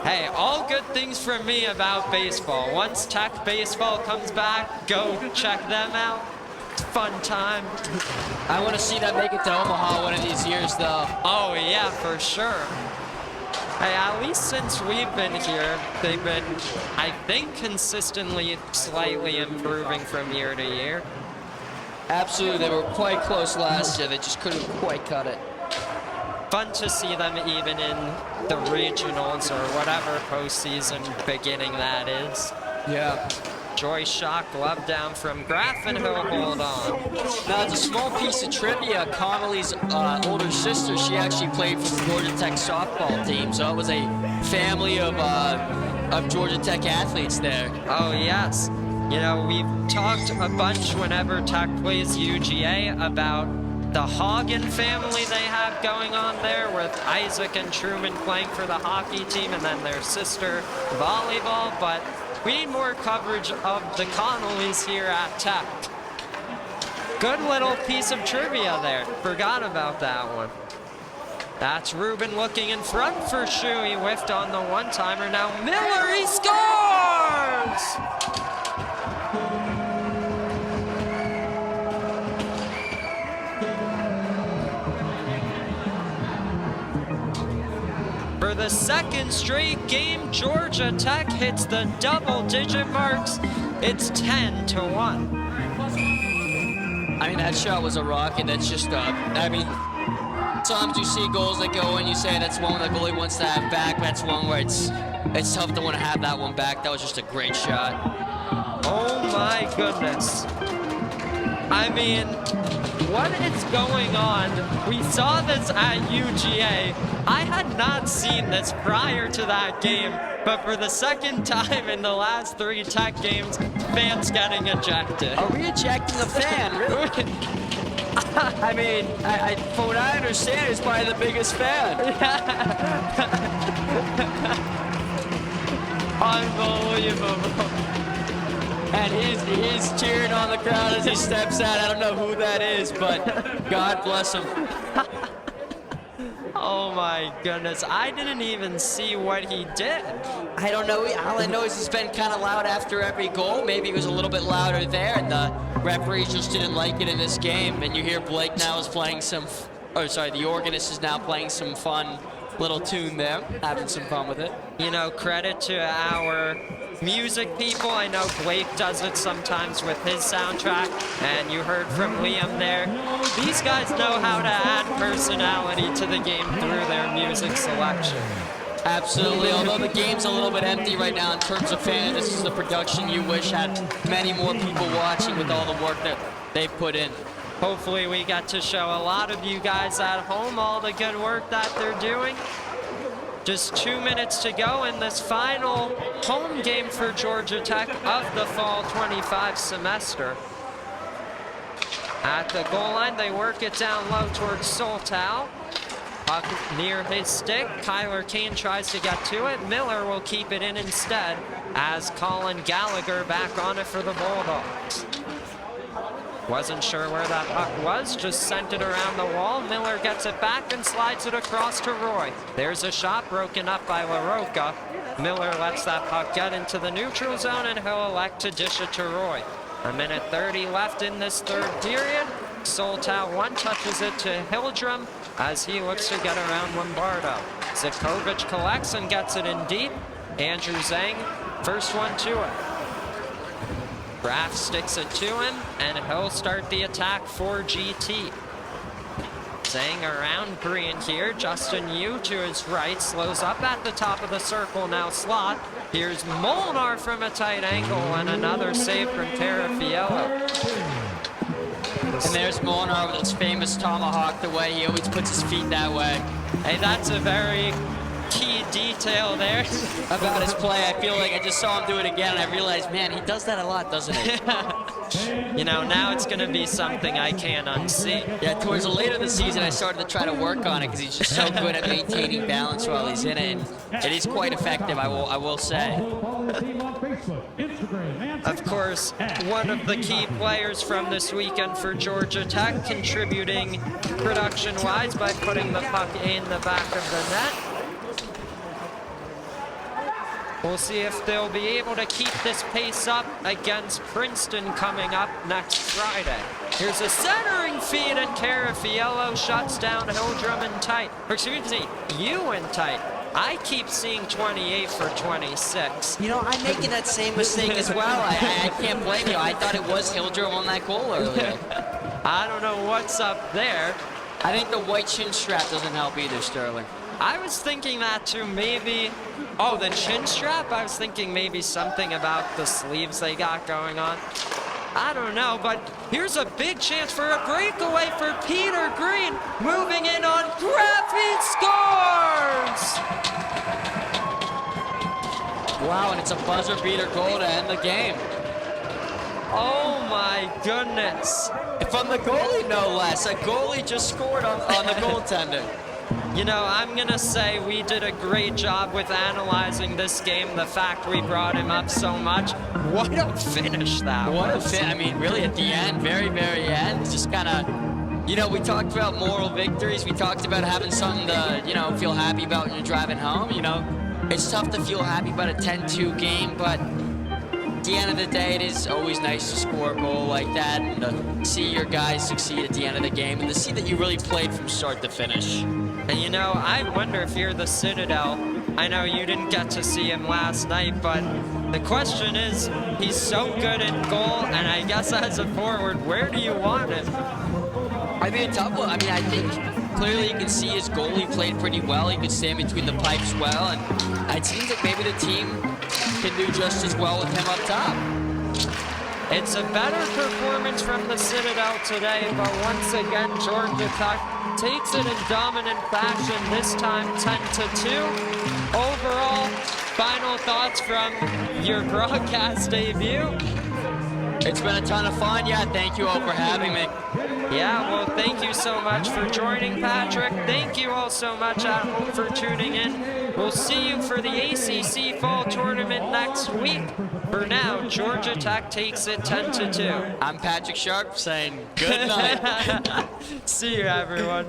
Hey, all good things from me about baseball. Once Tech Baseball comes back, go check them out. It's a fun time. I want to see them make it to Omaha one of these years, though. Oh, yeah, for sure. Hey, at least since we've been here, they've been, I think, consistently slightly improving from year to year. Absolutely, they were quite close last year. They just couldn't quite cut it. Fun to see them even in the regionals or whatever postseason beginning that is. Yeah. Joy shot, glove down from Graf, and he'll hold on. Now, it's a small piece of trivia. Connolly's older sister, she actually played for the Georgia Tech softball team, so it was a family of Georgia Tech athletes there. Oh, yes. You know, we've talked a bunch whenever Tech plays UGA about the Hagen family they have going on there, with Isaac and Truman playing for the hockey team and then their sister volleyball, but we need more coverage of the Connollys here at Tech. Good little piece of trivia there. Forgot about that one. That's Ruben looking in front for Shu. He whiffed on the one-timer. Now Miller, he scores! For the second straight game, Georgia Tech hits the double-digit marks. It's 10-1. I mean, that shot was a rocket. That's just, I mean, sometimes you see goals that go in, you say that's one the goalie wants to have back. That's one where it's tough to want to have that one back. That was just a great shot. Oh my goodness. I mean, what is going on? We saw this at UGA. I had not seen this prior to that game, but for the second time in the last 3 Tech games, fans getting ejected. Are we ejecting a fan? Really? I mean, from what I understand, he's probably the biggest fan. Unbelievable. And he's cheering on the crowd as he steps out. I don't know who that is, but God bless him. Oh my goodness, I didn't even see what he did. I don't know. All I know is he's been kind of loud after every goal. Maybe he was a little bit louder there, and the referees just didn't like it in this game. And you hear Blake now is playing some, the organist is now playing some fun Little tune there, having some fun with it. You know, credit to our music people. I know Blake does it sometimes with his soundtrack, and you heard from Liam there. These guys know how to add personality to the game through their music selection. Absolutely, although the game's a little bit empty right now in terms of fans, this is the production you wish had many more people watching with all the work that they've put in. Hopefully we get to show a lot of you guys at home all the good work that they're doing. Just 2 minutes to go in this final home game for Georgia Tech of the fall 25 semester. At the goal line, they work it down low towards Soltau. Puck near his stick. Kyler Kane tries to get to it. Miller will keep it in instead as Colin Gallagher back on it for the Bulldogs. Wasn't sure where that puck was, just sent it around the wall. Miller gets it back and slides it across to Roy. There's a shot broken up by LaRocca. Miller lets that puck get into the neutral zone, and he'll elect to dish it to Roy. 1:30 left in this third period. Soltau one-touches it to Hildrum as he looks to get around Lombardo. Zikovic collects and gets it in deep. Andrew Zhang, first one to it. Graff sticks it to him, and he'll start the attack for GT. Zhang around Green here. Justin Yu to his right, slows up at the top of the circle, now slot. Here's Molnar from a tight angle, and another save from Carafiello. And there's Molnar with his famous tomahawk, the way he always puts his feet that way. Hey, that's a very key detail there. About his play, I feel like I just saw him do it again, and I realized, man, he does that a lot, doesn't he? You know, now it's going to be something I can't unsee. Yeah, towards the later the season, I started to try to work on it because he's just so good at maintaining balance while he's in it, and it is quite effective, I will say. Of course, one of the key players from this weekend for Georgia Tech, contributing production-wise by putting the puck in the back of the net. We'll see if they'll be able to keep this pace up against Princeton coming up next Friday. Here's a centering feed, and Carafiello shuts down Hildrum in tight. Excuse me, you in tight. I keep seeing 28 for 26. You know, I'm making that same mistake as well. I can't blame you. I thought it was Hildrum on that goal earlier. I don't know what's up there. I think the white chin strap doesn't help either, Sterling. I was thinking that too, maybe. Oh, the chin strap? I was thinking maybe something about the sleeves they got going on. I don't know, but here's a big chance for a breakaway for Peter Green. Moving in on Graff, he scores! Wow, and it's a buzzer beater goal to end the game. Oh my goodness. From the goalie, no less. A goalie just scored on the goaltender. You know, I'm going to say we did a great job with analyzing this game, the fact we brought him up so much. What a finish that was. What a fit. I mean, really at the end, very, very end, just kind of, you know, we talked about moral victories. We talked about having something to, you know, feel happy about when you're driving home. You know, it's tough to feel happy about a 10-2 game, but at the end of the day, it is always nice to score a goal like that and to see your guys succeed at the end of the game and to see that you really played from start to finish. And you know, I wonder if you're the Citadel. I know you didn't get to see him last night, but the question is, he's so good in goal, and I guess as a forward, where do you want him? I mean, I think clearly you can see his goalie played pretty well. He could stand between the pipes well, and it seems like maybe the team can do just as well with him up top. It's a better performance from the Citadel today, but once again, Georgia Tech takes it in dominant fashion, this time 10-2. Overall, final thoughts from your broadcast debut? It's been a ton of fun. Yeah, thank you all for having me. Yeah, well, thank you so much for joining, Patrick. Thank you all so much at home for tuning in. We'll see you for the ACC Fall Tournament next week. For now, Georgia Tech takes it 10-2. I'm Patrick Sharp saying good night. See you, everyone.